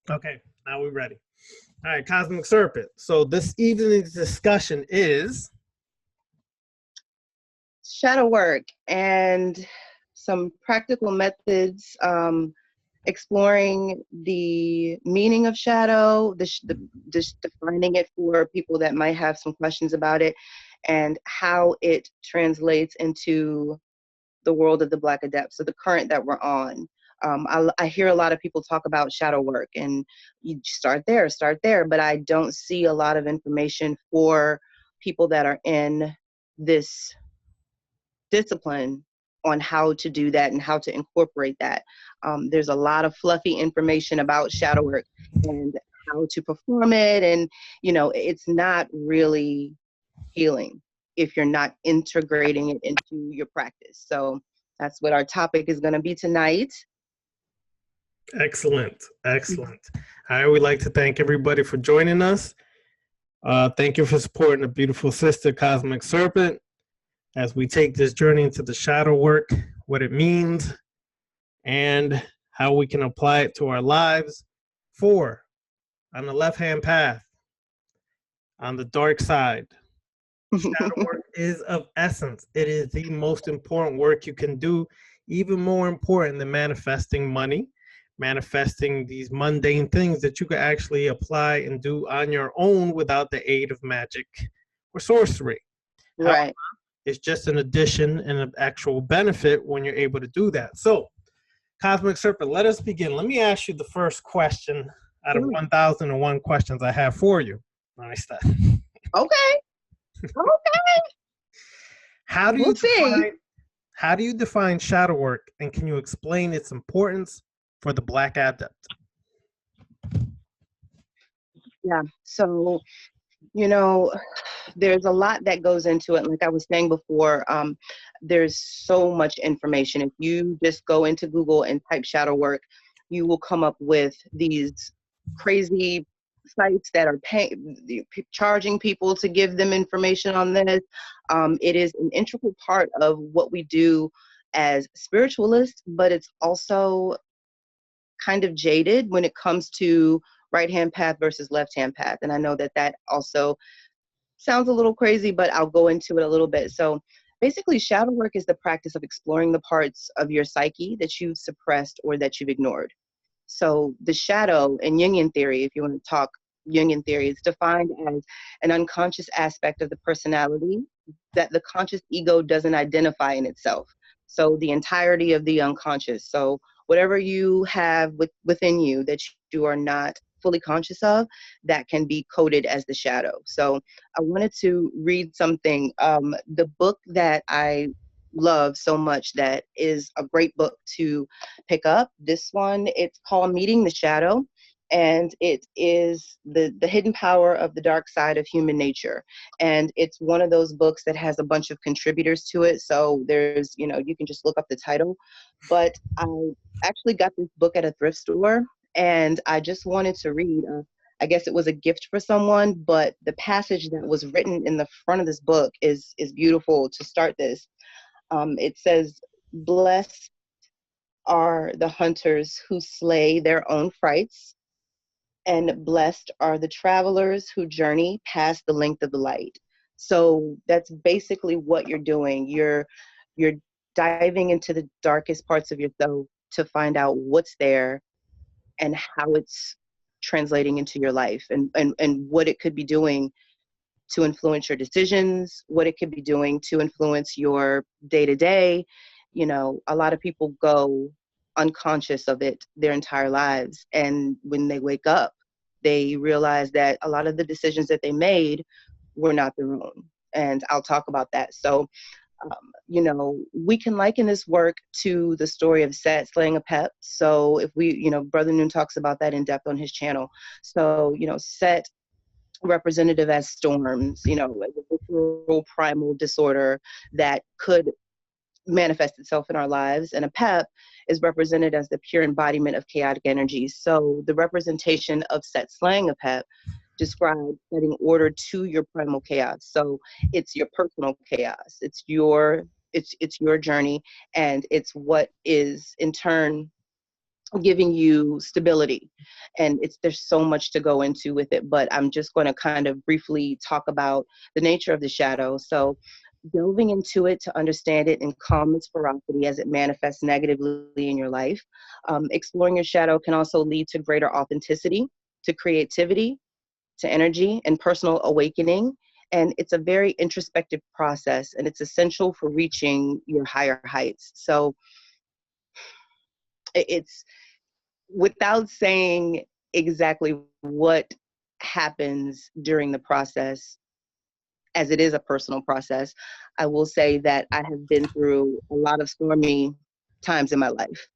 Okay, now we're ready. All right, Cosmic Serpent. So this evening's discussion is shadow work and some practical methods, exploring the meaning of shadow, just defining it for people that might have some questions about it, and how it translates into the world of the Black Adept, so the current that we're on. I hear a lot of people talk about shadow work, and you start there, but I don't see a lot of information for people that are in this discipline on how to do that and how to incorporate that. There's a lot of fluffy information about shadow work and how to perform it, and it's not really healing if you're not integrating it into your practice. So that's what our topic is going to be tonight. excellent. Excellent. I would like to thank everybody for joining us. Thank you for supporting the beautiful sister, Cosmic Serpent, as we take this journey into the shadow work, what it means, and how we can apply it to our lives. 4, on the left-hand path, on the dark side, shadow work is of essence. It is the most important work you can do, even more important than manifesting money, manifesting these mundane things that you can actually apply and do on your own without the aid of magic or sorcery. Right. However, it's just an addition and an actual benefit when you're able to do that. So, Cosmic Serpent, let us begin. Let me ask you the first question out of 1,001 questions I have for you. Nice stuff. Okay. Okay. How do you define shadow work, and can you explain its importance for the Black Adept? Yeah. So, there's a lot that goes into it. Like I was saying before, there's so much information. If you just go into Google and type shadow work, you will come up with these crazy sites that are charging people to give them information on this. It is an integral part of what we do as spiritualists, but it's also kind of jaded when it comes to right-hand path versus left-hand path. And I know that also sounds a little crazy, but I'll go into it a little bit. So basically, shadow work is the practice of exploring the parts of your psyche that you've suppressed or that you've ignored. So the shadow in Jungian theory, if you want to talk Jungian theory, is defined as an unconscious aspect of the personality that the conscious ego doesn't identify in itself. So the entirety of the unconscious. So whatever you have within you that you are not fully conscious of, that can be coded as the shadow. So I wanted to read something. The book that I love so much, that is a great book to pick up. This one, it's called Meeting the Shadow, and it is the hidden power of the dark side of human nature. And it's one of those books that has a bunch of contributors to it. So there's, you can just look up the title. But I actually got this book at a thrift store, and I just wanted to read. I guess it was a gift for someone, but the passage that was written in the front of this book is beautiful to start this. It says, "Blessed are the hunters who slay their own frights, and blessed are the travelers who journey past the length of the light." So that's basically what you're doing. You're diving into the darkest parts of yourself to find out what's there and how it's translating into your life, and what it could be doing to influence your decisions, what it could be doing to influence your day-to-day. A lot of people go unconscious of it their entire lives, and when they wake up, they realize that a lot of the decisions that they made were not their own. And I'll talk about that. So we can liken this work to the story of Set slaying Apep. So if Brother Noon talks about that in depth on his channel. So, Set, representative as storms, a visceral primal disorder that could manifest itself in our lives. And Apep is represented as the pure embodiment of chaotic energy. So the representation of Set slaying Apep described setting order to your primal chaos. So it's your personal chaos. It's your journey, and it's what is in turn giving you stability. And there's so much to go into with it, but I'm just going to kind of briefly talk about the nature of the shadow. So delving into it to understand it and calm its ferocity as it manifests negatively in your life. Exploring your shadow can also lead to greater authenticity, to creativity, to energy and personal awakening. And it's a very introspective process, and it's essential for reaching your higher heights. So it's, without saying exactly what happens during the process, as it is a personal process, I will say that I have been through a lot of stormy times in my life.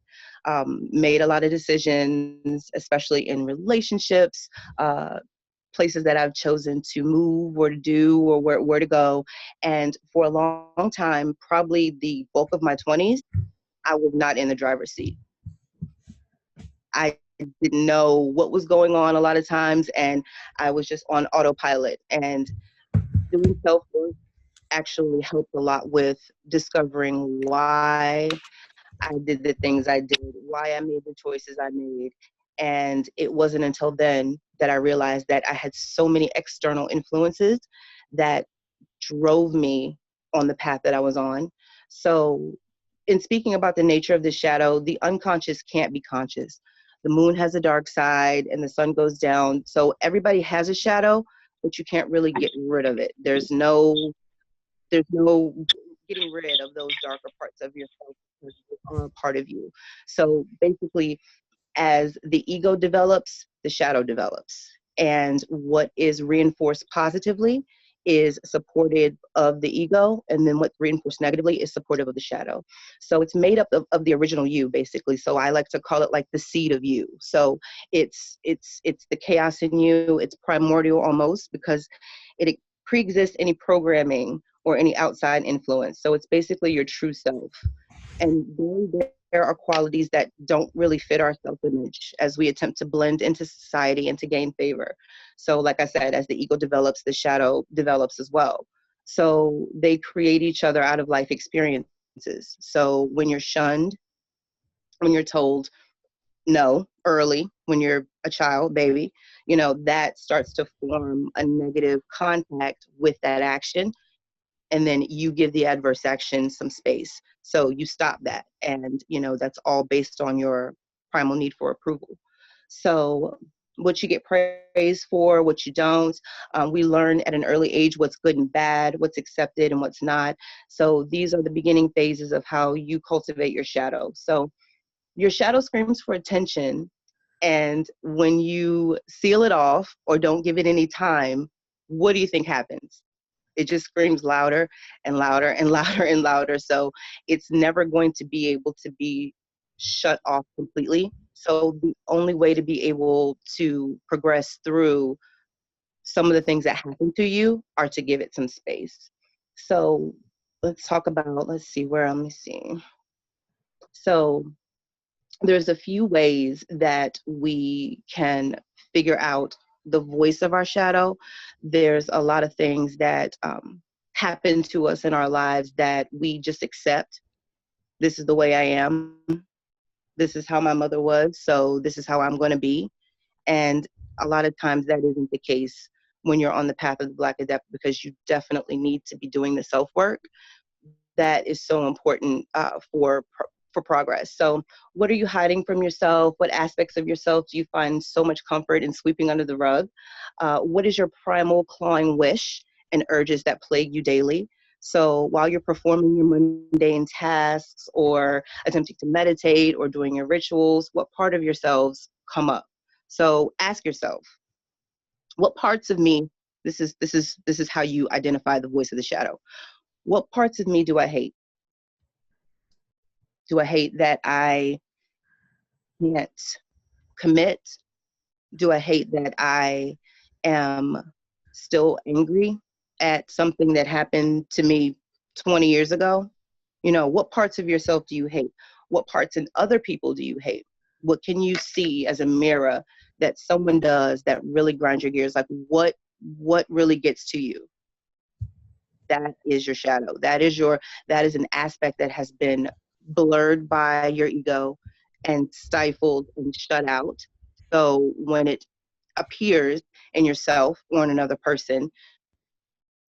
Made a lot of decisions, especially in relationships, uh, places that I've chosen to move or to do or where to go. And for a long time, probably the bulk of my 20s, I was not in the driver's seat. I didn't know what was going on a lot of times, and I was just on autopilot. And doing self work actually helped a lot with discovering why I did the things I did, why I made the choices I made. And it wasn't until then that I realized that I had so many external influences that drove me on the path that I was on. So, in speaking about the nature of the shadow, the unconscious can't be conscious. The moon has a dark side and the sun goes down. So, everybody has a shadow, but you can't really get rid of it. There's no getting rid of those darker parts of yourself because they are a part of you. So basically, as the ego develops, the shadow develops. And what is reinforced positively is supportive of the ego, and then what's reinforced negatively is supportive of the shadow. So it's made up of the original you, basically. So I like to call it like the seed of you. So it's the chaos in you. It's primordial almost because it pre-exists any programming or any outside influence. So it's basically your true self. And there are qualities that don't really fit our self-image as we attempt to blend into society and to gain favor. So like I said, as the ego develops, the shadow develops as well. So they create each other out of life experiences. So when you're shunned, when you're told no early, when you're a child, baby, that starts to form a negative contact with that action, and then you give the adverse action some space. So you stop that. And, that's all based on your primal need for approval. So what you get praised for, what you don't. We learn at an early age what's good and bad, what's accepted and what's not. So these are the beginning phases of how you cultivate your shadow. So your shadow screams for attention. And when you seal it off or don't give it any time, what do you think happens? It just screams louder and louder and louder and louder. So it's never going to be able to be shut off completely. So the only way to be able to progress through some of the things that happen to you are to give it some space. So let's see, let me see. So there's a few ways that we can figure out the voice of our shadow. There's a lot of things that happen to us in our lives that we just accept. This is the way I am. This is how my mother was. So this is how I'm going to be. And a lot of times that isn't the case when you're on the path of the Black Adept, because you definitely need to be doing the self work that is so important for progress. So what are you hiding from yourself? What aspects of yourself do you find so much comfort in sweeping under the rug? What is your primal clawing wish and urges that plague you daily? So while you're performing your mundane tasks or attempting to meditate or doing your rituals, what part of yourselves come up? So ask yourself, what parts of me, this is how you identify the voice of the shadow. What parts of me do I hate? Do I hate that I can't commit? Do I hate that I am still angry at something that happened to me 20 years ago? What parts of yourself do you hate? What parts in other people do you hate? What can you see as a mirror that someone does that really grinds your gears? Like what really gets to you? That is your shadow. That is an aspect that has been blurred by your ego and stifled and shut out. So when it appears in yourself or in another person,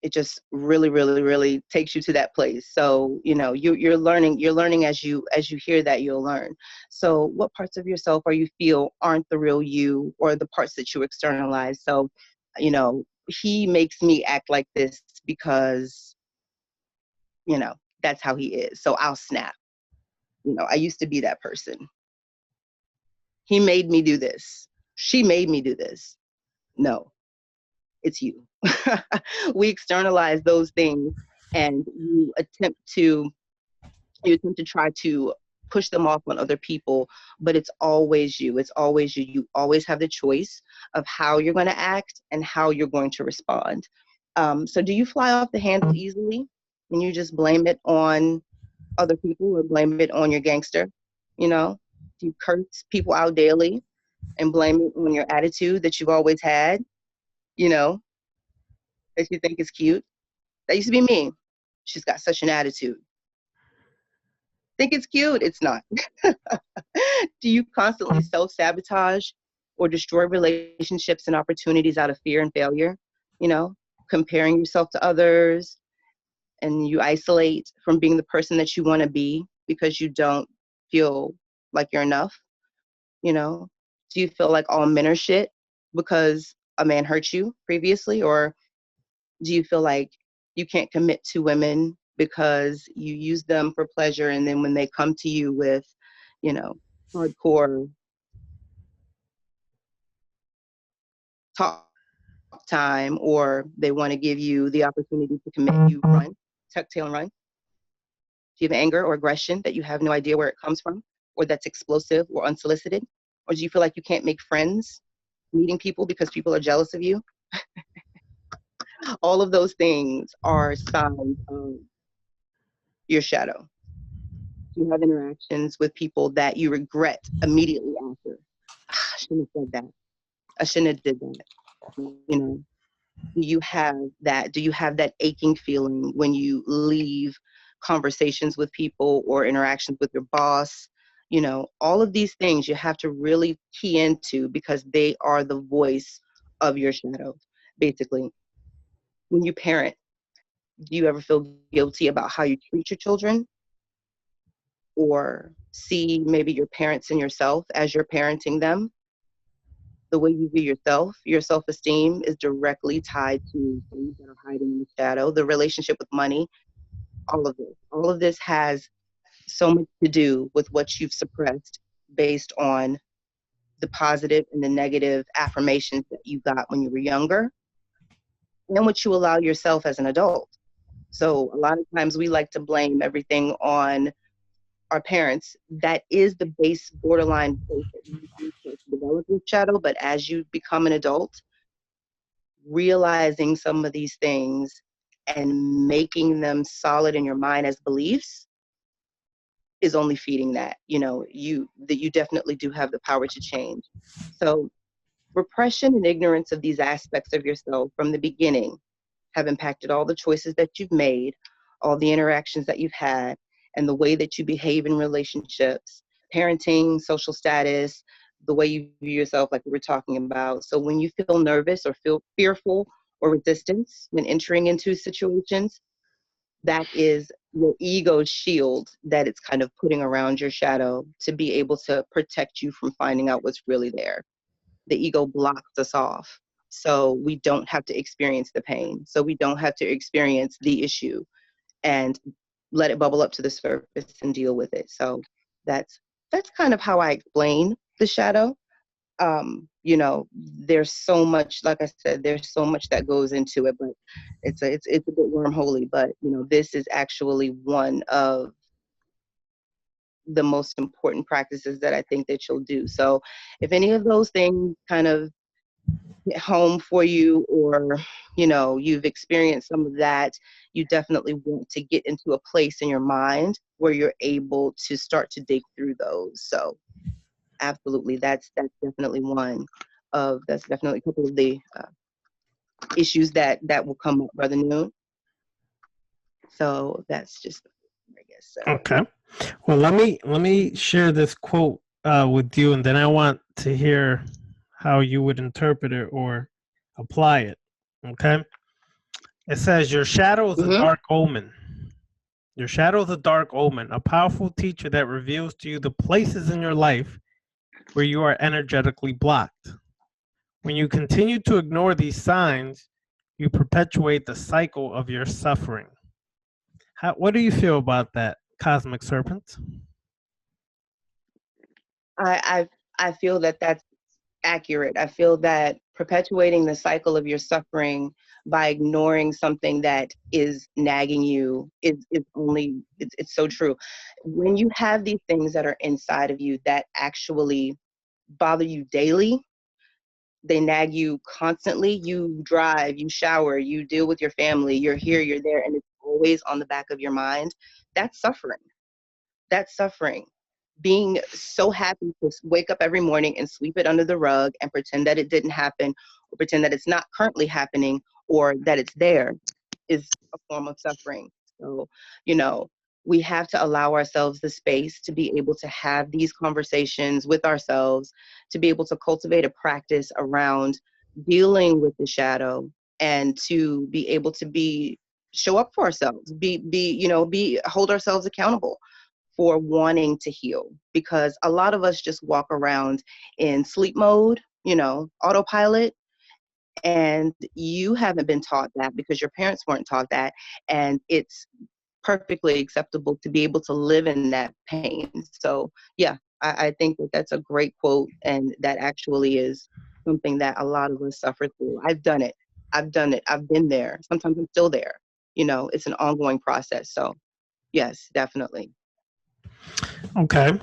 it just really, really, really takes you to that place. So, you know, you're learning as you hear that, you'll learn. So what parts of yourself are you feel aren't the real you, or the parts that you externalize? So, you know, he makes me act like this because, you know, that's how he is. So I'll snap. You know, I used to be that person. He made me do this. She made me do this. No, it's you. We externalize those things, and you attempt to try to push them off on other people, but it's always you. It's always you. You always have the choice of how you're going to act and how you're going to respond. So do you fly off the handle easily and you just blame it on other people or blame it on your gangster? You know, do you curse people out daily and blame it on your attitude that you've always had, you know, that you think is cute? That used to be me. She's got such an attitude. Think it's cute? It's not. Do you constantly self-sabotage or destroy relationships and opportunities out of fear and failure? You know, comparing yourself to others, and you isolate from being the person that you want to be because you don't feel like you're enough? You know, do you feel like all men are shit because a man hurt you previously? Or do you feel like you can't commit to women because you use them for pleasure, and then when they come to you with, you know, hardcore talk time, or they want to give you the opportunity to commit, you run, tuck tail and run? Do you have anger or aggression that you have no idea where it comes from, or that's explosive or unsolicited? Or do you feel like you can't make friends meeting people because people are jealous of you? All of those things are signs of your shadow. Do you have interactions with people that you regret immediately after? I shouldn't have said that. I shouldn't have did that. You know, do you have that? Do you have that aching feeling when you leave conversations with people or interactions with your boss? You know, all of these things you have to really key into, because they are the voice of your shadow, basically. When you parent, do you ever feel guilty about how you treat your children, or see maybe your parents and yourself as you're parenting them? The way you view yourself, your self-esteem is directly tied to things that are hiding in the shadow. The relationship with money, all of this has so much to do with what you've suppressed based on the positive and the negative affirmations that you got when you were younger, and what you allow yourself as an adult. So a lot of times we like to blame everything on our parents. That is the base borderline place that you start to develop your shadow. But as you become an adult, realizing some of these things and making them solid in your mind as beliefs is only feeding that. You know, you definitely do have the power to change. So repression and ignorance of these aspects of yourself from the beginning have impacted all the choices that you've made, all the interactions that you've had, and the way that you behave in relationships, parenting, social status, the way you view yourself, like we were talking about. So when you feel nervous or feel fearful or resistance when entering into situations, that is your ego's shield that it's kind of putting around your shadow to be able to protect you from finding out what's really there. The ego blocks us off, so we don't have to experience the pain, so we don't have to experience the issue and let it bubble up to the surface and deal with it. So that's kind of how I explain the shadow. You know, there's so much, like I said, there's so much that goes into it, but it's a bit wormholey. But you know, this is actually one of the most important practices that I think that you'll do. So if any of those things kind of hit home for you, or you know, you've experienced some of that, you definitely want to get into a place in your mind where you're able to start to dig through those. So absolutely, that's definitely that's definitely a couple of the issues that will come up, Brother Noon. So that's just, I guess so. Okay. Well, let me share this quote with you, and then I want to hear how you would interpret it or apply it. Okay. It says your shadow is a Mm-hmm. dark omen. Your shadow is a dark omen, a powerful teacher that reveals to you the places in your life where you are energetically blocked. When you continue to ignore these signs, you perpetuate the cycle of your suffering. What do you feel about that, Cosmic Serpent? I I feel that that's accurate. I feel that perpetuating the cycle of your suffering by ignoring something that is nagging you is only it's so true. When you have these things that are inside of you that actually bother you daily, they nag you constantly. You drive, you shower, you deal with your family, you're here, you're there, and it's always on the back of your mind. That's suffering. That's suffering. Being so happy to wake up every morning and sweep it under the rug and pretend that it didn't happen, or pretend that it's not currently happening, or that it's there, is a form of suffering. So, you know, we have to allow ourselves the space to be able to have these conversations with ourselves, to be able to cultivate a practice around dealing with the shadow, and to be able to show up for ourselves, be hold ourselves accountable for wanting to heal, because a lot of us just walk around in sleep mode, autopilot, and you haven't been taught that because your parents weren't taught that, and it's perfectly acceptable to be able to live in that pain. So yeah, I think that that's a great quote, and that actually is something that a lot of us suffer through. I've done it. I've been there. Sometimes I'm still there. It's an ongoing process. So yes, definitely. Okay.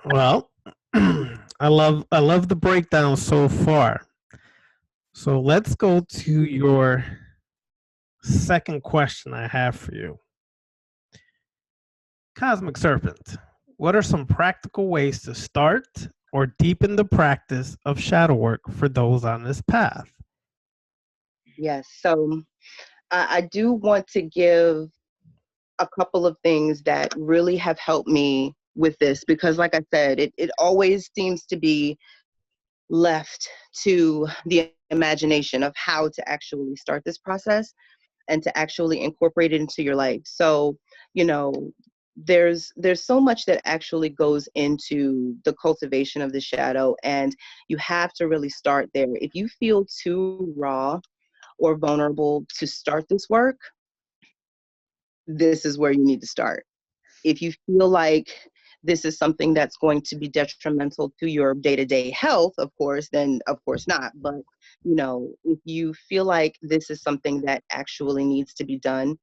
Well, I love the breakdown so far. So let's go to your second question I have for you. Cosmic Serpent, what are some practical ways to start or deepen the practice of shadow work for those on this path? Yes. So I do want to give a couple of things that really have helped me with this, because like I said, it always seems to be left to the imagination of how to actually start this process and to actually incorporate it into your life. So, you know, there's so much that actually goes into the cultivation of the shadow, and you have to really start there. If you feel too raw or vulnerable to start this work, this is where you need to start. If you feel like this is something that's going to be detrimental to your day-to-day health, of course, then of course not. But if you feel like this is something that actually needs to be done,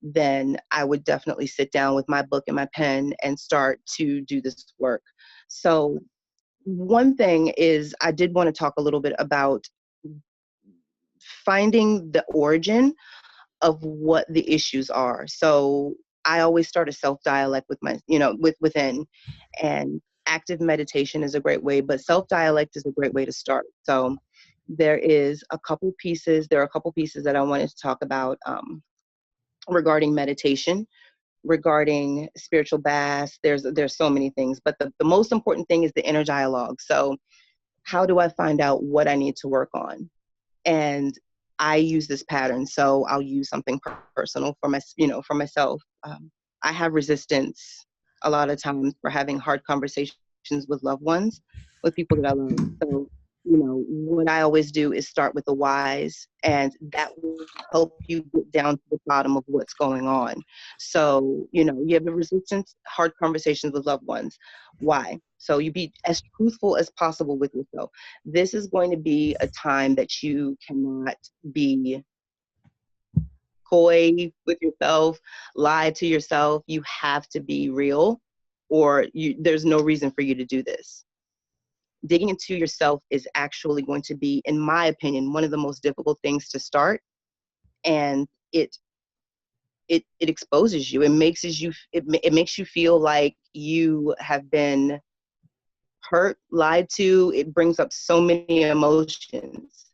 then I would definitely sit down with my book and my pen and start to do this work. So one thing is, I did want to talk a little bit about finding the origin of what the issues are. So I always start a self-dialect with within, and active meditation is a great way, but self-dialect is a great way to start. So there are a couple pieces that I wanted to talk about, regarding meditation, regarding spiritual baths. There's so many things, but the most important thing is the inner dialogue. So how do I find out what I need to work on? And I use this pattern. So I'll use something personal for myself. I have resistance a lot of times for having hard conversations with loved ones, with people that I love. So, what I always do is start with the whys, and that will help you get down to the bottom of what's going on. So, you have a resistance, hard conversations with loved ones. Why? So you be as truthful as possible with yourself. This is going to be a time that you cannot be coy with yourself, lie to yourself. You have to be real, or there's no reason for you to do this. Digging into yourself is actually going to be, in my opinion, one of the most difficult things to start. And it exposes you. It makes you feel like you have been hurt, lied to. It brings up so many emotions.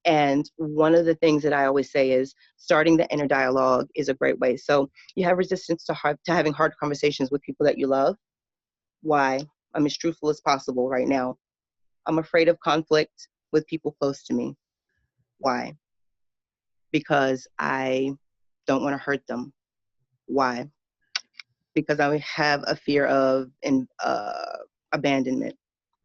And one of the things that I always say is starting the inner dialogue is a great way. So you have resistance to having hard conversations with people that you love. Why? I'm as truthful as possible right now. I'm afraid of conflict with people close to me. Why? Because I don't want to hurt them. Why? Because I have a fear of abandonment.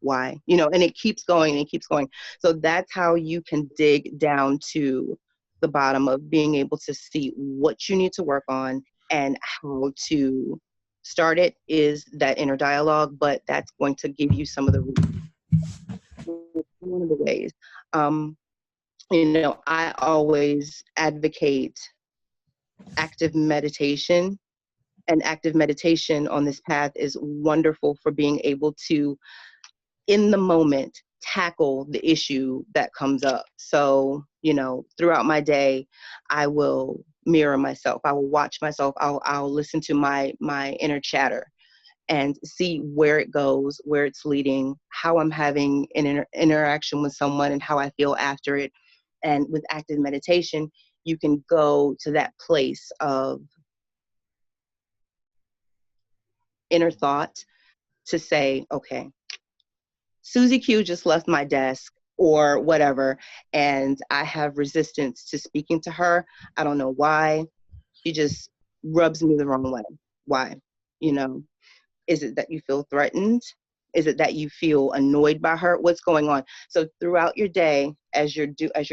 Why? And it keeps going and it keeps going. So that's how you can dig down to the bottom of being able to see what you need to work on and how to start it is that inner dialogue, but that's going to give you some of the one of the ways. I always advocate active meditation, and active meditation on this path is wonderful for being able to, in the moment, tackle the issue that comes up. So, throughout my day, I will mirror myself. I will watch myself. I'll listen to my inner chatter and see where it goes, where it's leading, how I'm having an interaction with someone and how I feel after it. And with active meditation, you can go to that place of inner thought to say, okay, Susie Q just left my desk or whatever, and I have resistance to speaking to her. I don't know why. She just rubs me the wrong way. Why? Is it that you feel threatened? Is it that you feel annoyed by her? What's going on? So throughout your day, as you're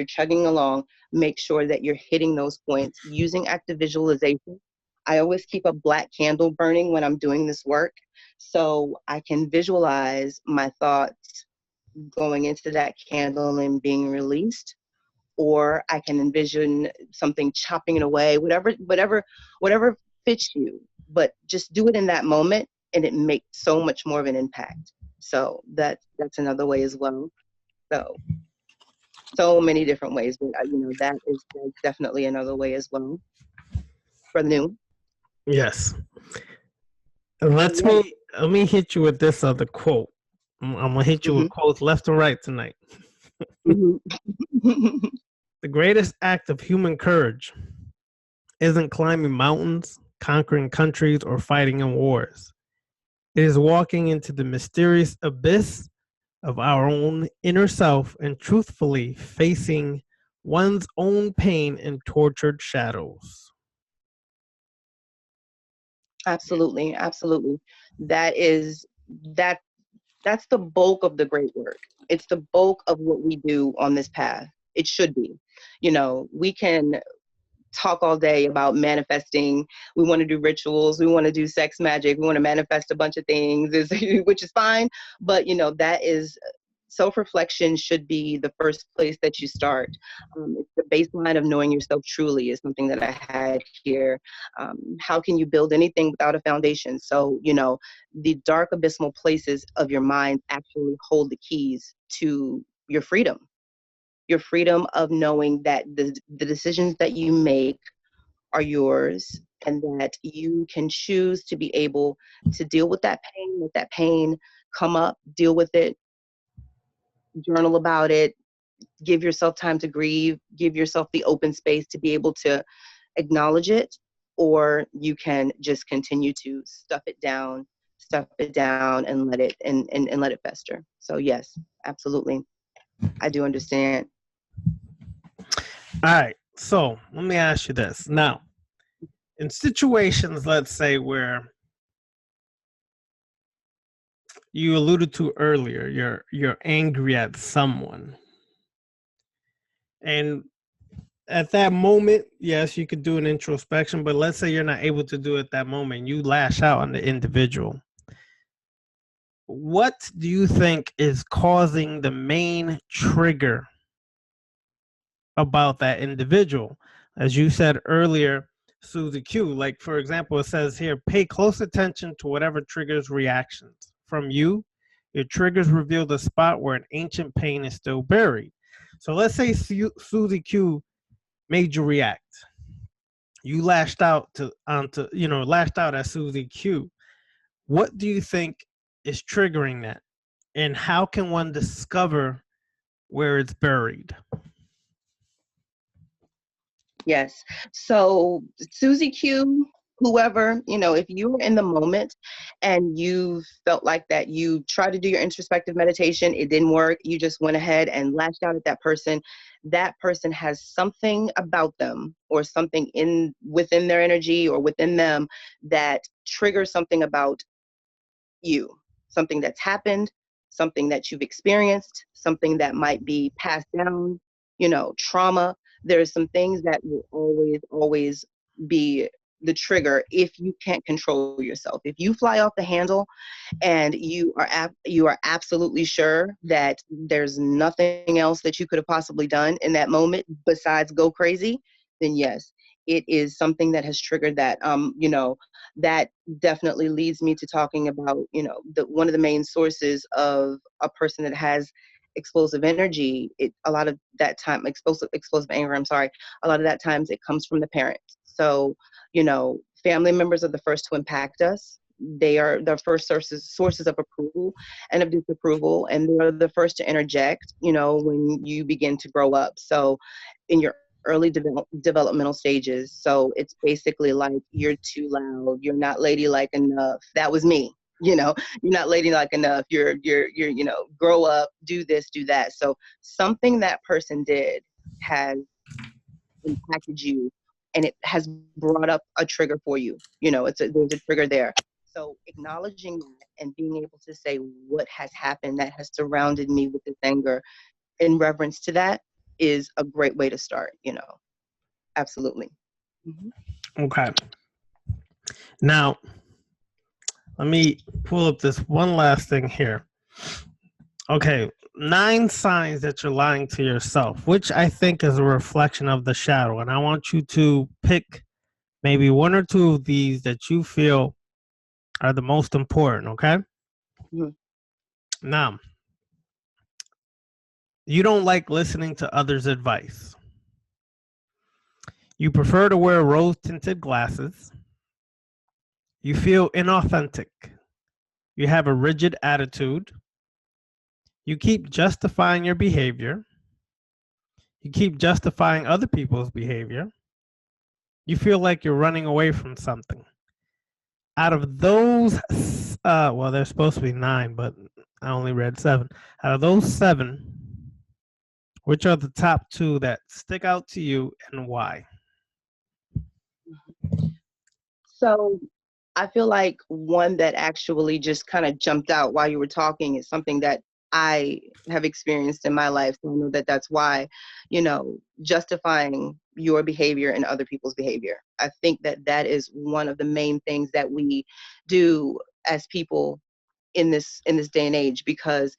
chugging along, make sure that you're hitting those points using active visualization. I always keep a black candle burning when I'm doing this work, so I can visualize my thoughts going into that candle and being released, or I can envision something chopping it away, whatever fits you, but just do it in that moment and it makes so much more of an impact. So that's another way as well. So many different ways, but that's definitely another way as well. For the new. Yes. Yes. Let me hit you with this other quote. I'm gonna hit you with quotes left and right tonight. The greatest act of human courage isn't climbing mountains, conquering countries, or fighting in wars. It is walking into the mysterious abyss of our own inner self and truthfully facing one's own pain and tortured shadows. Absolutely, absolutely. That is that that's the bulk of the great work. It's the bulk of what we do on this path. It should be. We can talk all day about manifesting. We want to do rituals. We want to do sex magic. We want to manifest a bunch of things, which is fine. But, that is self-reflection should be the first place that you start. It's the baseline of knowing yourself truly is something that I had here. How can you build anything without a foundation? So, the dark abysmal places of your mind actually hold the keys to your freedom of knowing that the decisions that you make are yours and that you can choose to be able to deal with that pain, let that pain come up, deal with it, journal about it, give yourself time to grieve, give yourself the open space to be able to acknowledge it, or you can just continue to stuff it down and let it and let it fester. So yes, absolutely. I do understand. All right. So let me ask you this. Now, in situations, let's say, where you alluded to earlier, you're angry at someone. And at that moment, yes, you could do an introspection, but let's say you're not able to do it at that moment, you lash out on the individual. What do you think is causing the main trigger about that individual? As you said earlier, Susie Q, like for example, it says here, pay close attention to whatever triggers reactions. From you, your triggers reveal the spot where an ancient pain is still buried. So let's say Susie Q made you react. You lashed out lashed out at Susie Q. What do you think is triggering that? And how can one discover where it's buried? Yes. So Susie Q, whoever, if you were in the moment and you felt like that, you tried to do your introspective meditation, it didn't work, you just went ahead and lashed out at that person has something about them or something within their energy or within them that triggers something about you, something that's happened, something that you've experienced, something that might be passed down, trauma. There's some things that will always be the trigger if you can't control yourself. If you fly off the handle and you are absolutely sure that there's nothing else that you could have possibly done in that moment besides go crazy, then yes, it is something that has triggered that. That definitely leads me to talking about, one of the main sources of a person that has explosive energy. A lot of that time, explosive anger, I'm sorry, a lot of that times it comes from the parents. So, family members are the first to impact us. They are the first sources of approval and of disapproval, and they're the first to interject, when you begin to grow up. So in your early developmental stages. So it's basically like, you're too loud, you're not ladylike enough. That was me. You're not ladylike enough. You're grow up, do this, do that. So something that person did has impacted you, and it has brought up a trigger for you. There's a trigger there. So acknowledging that and being able to say what has happened that has surrounded me with this anger in reverence to that is a great way to start. Absolutely. Mm-hmm. Okay. Now, let me pull up this one last thing here. Okay, 9 signs that you're lying to yourself, which I think is a reflection of the shadow. And I want you to pick maybe 1 or 2 of these that you feel are the most important, okay? Mm-hmm. Now, you don't like listening to others' advice. You prefer to wear rose-tinted glasses. You feel inauthentic. You have a rigid attitude. You keep justifying your behavior. You keep justifying other people's behavior. You feel like you're running away from something. Out of those, well, there's supposed to be 9, but I only read 7. Out of those 7, which are the top 2 that stick out to you and why? So I feel like one that actually just kind of jumped out while you were talking is something that I have experienced in my life. So I know that that's why, justifying your behavior and other people's behavior. I think that that is one of the main things that we do as people in this day and age, because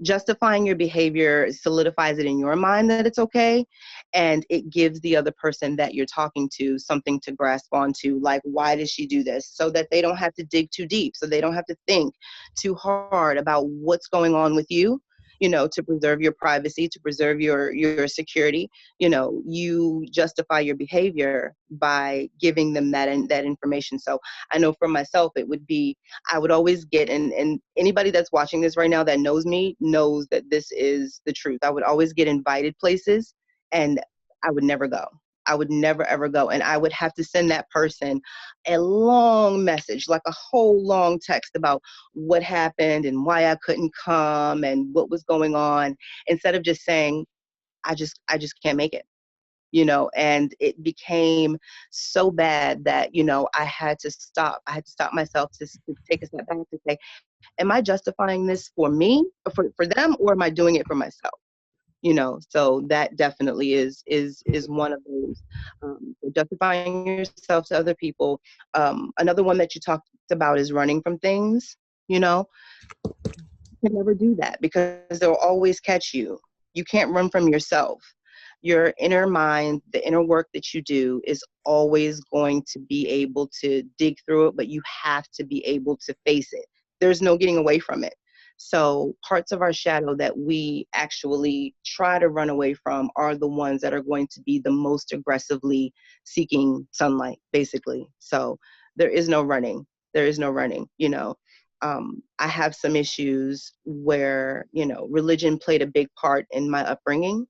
justifying your behavior solidifies it in your mind that it's okay, and it gives the other person that you're talking to something to grasp onto, like, why did she do this, so that they don't have to dig too deep, so they don't have to think too hard about what's going on with you, to preserve your privacy, to preserve your security. You justify your behavior by giving them that information. So I know for myself, it would be, I would always get, and anybody that's watching this right now that knows me knows that this is the truth. I would always get invited places and I would never go. I would never, ever go. And I would have to send that person a long message, like a whole long text about what happened and why I couldn't come and what was going on, instead of just saying, I just can't make it. And it became so bad that, I had to stop. I had to stop myself to take a step back to say, am I justifying this for me, for them, or am I doing it for myself? So that definitely is one of those, justifying yourself to other people. Another one that you talked about is running from things. You can never do that because they'll always catch you. You can't run from yourself. Your inner mind, the inner work that you do is always going to be able to dig through it, but you have to be able to face it. There's no getting away from it. So parts of our shadow that we actually try to run away from are the ones that are going to be the most aggressively seeking sunlight, basically. So there is no running. There is no running. I have some issues where, religion played a big part in my upbringing.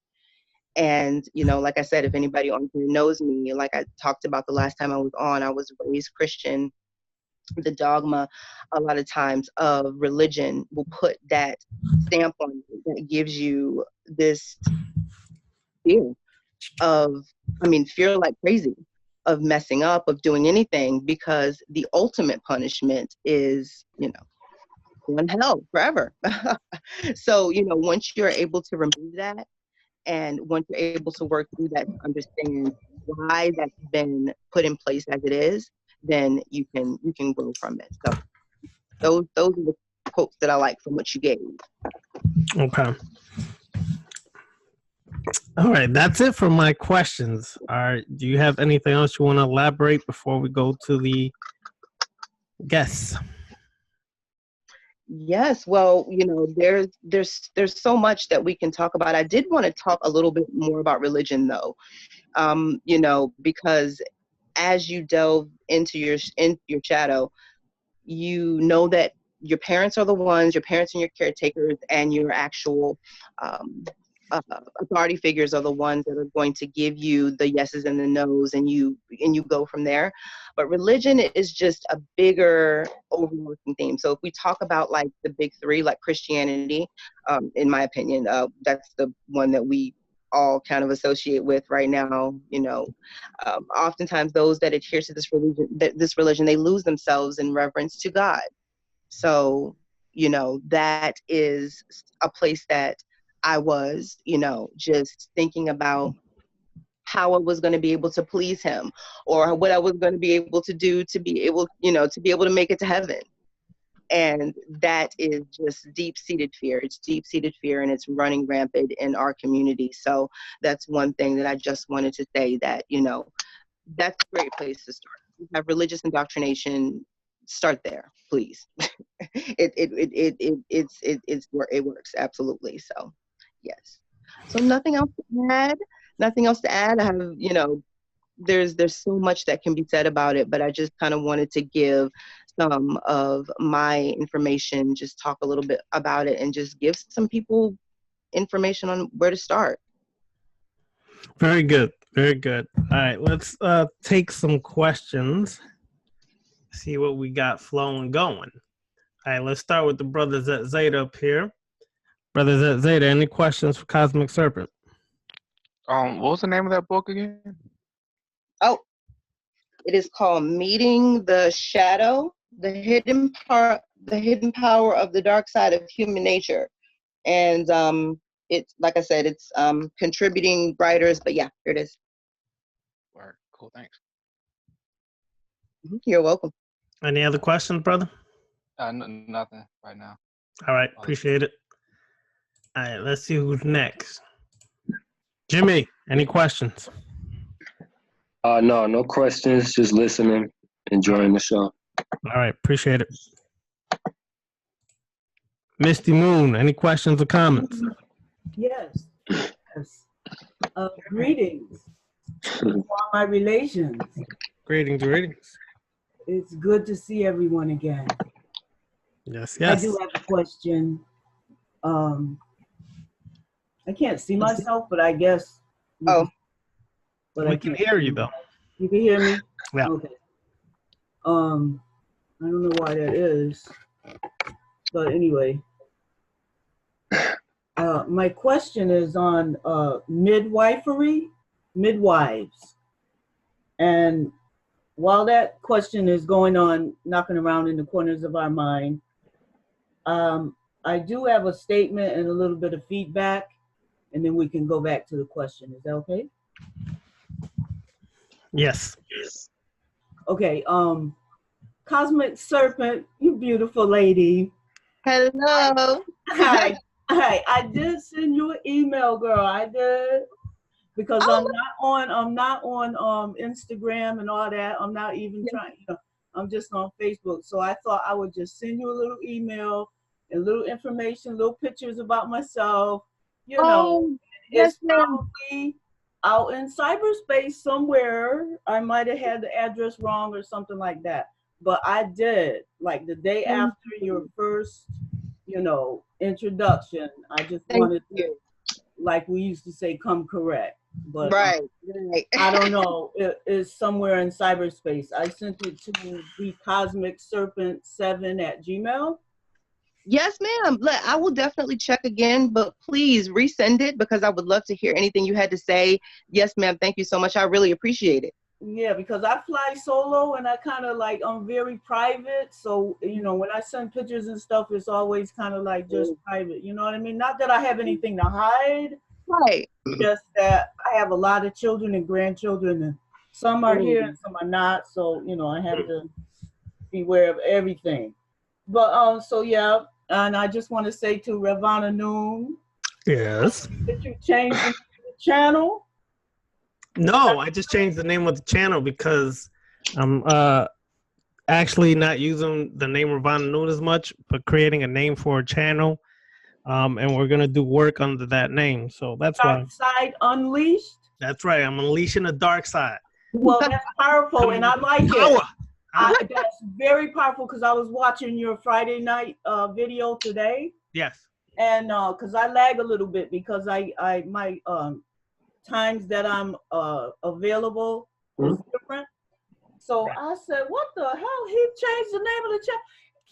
And, you know, like I said, if anybody on here knows me, like I talked about the last time I was on, I was raised Christian. The dogma, a lot of times, of religion will put that stamp on you that gives you this fear of, I mean, fear like crazy, of messing up, of doing anything, because the ultimate punishment is, you know, in hell forever. So, you know, once you're able to remove that, and once you're able to work through that to understand why that's been put in place as it is, then you can grow from it. So those are the quotes that I like from what you gave. Okay. All right, that's it for my questions. All right, do you have anything else you want to elaborate before we go to the guests? Yes, well, you know, there's so much that we can talk about. I did want to talk a little bit more about religion, though, you know, because as you delve into your shadow, you know that your parents are the ones, your parents and your caretakers and your actual authority figures are the ones that are going to give you the yeses and the nos, and you go from there. But religion is just a bigger overarching theme. So if we talk about like the big three, like Christianity, in my opinion, that's the one that we all kind of associate with right now. You know, oftentimes those that adhere to this religion, they lose themselves in reverence to God. So, you know, that is a place that I was, you know, just thinking about how I was going to be able to please him, or what I was going to be able to do to be able, you know, to be able to make it to heaven. And that is just deep-seated fear. It's deep-seated fear, and it's running rampant in our community. So that's one thing that I just wanted to say, that, you know, that's a great place to start. You have religious indoctrination, start there, please. It works absolutely. So yes. So nothing else to add. Nothing else to add. I have, you know, there's so much that can be said about it, but I just kind of wanted to give some of my information, just talk a little bit about it, and just give some people information on where to start. Very good. Very good. All right, let's take some questions. See what we got flowing going. All right, let's start with the brothers at Zeta up here. Brothers at Zeta, any questions for Cosmic Serpent? What was the name of that book again? Oh, it is called Meeting the Shadow, the hidden power of the dark side of human nature. And it's, like I said, it's contributing writers, but yeah, here it is. Word. Cool, thanks. You're welcome. Any other questions, brother? Nothing right now. All right, appreciate it. All right, let's see who's next. Jimmy, any questions? No questions. Just listening, enjoying the show. All right, appreciate it. Misty Moon, any questions or comments? Yes. Greetings to all my relations. Greetings. It's good to see everyone again. Yes. I do have a question. I can't see myself, but I guess. Oh. But we can hear you, though. You can hear me? Yeah. Okay. I don't know why that is, but anyway. My question is on midwives. And while that question is going on, knocking around in the corners of our mind, I do have a statement and a little bit of feedback, and then we can go back to the question. Is that okay? Yes. Okay. Cosmic Serpent, you beautiful lady. Hello. Hi. Hi. I did send you an email, girl. I did. Because I'm not on Instagram and all that. I'm not even trying, you know, I'm just on Facebook. So I thought I would just send you a little email and little information, little pictures about myself. You know, yes, it's probably out in cyberspace somewhere. I might have had the address wrong or something like that. But I did, like the day after your first, you know, introduction. I just wanted to like we used to say, come correct. But Right. I don't know. It is somewhere in cyberspace. I sent it to the.cosmic.serpent7 @gmail. Yes, ma'am. I will definitely check again, but please resend it because I would love to hear anything you had to say. Yes, ma'am. Thank you so much. I really appreciate it. Yeah, because I fly solo and I kind of like, I'm very private. So, you know, when I send pictures and stuff, it's always kind of like just private. You know what I mean? Not that I have anything to hide, Right. just that I have a lot of children and grandchildren, and some are here and some are not. So, you know, I have to beware of everything. But so yeah, and I just want to say to Ravana Noon Yes. that you changed the channel. No, I just changed the name of the channel because I'm actually not using the name Ravana Noon as much, but creating a name for a channel. And we're gonna do work under that name. So that's why. Dark Side Unleashed. That's right. I'm unleashing the dark side. Well, that's powerful, and I like it. Power. That's very powerful because I was watching your Friday night video today, Yes. and because I lag a little bit because I my times that I'm available is different. So I said, "What the hell? He changed the name of the channel."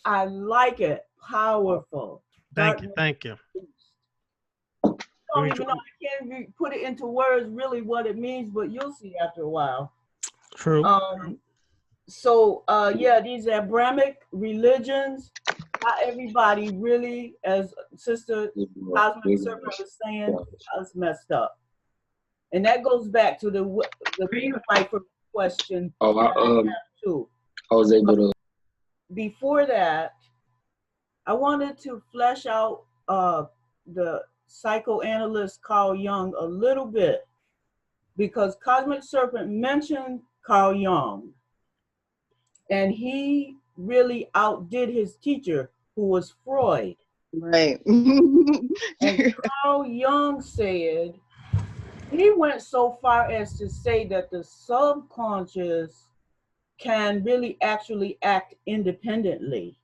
I like it. Powerful. Thank you. Thank you. I don't even know. I can't put it into words really what it means, but you'll see after a while. True. So yeah, these Abrahamic religions, not everybody really, as Sister Cosmic Serpent was saying, is messed up. And that goes back to the Piper question. I was able to. Before that, I wanted to flesh out the psychoanalyst Carl Jung a little bit, because Cosmic Serpent mentioned Carl Jung, and he really outdid his teacher, who was Freud. Right. And Carl Jung said, he went so far as to say that the subconscious can really actually act independently.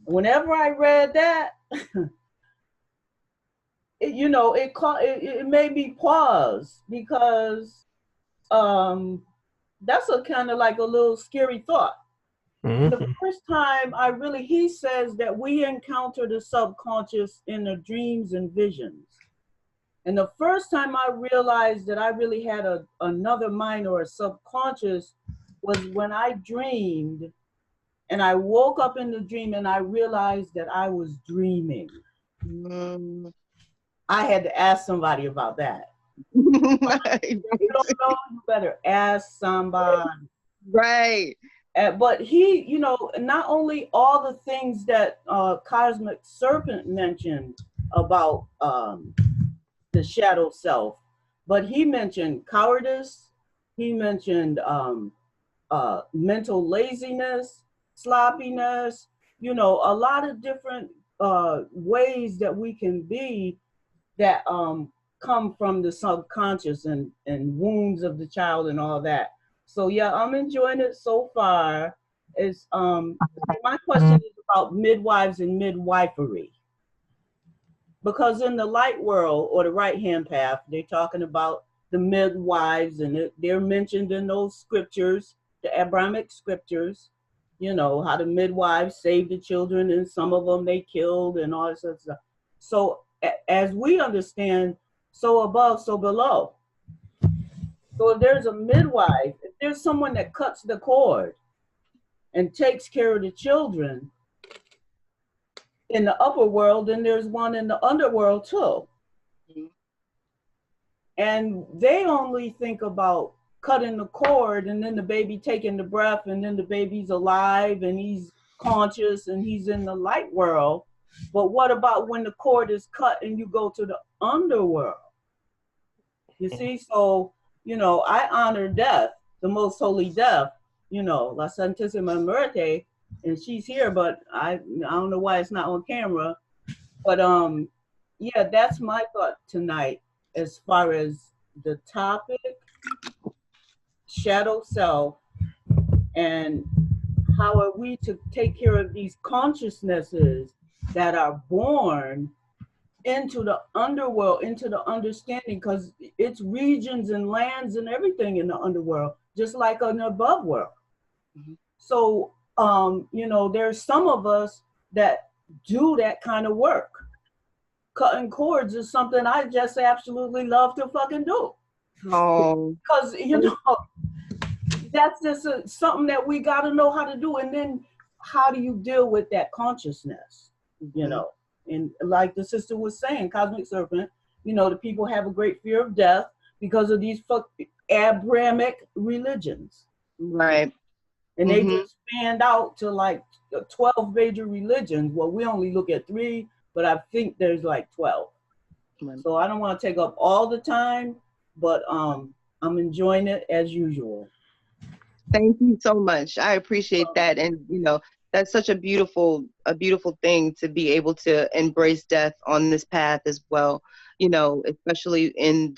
Whenever I read that, it made me pause, because that's a kind of like a little scary thought. The first time he says that we encounter the subconscious in the dreams and visions. And the first time I realized that I really had another mind or a subconscious was when I dreamed, and I woke up in the dream and I realized that I was dreaming. I had to ask somebody about that. If you don't know, you better ask somebody. Right. But he, not only all the things that Cosmic Serpent mentioned about the shadow self, but he mentioned cowardice, he mentioned mental laziness, sloppiness, a lot of different ways that we can be that come from the subconscious and wounds of the child and all that. So yeah, I'm enjoying it so far. My question is about midwives and midwifery. Because in the light world, or the right-hand path, they're talking about the midwives, and they're mentioned in those scriptures, the Abrahamic scriptures, how the midwives saved the children, and some of them they killed and all this other stuff. So as we understand, so above, so below. So if there's a midwife, if there's someone that cuts the cord and takes care of the children in the upper world, then there's one in the underworld too. And they only think about cutting the cord and then the baby taking the breath, and then the baby's alive and he's conscious and he's in the light world. But what about when the cord is cut and you go to the underworld? You see, so, I honor death, the most holy death, La Santísima Muerte, and she's here, but I don't know why it's not on camera. But yeah, that's my thought tonight as far as the topic, shadow self, and how are we to take care of these consciousnesses that are born into the underworld, into the understanding, because it's regions and lands and everything in the underworld, just like an above world. Mhm. So, you know, there's some of us that do that kind of work. Cutting cords is something I just absolutely love to fucking do. Oh, Because, you know, that's just something that we got to know how to do. And then how do you deal with that consciousness, you know? And like the sister was saying, Cosmic Serpent, you know, the people have a great fear of death because of these Abrahamic religions. right. And they just spanned out to like 12 major religions. Well, we only look at 3, but I think there's like 12. Right. So I don't want to take up all the time, but I'm enjoying it as usual. Thank you so much. I appreciate that. And, you know, that's such a beautiful thing to be able to embrace death on this path as well, you know, especially in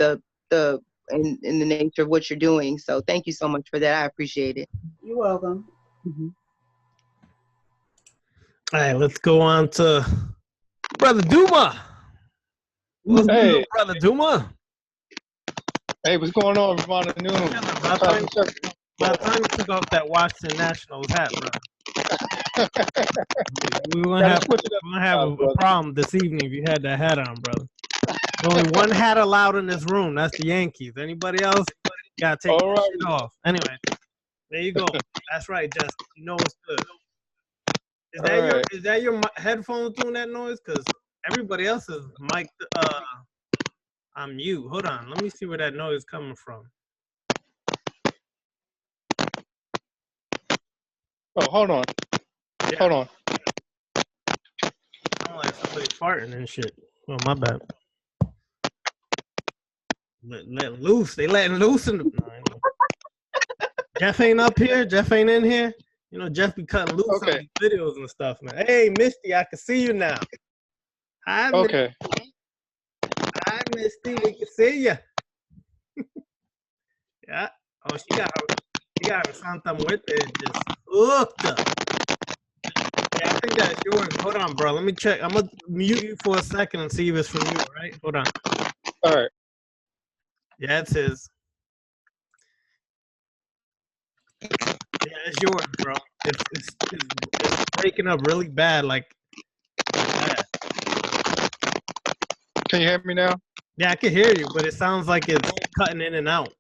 in the nature of what you're doing. So thank you so much for that. I appreciate it. You're welcome. All right, let's go on to Brother Duma. What's Hey. good, Brother Duma? Hey, what's going on, Ravana Noon? By the time you took off that Washington Nationals hat, bro, we won't have a problem this evening if you had that hat on, brother. There's only one hat allowed in this room. That's the Yankees. Anybody else, you gotta take your shit off. Anyway, there you go. That's right, Justin. You know what's good. Is that your headphones doing that noise? Because everybody else is mic'd on mute. Hold on. Let me see where that noise is coming from. Oh, hold on. Yeah. Hold on. Sound like somebody farting and shit. Oh, my bad. Let loose. They letting loose in the. Jeff ain't up here. Jeff ain't in here. You know, Jeff be cutting loose on these videos and stuff, man. Hey, Misty, I can see you now. Hi, Misty. Hi, Misty. We can see you. Yeah. Oh, she got her Santa Muerte just hooked up. Yeah, I think that's yours. Hold on, bro. Let me check. I'm going to mute you for a second and see if it's from you, all right? Hold on. All right. Yeah, it's his. Yeah, it's yours, bro. It's breaking up really bad, like that. Can you hear me now? Yeah, I can hear you, but it sounds like it's cutting in and out.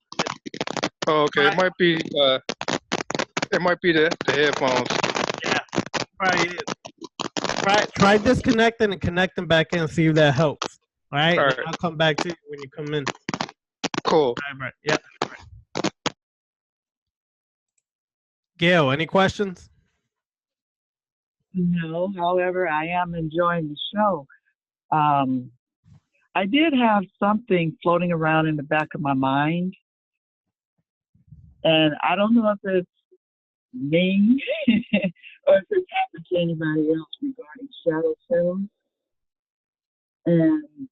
Oh, okay. It might be the headphones. Yeah, probably is. Try disconnecting and connecting back in and see if that helps. All right? All And right. I'll come back to you when you come in. Cool. All right. Yeah. Gail, any questions? No, however, I am enjoying the show. I did have something floating around in the back of my mind, and I don't know if it's me or if it's happened to anybody else regarding shadow self. And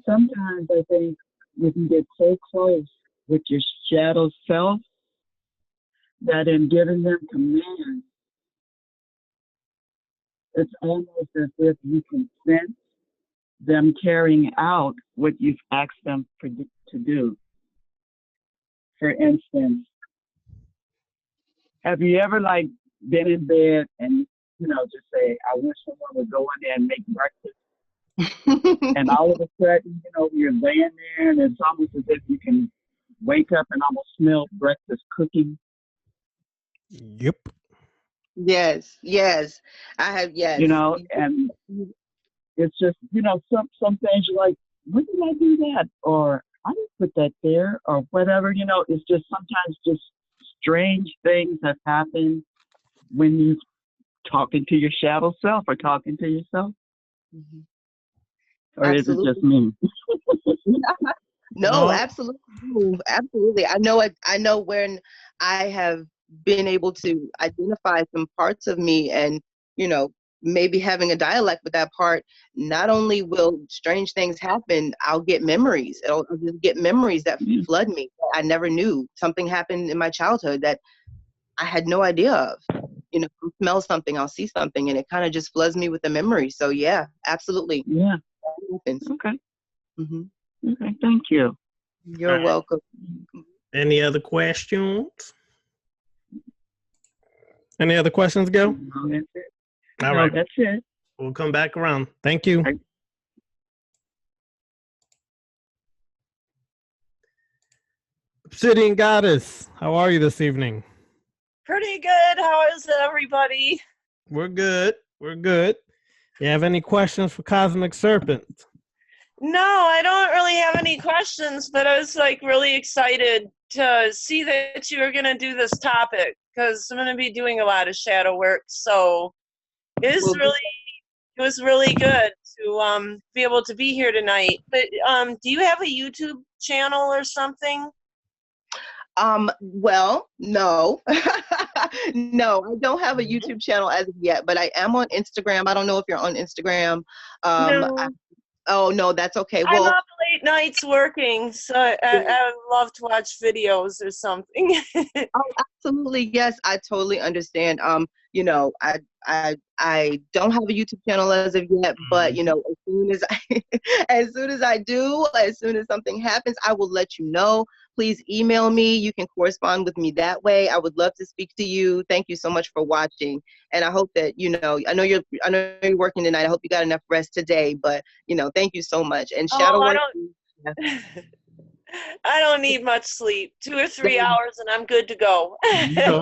sometimes I think you can get so close with your shadow self that in giving them commands, it's almost as if you can sense them carrying out what you've asked them to do. For instance, have you ever like been in bed and, you know, just say, I wish someone would go in there and make breakfast. And all of a sudden, you know, you're laying there and it's almost as if you can wake up and almost smell breakfast cooking. Yep. Yes. I have, yes. You know, and it's just, you know, some things you're like, when did I do that? Or I didn't put that there or whatever, you know, it's just sometimes just strange things have happened when you're talking to your shadow self or talking to yourself. Mm-hmm. Or absolutely. is it just me? No, absolutely. I know when I have been able to identify some parts of me and, you know, maybe having a dialect with that part, not only will strange things happen, I'll get memories. I'll just get memories that flood me. I never knew something happened in my childhood that I had no idea of. You know, I'll smell something, I'll see something, and it kind of just floods me with the memory. So yeah, absolutely. Yeah. happens. Okay. Hmm. Okay. Thank you. You're All right. welcome. Any other questions? Any other questions, Gil? No, that's it. All No, right. that's it. We'll come back around. Thank you. Okay. Obsidian Goddess, how are you this evening? Pretty good. How is everybody? We're good. We're good. You have any questions for Cosmic Serpent? No, I don't really have any questions, but I was like really excited to see that you were going to do this topic because I'm going to be doing a lot of shadow work. So it was really good to be able to be here tonight. But do you have a YouTube channel or something? Well, no. No, I don't have a YouTube channel as of yet, but I am on Instagram. I don't know if you're on Instagram. No. Oh, no, that's okay. I'm Well, up late nights working, so I love to watch videos or something. oh, absolutely. Yes, I totally understand. You know, I don't have a YouTube channel as of yet, but you know, as soon as as soon as I do, as soon as something happens, I will let you know. Please email me. You can correspond with me that way. I would love to speak to you. Thank you so much for watching. And I hope that, you know, I know you're working tonight. I hope you got enough rest today, but you know, thank you so much. And shadow work. I don't need much sleep. 2 or 3 hours and I'm good to go. There you go.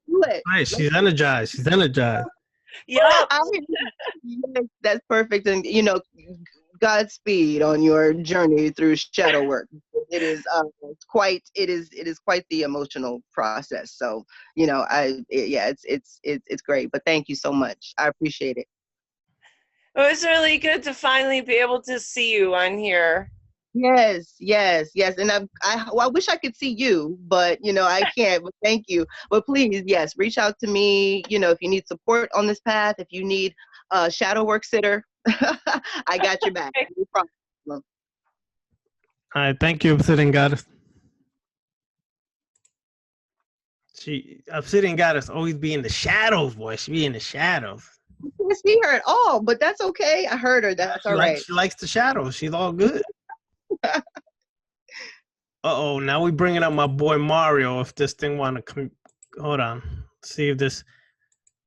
Do it. Right, she's energized. She's energized. Yep. Yes, that's perfect. And you know, Godspeed on your journey through shadow work. It is quite the emotional process. So you know, it's great. But thank you so much. I appreciate it. It was really good to finally be able to see you on here. Yes. And I wish I could see you, but you know, I can't. But thank you. But please, yes, reach out to me. You know, if you need support on this path, if you need a shadow work sitter, I got your back. No problem. All right, thank you, Obsidian Goddess. Obsidian Goddess always be in the shadows, boy. She be in the shadows. I can't see her at all, but that's okay. I heard her. That's all right. She likes the shadows. She's all good. Uh-oh, now we bringing up my boy Mario. If this thing want to hold on, see if this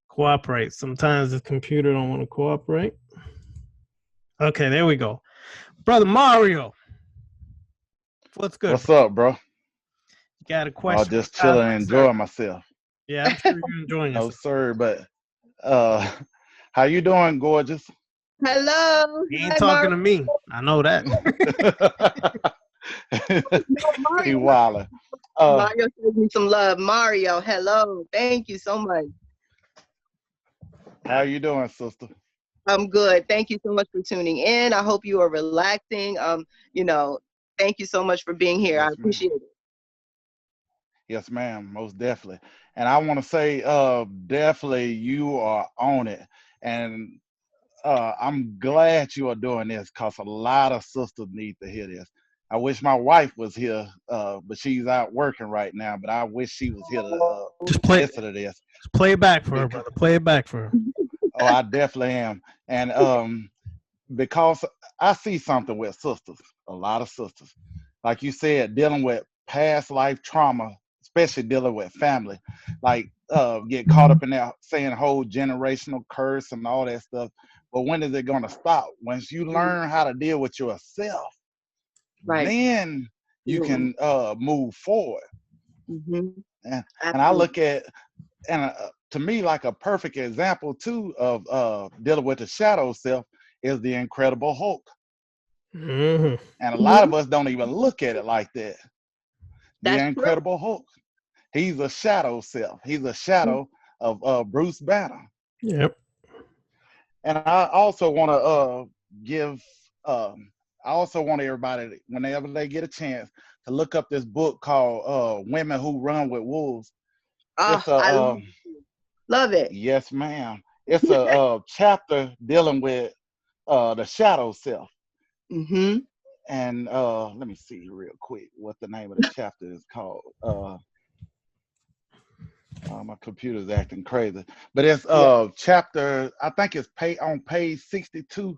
cooperates. Sometimes the computer don't want to cooperate. Okay, there we go. Brother Mario, what's good? What's up, bro? You got a question? I'm just chilling and enjoying myself. Yeah, I'm sure you're enjoying yourself. No, sir, but how you doing, gorgeous? Hello. He ain't talking to me. I know that. No, He wildin'. Mario sends me some love. Mario, hello. Thank you so much. How you doing, sister? I'm good. Thank you so much for tuning in. I hope you are relaxing. You know, thank you so much for being here. Yes, I appreciate it. Yes, ma'am, most definitely. And I want to say, definitely you are on it. And I'm glad you are doing this because a lot of sisters need to hear this. I wish my wife was here, but she's out working right now. But I wish she was here to listen to this. Just play it back for her, brother. Play it back for her. Oh, I definitely am. And because I see something with sisters, a lot of sisters, like you said, dealing with past life trauma, especially dealing with family, like get caught up in that saying whole generational curse and all that stuff. But when is it going to stop? Once you learn how to deal with yourself, Right. then you can move forward. Mm-hmm. And I look at, and to me, like a perfect example too of dealing with the shadow self is the Incredible Hulk. Mm-hmm. And a lot of us don't even look at it like that. That's The Incredible Hulk. He's a shadow self. He's a shadow of Bruce Banner. Yep. And I also want to give, I also want everybody, whenever they get a chance, to look up this book called Women Who Run with Wolves. It's I love it. Yes, ma'am. It's a chapter dealing with the shadow self. Mm-hmm. And let me see real quick what the name of the chapter is called. My computer's acting crazy, but it's chapter. I think it's on page 62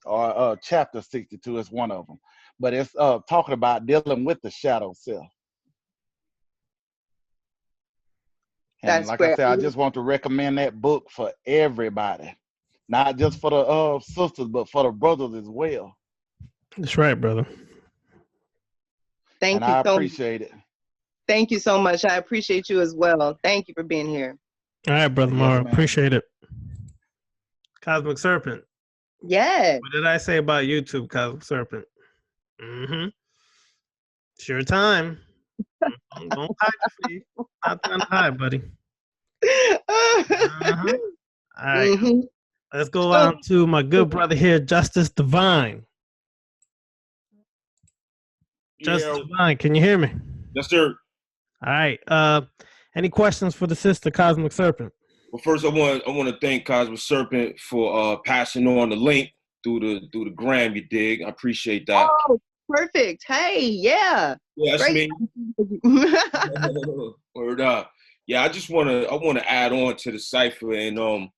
or chapter 62 is one of them. But it's talking about dealing with the shadow self. And That's like I great. said, I just want to recommend that book for everybody, not just for the sisters, but for the brothers as well. That's right, brother. Thank And you I so appreciate it. Thank you so much. I appreciate you as well. Thank you for being here. All right, brother Yes, Mara. ma'am. Appreciate it. Cosmic Serpent. Yes. What did I say about YouTube, Cosmic Serpent? Mm-hmm. It's your time. Don't hide your face. Not trying to hide, buddy. Uh-huh. All right. Mhm. Let's go on to my good brother here, Justice Divine. Justice Divine, can you hear me? Yes, sir. All right. Any questions for the sister, Cosmic Serpent? Well, first I want to thank Cosmic Serpent for passing on the link through the gram. You dig? I appreciate that. Oh, perfect. Hey, yeah. Yeah, that's Great. me. Word up. Yeah, I want to add on to the cipher, and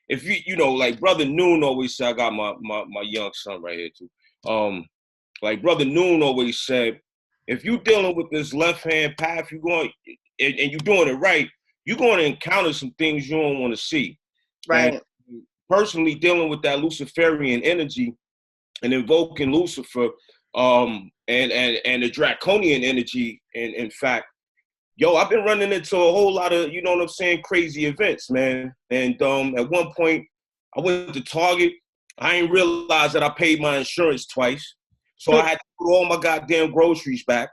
if you know, like Brother Noon always said, I got my young son right here too. Like Brother Noon always said, if you dealing with this left hand path, you're going and you're doing it right, you're going to encounter some things you don't want to see. Right. And personally, dealing with that Luciferian energy and invoking Lucifer, and the draconian energy, in fact, yo, I've been running into a whole lot of, you know what I'm saying, crazy events, man. And at one point, I went to Target. I didn't realize that I paid my insurance twice. So I had to put all my goddamn groceries back.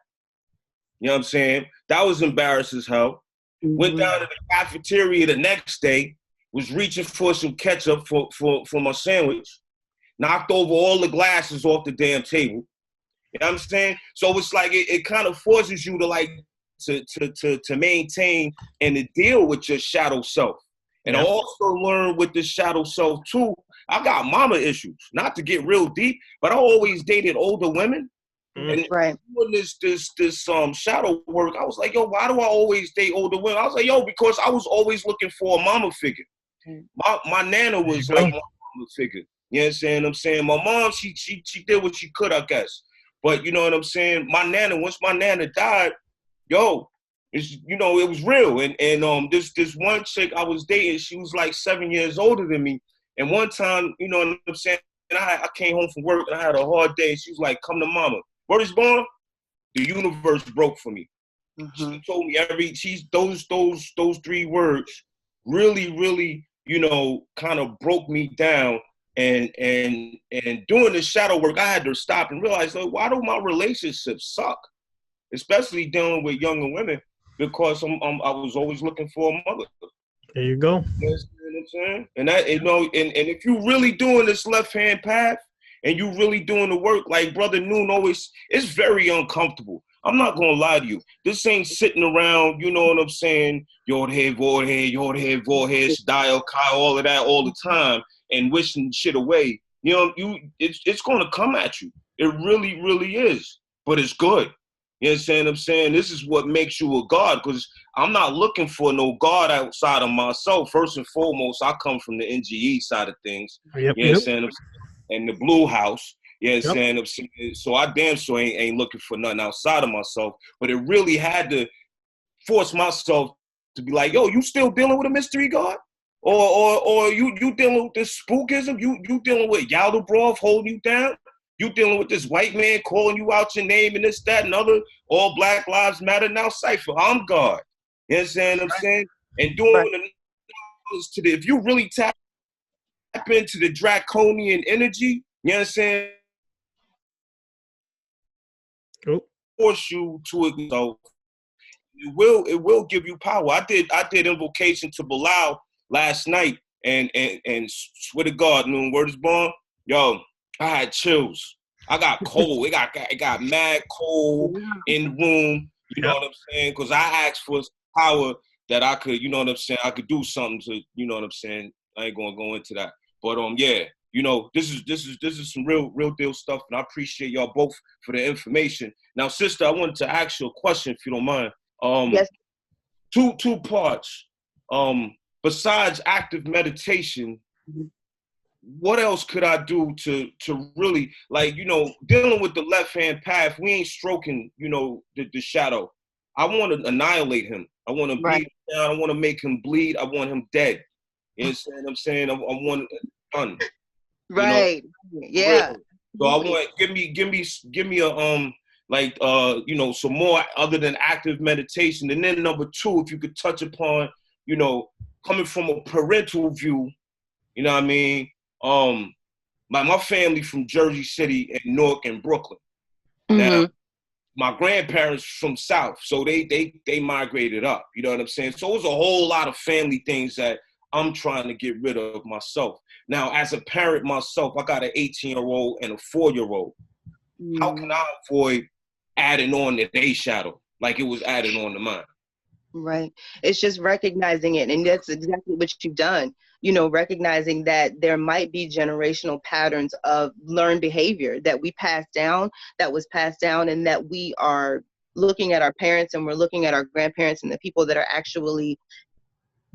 You know what I'm saying? That was embarrassing as hell. Went down to the cafeteria the next day, was reaching for some ketchup for my sandwich. Knocked over all the glasses off the damn table. You know what I'm saying? So it's like it kind of forces you to like to maintain and to deal with your shadow self. And I also learned with the shadow self too, I got mama issues. Not to get real deep, but I always dated older women. And doing this shadow work, I was like, yo, why do I always date older women? I was like, yo, because I was always looking for a mama figure. My nana was like my mama figure. You know what I'm saying? My mom, she did what she could, I guess. But you know what I'm saying? My nana, once my nana died, yo, it's, you know, it was real. And this one chick I was dating, she was like 7 years older than me. And one time, you know what I'm saying, and I came home from work and I had a hard day. She was like, come to mama. Word is born, the universe broke for me. She told me those 3 words really, really, you know, kind of broke me down. And doing the shadow work, I had to stop and realize, like, why do my relationships suck? Especially dealing with younger women, because I was always looking for a mother. There you go. You know what I'm saying? And that, you know, and if you really doing this left hand path and you really doing the work, like Brother Noon always, it's very uncomfortable. I'm not gonna lie to you. This ain't sitting around, you know what I'm saying? Yod head, Vod head, dial, Kai, all of that all the time and wishing shit away. You know, it's gonna come at you. It really, really is. But it's good. You understand what I'm saying? This is what makes you a God, because I'm not looking for no God outside of myself. First and foremost, I come from the NGE side of things. You understand what I'm saying? And the Blue House. You understand what I'm saying? So I damn sure ain't looking for nothing outside of myself. But it really had to force myself to be like, yo, you still dealing with a mystery God? Or you dealing with this spookism? You dealing with Yaldabaoth holding you down? You dealing with this white man calling you out your name and this, that, and other, all Black Lives Matter. Now, cipher, I'm God. You understand what I'm saying? And doing if you really tap into the draconian energy, you understand? Force you to it. So it will give you power. I did invocation to Bilal last night, and swear to God, Noon, word is born. Yo, I had chills. I got cold. It got mad cold in the room. You know what I'm saying? Because I asked for power that I could, you know what I'm saying, I could do something to, you know what I'm saying. I ain't gonna go into that. But yeah, you know, this is some real deal stuff, and I appreciate y'all both for the information. Now, sister, I wanted to ask you a question if you don't mind. Yes. Two parts. Besides active meditation, what else could I do to really, like, you know, dealing with the left-hand path, we ain't stroking, you know, the shadow. I want to annihilate him. I want to beat him down. I want to make him bleed. I want him dead. You know what I'm saying? I want it done. Right. You know? Yeah. So I want, give me a like you know, some more other than active meditation. And then number two, if you could touch upon, you know, coming from a parental view, you know what I mean? My family from Jersey City and Newark and Brooklyn. Now, my grandparents from South, so they migrated up. You know what I'm saying? So it was a whole lot of family things that I'm trying to get rid of myself. Now, as a parent myself, I got an 18-year-old and a 4-year-old. How can I avoid adding on to their shadow like it was added on to mine? Right. It's just recognizing it. And that's exactly what you've done. You know, recognizing that there might be generational patterns of learned behavior that we passed down, that was passed down, and that we are looking at our parents and we're looking at our grandparents and the people that are actually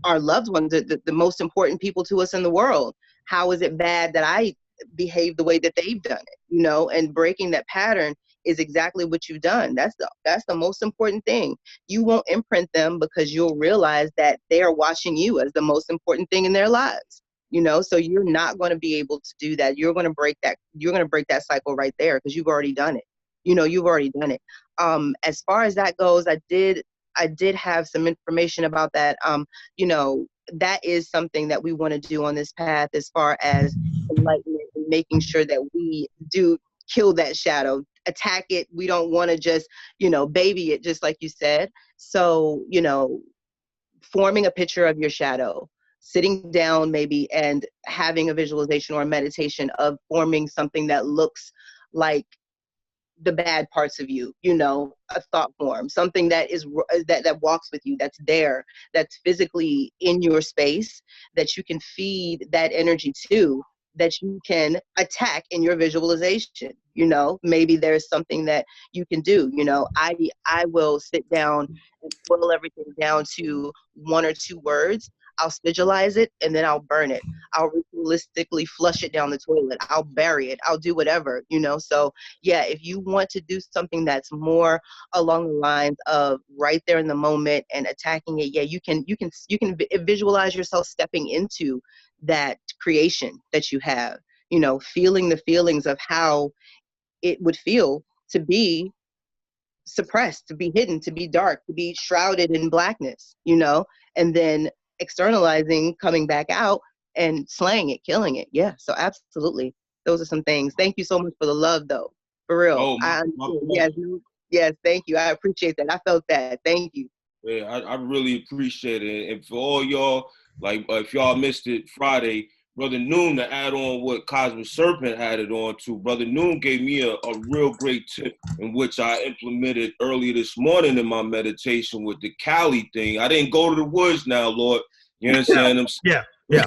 our loved ones, the most important people to us in the world. How is it bad that I behave the way that they've done it? You know, and breaking that pattern is exactly what you've done. That's the most important thing. You won't imprint them because you'll realize that they are watching you as the most important thing in their lives. You know, so you're not going to be able to do that. You're going to break that. You're going to break that cycle right there because you've already done it. You know, you've already done it. As far as that goes, I did have some information about that. You know, that is something that we want to do on this path as far as enlightenment and making sure that we do kill that shadow, attack it. We don't want to just, you know, baby it, just like you said. So, you know, forming a picture of your shadow, sitting down maybe and having a visualization or a meditation of forming something that looks like the bad parts of you, you know, a thought form, something that is that walks with you, that's there, that's physically in your space, that you can feed that energy to, that you can attack in your visualization. You know, maybe there's something that you can do. You know, I will sit down and boil everything down to 1 or 2 words. I'll visualize it and then I'll burn it. I'll realistically flush it down the toilet. I'll bury it. I'll do whatever, you know. So yeah, if you want to do something that's more along the lines of right there in the moment and attacking it, yeah, you can visualize yourself stepping into that creation that you have, you know, feeling the feelings of how it would feel to be suppressed, to be hidden, to be dark, to be shrouded in blackness, you know, and then externalizing, coming back out and slaying it, killing it. Yeah, so absolutely. Those are some things. Thank you so much for the love, though. For real. Oh, yes, thank you. I appreciate that. I felt that. Thank you. Yeah, I really appreciate it. And for all y'all, like, if y'all missed it Friday, Brother Noon, to add on what Cosmic Serpent added on to, Brother Noon gave me a real great tip in which I implemented earlier this morning in my meditation with the Cali thing. I didn't go to the woods now, Lord. You know what I'm saying? Yeah.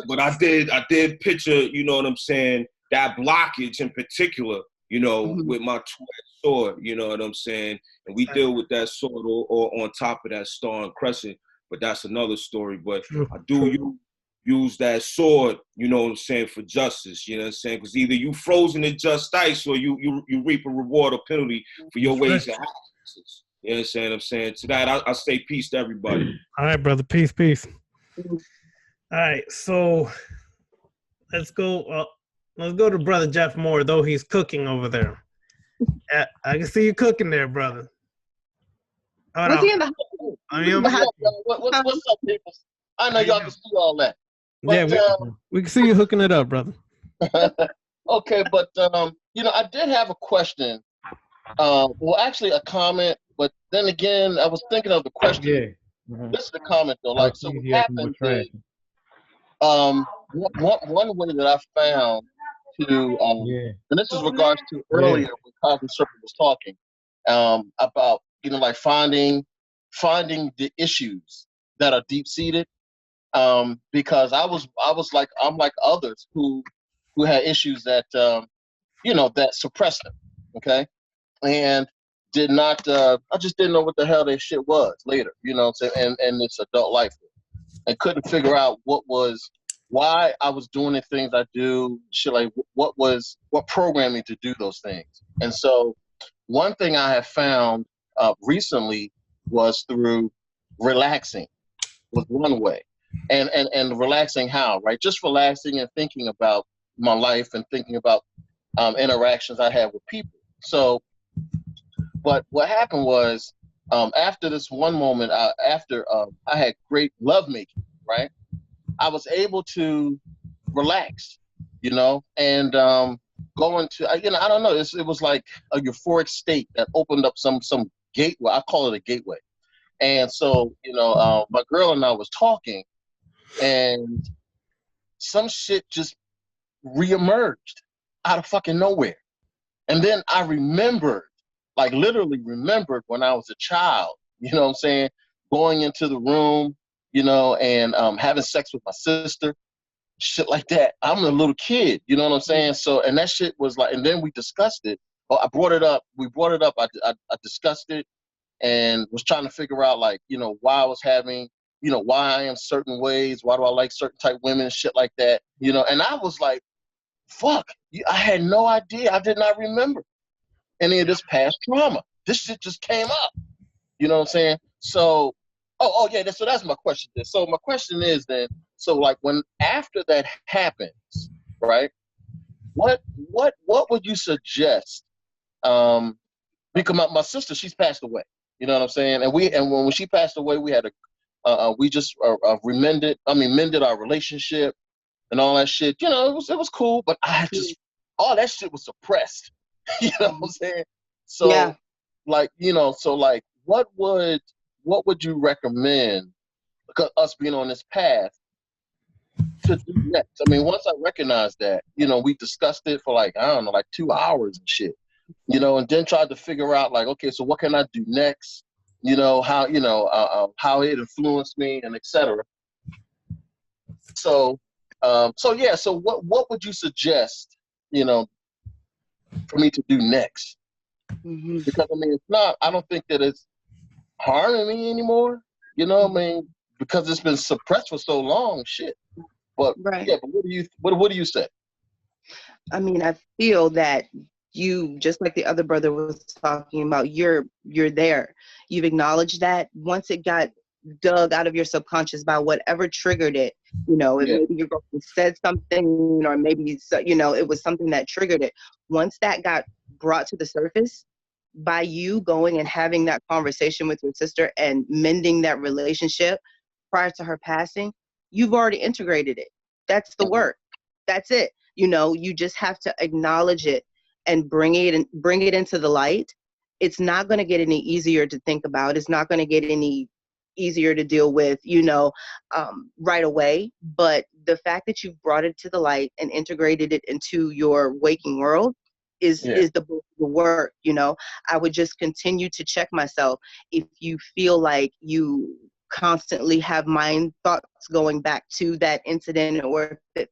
But I did picture, you know what I'm saying, that blockage in particular, you know, with my two-edged sword, you know what I'm saying? And we deal with that sword or on top of that star and crescent, but that's another story. But I do use that sword, you know what I'm saying, for justice, you know what I'm saying? Because either you frozen in just ice or you reap a reward or penalty for your ways and actions. You know what I'm saying? To that, I say peace to everybody. All right, brother. Peace. All right, so let's go to Brother Jeff Moore, though he's cooking over there. I can see you cooking there, brother. Was he in the house? What's up, people? I know y'all can see all that. But, yeah, we can see you hooking it up, brother. Okay, but you know, I did have a question. Well, actually, a comment. But then again, I was thinking of the question. Yeah. This is the comment though. Like, so what happened is, one way that I found to and this is regards to earlier when Cosmic Serpent was talking about, you know, like finding the issues that are deep seated. Because I'm like others who had issues that you know, that suppressed them, okay, and did not I just didn't know what the hell that shit was later, you know, and this adult life, and couldn't figure out what was why I was doing the things I do, shit like what programmed me to do those things. And so one thing I have found recently was through relaxing was one way. And relaxing how, right? Just relaxing and thinking about my life and thinking about interactions I had with people. So, but what happened was after this one moment, after I had great lovemaking, right? I was able to relax, you know, and go into, you know, I don't know, it was like a euphoric state that opened up some gateway. I call it a gateway. And so, you know, my girl and I was talking, and some shit just reemerged out of fucking nowhere. And then I remembered, like literally remembered when I was a child, you know what I'm saying, going into the room, you know, and having sex with my sister, shit like that. I'm a little kid, you know what I'm saying? So, and that shit was like, and then we discussed it. Well, I brought it up. We brought it up. I discussed it and was trying to figure out, like, you know, why I was having, you know, why I am certain ways. Why do I like certain type women and shit like that? You know, and I was like, fuck, I had no idea. I did not remember any of this past trauma. This shit just came up. You know what I'm saying? So, oh yeah. So that's my question. So my question is then, so like when after that happens, right? What would you suggest? Because my sister, she's passed away. You know what I'm saying? And when she passed away, we had we just mended our relationship and all that shit. You know, it was cool, but I just all that shit was suppressed. You know what I'm saying? So Yeah. like, you know, so like what would you recommend, because us being on this path, to do next? I mean, once I recognized that, you know, we discussed it for like, I don't know, like 2 hours and shit, you know, and then tried to figure out like, okay, so what can I do next? You know, how it influenced me and etc. So, yeah, so what would you suggest, you know, for me to do next? Mm-hmm. Because I mean, it's not, I don't think that it's harming me anymore, you know, I mean, because it's been suppressed for so long, shit. But Right. yeah, but what do you say? I mean, I feel that you, just like the other brother was talking about, you're there. You've acknowledged that. Once it got dug out of your subconscious by whatever triggered it, you know, if maybe your girlfriend said something, or maybe, you know, it was something that triggered it. Once that got brought to the surface by you going and having that conversation with your sister and mending that relationship prior to her passing, you've already integrated it. That's the work. That's it. You know, you just have to acknowledge it and bring it into the light. It's not going to get any easier to think about. It's not going to get any easier to deal with, you know, right away. But the fact that you've brought it to the light and integrated it into your waking world is the work. You know, I would just continue to check myself. If you feel like you constantly have mind thoughts going back to that incident, or if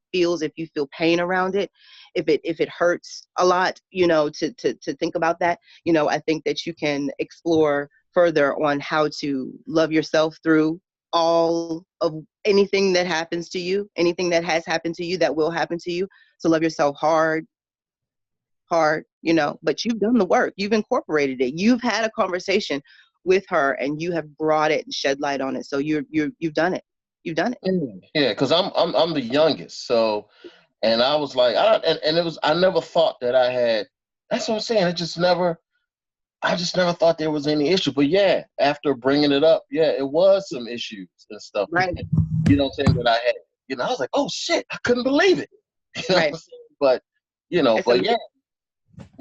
you feel pain around it, if it hurts a lot, you know, to think about that, you know, I think that you can explore further on how to love yourself through all of anything that happens to you, anything that has happened to you, that will happen to you. So love yourself hard, you know, but you've done the work. You've incorporated it. You've had a conversation with her and you have brought it and shed light on it. So you've done it. You've done it. Yeah, because I'm the youngest. So, and I was like, and it was, I never thought that I had, that's what I'm saying. I just never thought there was any issue. But yeah, after bringing it up, yeah, it was some issues and stuff. Right. You know what I'm saying, that I had. You know, I was like, oh shit, I couldn't believe it. You know what I'm saying? But, you know, but yeah.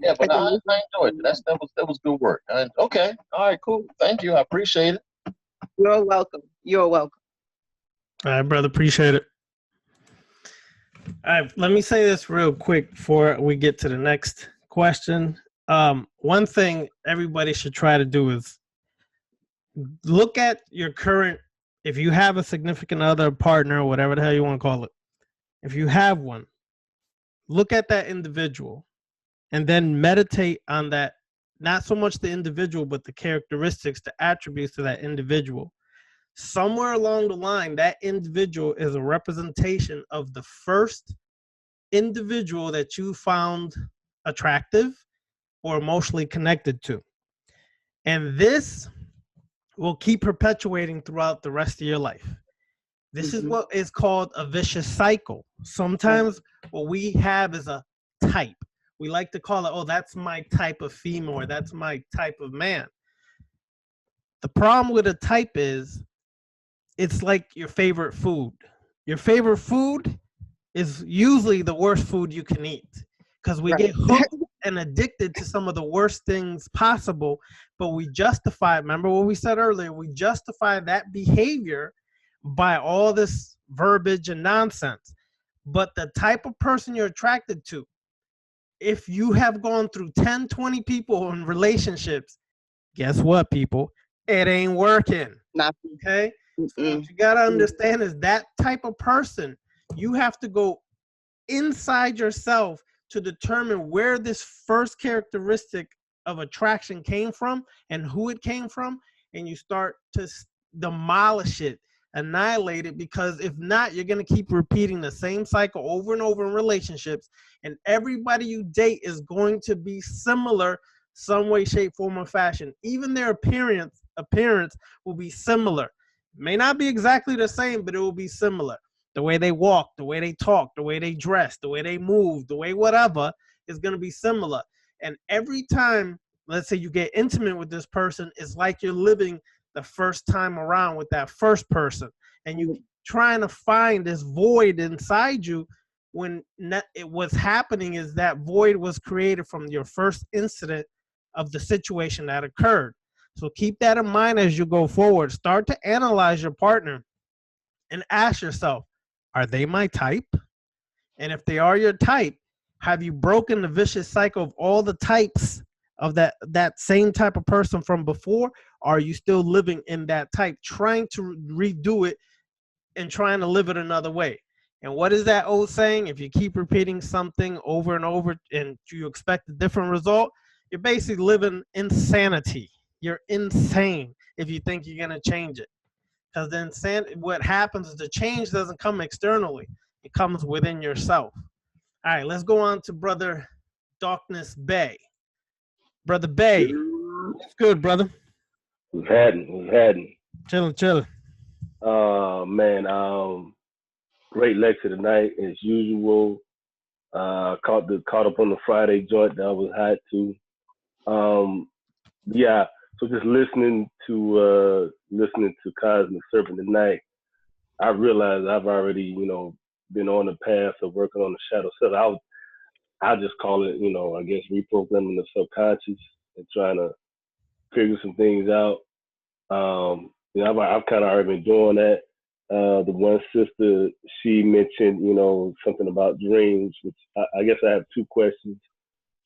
Yeah, but I enjoyed it. That was good work. Okay. All right, cool. Thank you. I appreciate it. You're welcome. You're welcome. All right, brother. Appreciate it. All right, let me say this real quick before we get to the next question. One thing everybody should try to do is look at your current, if you have a significant other, partner, whatever the hell you want to call it, if you have one, look at that individual and then meditate on that, not so much the individual, but the characteristics, the attributes of that individual. somewhere along the line, that individual is a representation of the first individual that you found attractive or emotionally connected to. And this will keep perpetuating throughout the rest of your life. This is what is called a vicious cycle. Sometimes what we have is a type. We like to call it, oh, that's my type of female, or that's my type of man. The problem with a type is it's like your favorite food. Your favorite food is usually the worst food you can eat, because we get hooked and addicted to some of the worst things possible, but we justify, remember what we said earlier, we justify that behavior by all this verbiage and nonsense. But the type of person you're attracted to, if you have gone through 10, 20 people in relationships, guess what, people? It ain't working. Okay? So what you got to understand is that type of person, you have to go inside yourself to determine where this first characteristic of attraction came from and who it came from, and you start to demolish it, annihilate it, because if not, you're going to keep repeating the same cycle over and over in relationships, and everybody you date is going to be similar some way, shape, form, or fashion. Even their appearance will be similar. It may not be exactly the same, but it will be similar. The way they walk, the way they talk, the way they dress, the way they move, the way whatever is going to be similar. And every time, let's say you get intimate with this person, it's like you're living the first time around with that first person. And you trying to find this void inside you, when what's happening is that void was created from your first incident of the situation that occurred. So keep that in mind as you go forward. Start to analyze your partner and ask yourself, are they my type? And if they are your type, have you broken the vicious cycle of all the types of that same type of person from before? Or are you still living in that type, trying to redo it and trying to live it another way? And what is that old saying? If you keep repeating something over and over and you expect a different result, you're basically living insanity. You're insane if you think you're going to change it. Because then what happens is the change doesn't come externally. It comes within yourself. All right, let's go on to Brother Darkness Bay. Brother Bay, it's good, brother. What's happening? Chilling. Man, great lecture tonight as usual. Caught up on the Friday joint that was hot too. Yeah. So just listening to Cosmic Serpent tonight, I realized I've already, been on the path of working on the shadow self. I just call it, I guess reprogramming the subconscious and trying to figure some things out. I've kind of already been doing that. The one sister, she mentioned, something about dreams, which I guess I have two questions.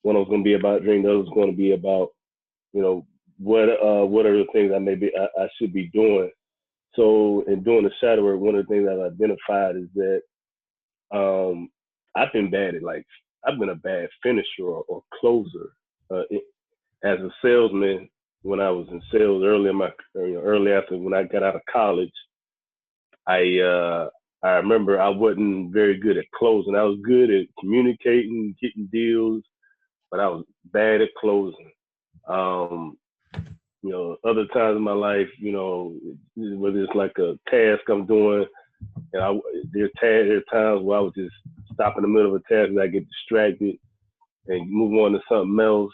One was going to be about dreams. The other was going to be about, what are the things I should be doing. So in doing the shadow work, one of the things I've identified is that I've been a bad finisher or closer. As a salesman, when I was in sales early after when I got out of college, I remember I wasn't very good at closing. I was good at communicating, getting deals, but I was bad at closing. Other times in my life, whether it's like a task I'm doing, there are times where I would just stop in the middle of a task and I get distracted and move on to something else.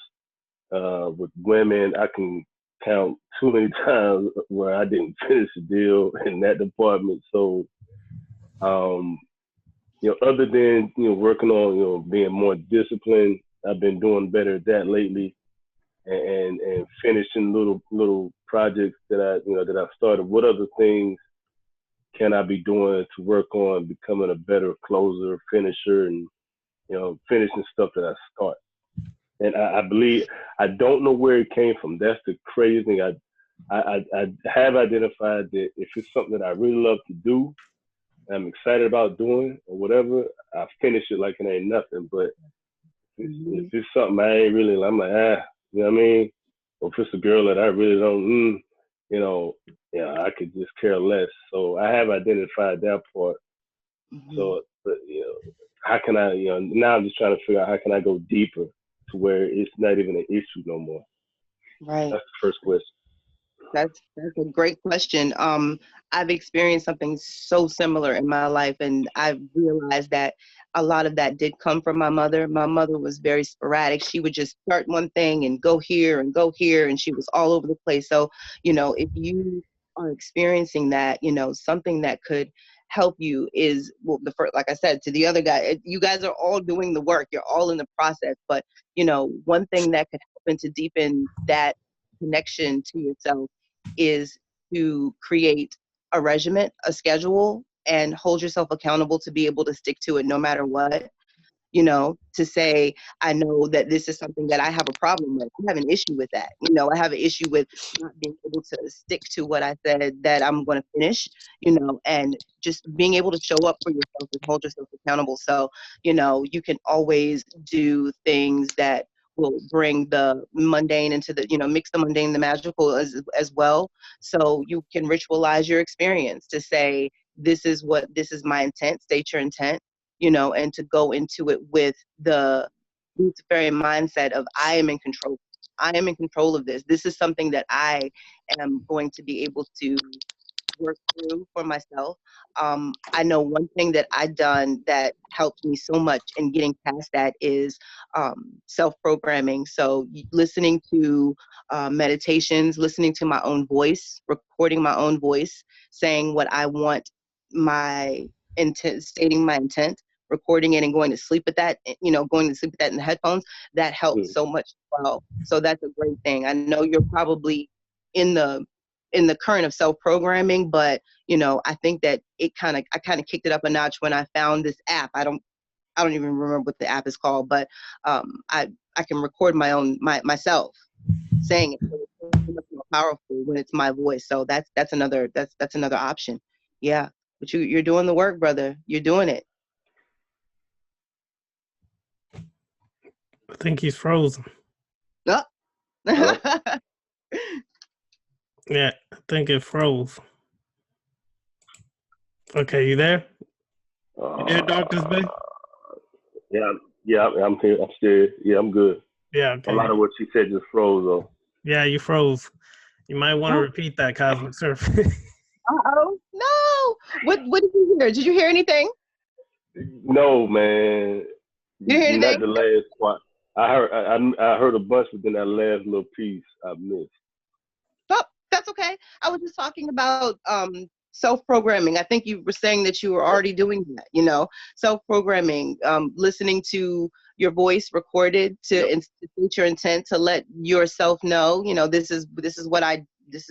With women, I can count too many times where I didn't finish a deal in that department. So, other than, working on, being more disciplined, I've been doing better at that lately. And finishing little projects that I've started. What other things can I be doing to work on becoming a better closer, finisher, and finishing stuff that I start? And I believe I don't know where it came from. That's the crazy thing. I have identified that if it's something that I really love to do, I'm excited about doing or whatever, I finish it like it ain't nothing. But if it's something I ain't really, I'm like, you know what I mean? Or if it's a girl that I really don't, I could just care less. So I have identified that part. Mhm. So, but, how can I, now I'm just trying to figure out how can I go deeper to where it's not even an issue no more. Right. That's the first question. That's a great question. I've experienced something so similar in my life, and I've realized that a lot of that did come from my mother. My mother was very sporadic. She would just start one thing and go here, and she was all over the place. So, if you are experiencing that, something that could help you is, well, the first, like I said to the other guy, you guys are all doing the work. You're all in the process, but one thing that could help and to deepen that connection to yourself is to create a regimen, a schedule, and hold yourself accountable to be able to stick to it no matter what. To say, I know that this is something that I have a problem with. I have an issue with that. I have an issue with not being able to stick to what I said that I'm going to finish, and just being able to show up for yourself and hold yourself accountable. So, you can always do things that will bring the mundane into the, mix the mundane and the magical as well. So you can ritualize your experience to say, this is my intent, state your intent, and to go into it with the Luciferian mindset of, I am in control. I am in control of this. This is something that I am going to be able to work through for myself. I know one thing that I've done that helped me so much in getting past that is self-programming. So listening to meditations, listening to my own voice, recording my own voice, saying what I want, my intent, stating my intent, recording it and going to sleep with that, in the headphones, that helps so much as well. So that's a great thing. I know you're probably in the current of self-programming, but I think that I kind of kicked it up a notch when I found this app. I don't even remember what the app is called, but I can record myself saying it. So it's much more powerful when it's my voice. So that's another option. Yeah, but you're doing the work, brother. You're doing it. I think he's frozen. Oh. Yeah, I think it froze. Okay, you there? You there, Doctor's Bay? Yeah, I'm here. I'm still. Yeah, I'm good. Yeah, okay. A lot of what she said just froze though. Yeah, you froze. You might want to repeat that, Cosmic Serpent. Uh-oh. No. What did you hear? Did you hear anything? No, man. You hear anything? Not the last part. I heard a bunch, but then that last little piece I missed. Oh, that's okay. I was just talking about self-programming. I think you were saying that you were already doing that, self-programming, listening to your voice recorded to instate your intent, to let yourself know, this is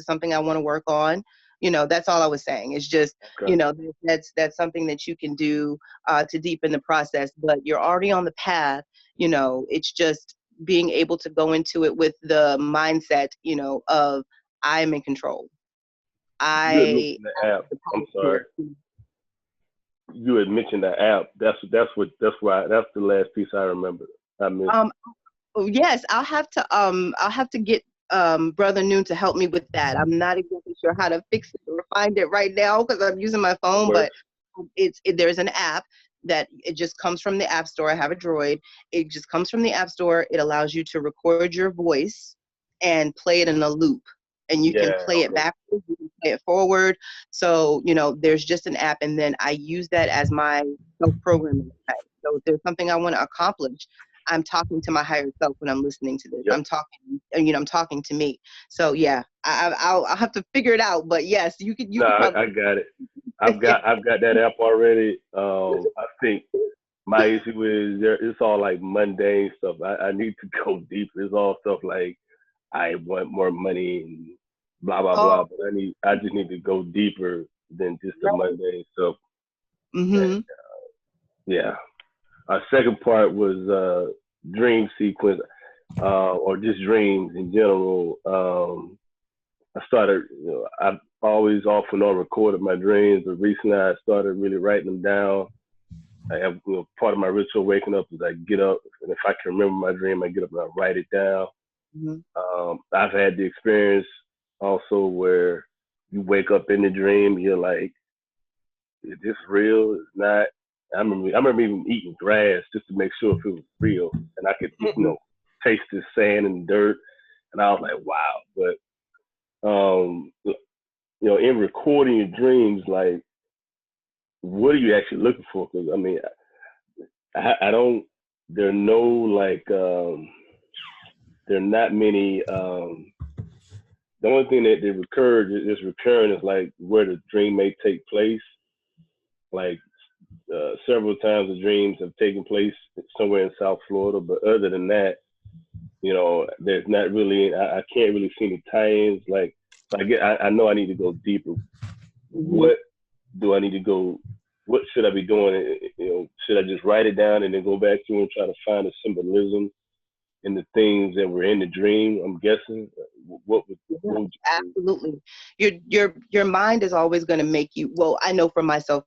something I want to work on. That's all I was saying. It's just, that's something that you can do to deepen the process, but you're already on the path. It's just being able to go into it with the mindset, of, I'm in control. You had mentioned the app. I'm sorry. You had mentioned the app. That's the last piece I remember. I missed. Yes, I'll have to get Brother Noon to help me with that. I'm not exactly sure how to fix it or find it right now because I'm using my phone, but there's an app that it just comes from the App Store. I have a Droid. It just comes from the App Store. It allows you to record your voice and play it in a loop. And you can play it backwards, you can play it forward. So, there's just an app, and then I use that as my self-programming. So if there's something I want to accomplish, I'm talking to my higher self when I'm listening to this. I'm talking to me. So yeah, I'll have to figure it out. But yes, you could. I got it. I've got that app already. I think my issue is it's all like mundane stuff. I need to go deeper. It's all stuff like, I want more money and blah blah blah. But I just need to go deeper than just the mundane stuff. Mm-hmm. And, our second part was dream sequence, or just dreams in general. I started, I've always off and on recorded my dreams, but recently I started really writing them down. I have, part of my ritual waking up is I get up, and if I can remember my dream, I get up and I write it down. Mm-hmm. I've had the experience also where you wake up in the dream, you're like, is this real? It's not. I remember even eating grass just to make sure if it was real, and I could, taste the sand and dirt, and I was like, wow. But in recording your dreams, like, what are you actually looking for? Because I mean, I don't. There are no like. There are not many. The only thing that is recurring is like where the dream may take place. Like several times the dreams have taken place somewhere in South Florida, but other than that, there's not really. I can't really see any tie-ins. Like I know I need to go deeper. What do I need to go? What should I be doing? Should I just write it down and then go back to and try to find a symbolism in the things that were in the dream? I'm guessing. What would you do? Absolutely. Your mind is always going to make you. Well, I know for myself.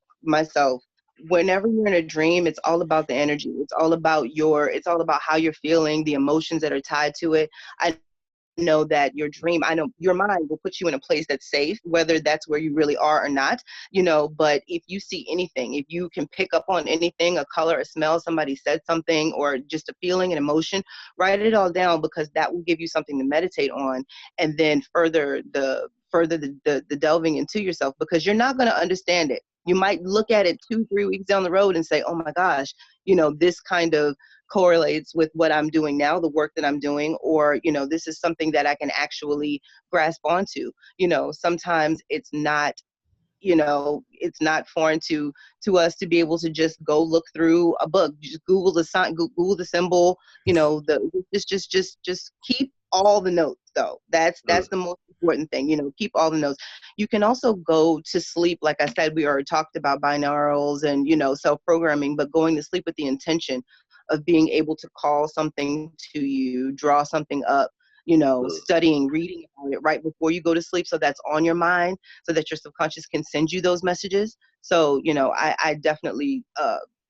Whenever you're in a dream, it's all about the energy. It's all about how you're feeling, the emotions that are tied to it. I know that I know your mind will put you in a place that's safe, whether that's where you really are or not, but if you see anything, if you can pick up on anything, a color, a smell, somebody said something, or just a feeling, an emotion, write it all down, because that will give you something to meditate on, and then further the delving into yourself, because you're not going to understand it. You might look at it 2-3 weeks down the road and say, oh my gosh, this kind of correlates with what I'm doing now, the work that I'm doing, or, this is something that I can actually grasp onto. Sometimes it's not, it's not foreign to us to be able to just go look through a book, just Google the sign, Google the symbol, just keep all the notes though. That's the most important thing, keep all the notes. You can also go to sleep. Like I said, we already talked about binaurals and, self-programming, but going to sleep with the intention of being able to call something to you, draw something up, studying, reading about it right before you go to sleep, so that's on your mind, so that your subconscious can send you those messages. So, I definitely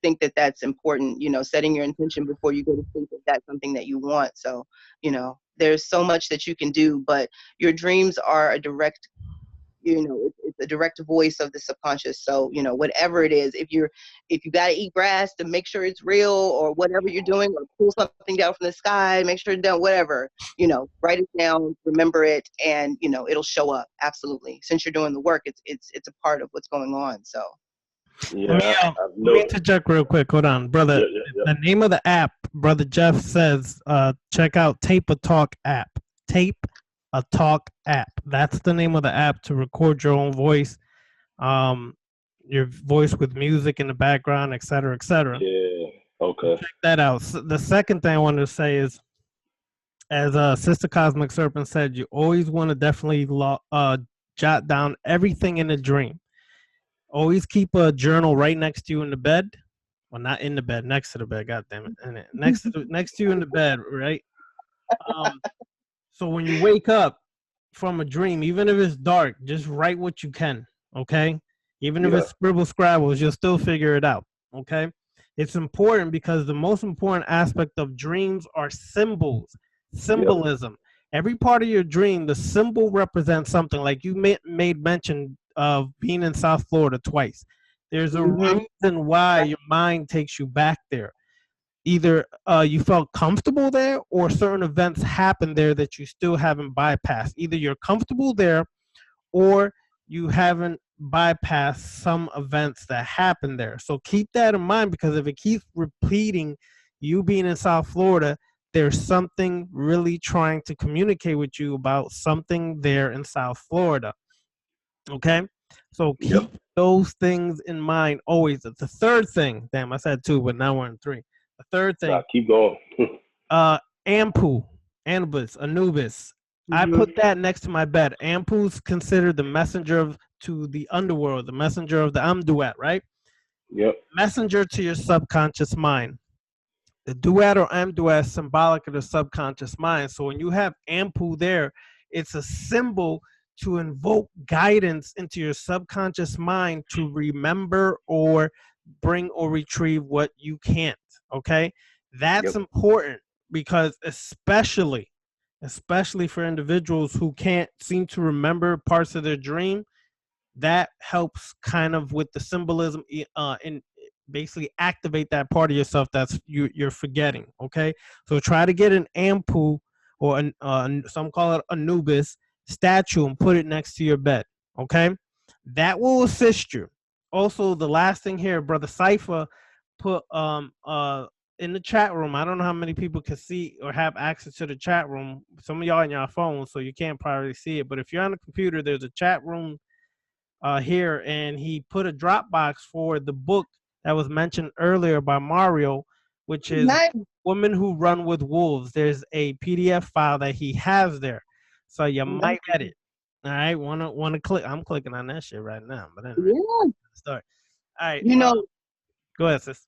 think that that's important, setting your intention before you go to sleep if that's something that you want. So, there's so much that you can do, but your dreams are a direct, it's a direct voice of the subconscious. So, whatever it is, if you got to eat grass to make sure it's real, or whatever you're doing, or pull something down from the sky, make sure it's done, whatever, write it down, remember it, and, it'll show up. Absolutely. Since you're doing the work, it's a part of what's going on. So. Yeah, let me interject real quick. Hold on, brother. Yeah. The name of the app, Brother Jeff says, check out Tape a Talk app. Tape a Talk app. That's the name of the app to record your own voice, your voice with music in the background, et cetera, et cetera. Yeah. Okay. Check that out. So the second thing I wanted to say is, as Sister Cosmic Serpent said, you always want to definitely jot down everything in a dream. Always keep a journal right next to you in the bed. Well, not in the bed, next to the bed. God damn it! Next to you in the bed, right? So when you wake up from a dream, even if it's dark, just write what you can. Okay, even if it's scribble scrabbles, you'll still figure it out. Okay, it's important because the most important aspect of dreams are symbolism. Every part of your dream, the symbol represents something. Like you made mention of being in South Florida twice. There's a reason why your mind takes you back there. Either you felt comfortable there, or certain events happened there that you still haven't bypassed. Either you're comfortable there, or you haven't bypassed some events that happened there. So keep that in mind, because if it keeps repeating, you being in South Florida, there's something really trying to communicate with you about something there in South Florida. Okay, so keep those things in mind always. The third thing, damn, I said 2, but now we're in 3. The third thing, keep going. Anubis. I put that next to my bed. Ampu's considered the messenger to the underworld, the messenger of the Amduat, right? Yep. Messenger to your subconscious mind. The duat or Amduat is symbolic of the subconscious mind. So when you have Ampu there, it's a symbol to invoke guidance into your subconscious mind to remember or bring or retrieve what you can't. Okay, that's important, because especially especially for individuals who can't seem to remember parts of their dream. That helps kind of with the symbolism, and basically activate that part of yourself that's you're forgetting. Okay, so try to get an Ampu or some call it Anubis statue and put it next to your bed. Okay, that will assist you. Also, the last thing here, brother Cypher put in the chat room. I don't know how many people can see or have access to the chat room. Some of y'all on your phones, so you can't probably see it. But if you're on the computer, there's a chat room here, and he put a Dropbox for the book that was mentioned earlier by Mario, which is Nice. Women Who Run with Wolves. There's a PDF file that he has there, so you might get it. All right, wanna click? I'm clicking on that shit right now. But anyway, Yeah. start. All right, You know, go ahead, sis.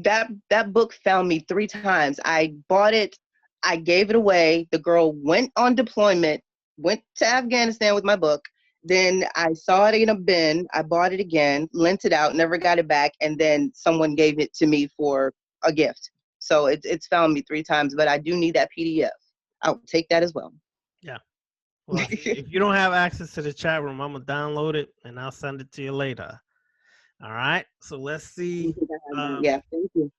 that book found me 3 times. I bought it, I gave it away. The girl went on deployment, went to Afghanistan with my book. Then I saw it in a bin. I bought it again, lent it out, never got it back, and then someone gave it to me for a gift. So it's found me 3 times, but I do need that PDF. I'll take that as well. Yeah. Well, if you don't have access to the chat room, I'm gonna download it and I'll send it to you later. All right. So let's see. Yeah, thank you.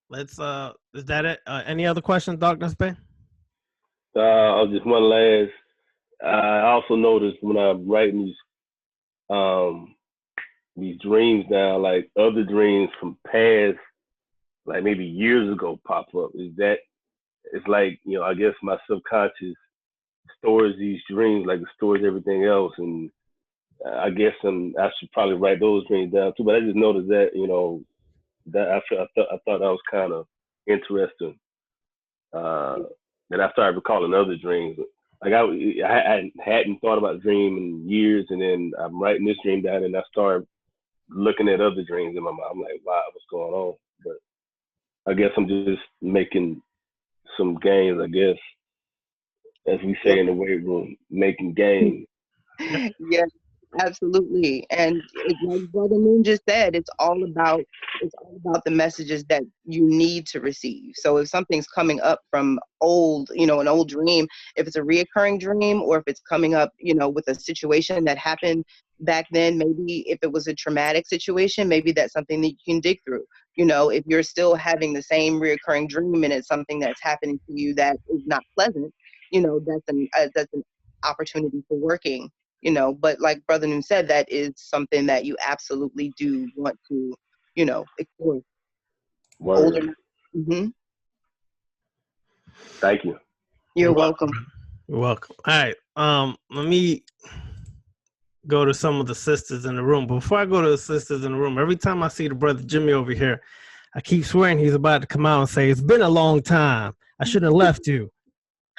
Let's is that it? Any other questions, Darkness Bay? Just one last. I also noticed when I'm writing these dreams down, like other dreams from past, like maybe years ago, pop up. Is that it's like, you know, I guess my subconscious stores these dreams like it stores everything else, and I guess I should probably write those dreams down too. But I just noticed that, you know, that I thought that was kind of interesting. That I started recalling other dreams. Like I hadn't thought about dream in years, and then I'm writing this dream down, and I started looking at other dreams in my mind. I'm like, wow, what's going on? But I guess I'm just making some gains, I guess, as we say in the weight room, making gains. Yes, absolutely. And like Brother Moon just said, it's all about the messages that you need to receive. So if something's coming up from old, an old dream, if it's a reoccurring dream, or if it's coming up, with a situation that happened back then, maybe if it was a traumatic situation, maybe that's something that you can dig through. If you're still having the same reoccurring dream and it's something that's happening to you that is not pleasant, that's an opportunity for working. But like Brother Noon said, that is something that you absolutely do want to, explore. Word. Mm-hmm. Thank you. You're welcome. You're welcome. All right. Let me go to some of the sisters in the room. Before I go to the sisters in the room, every time I see the brother Jimmy over here, I keep swearing he's about to come out and say, "It's been a long time. I shouldn't have left you."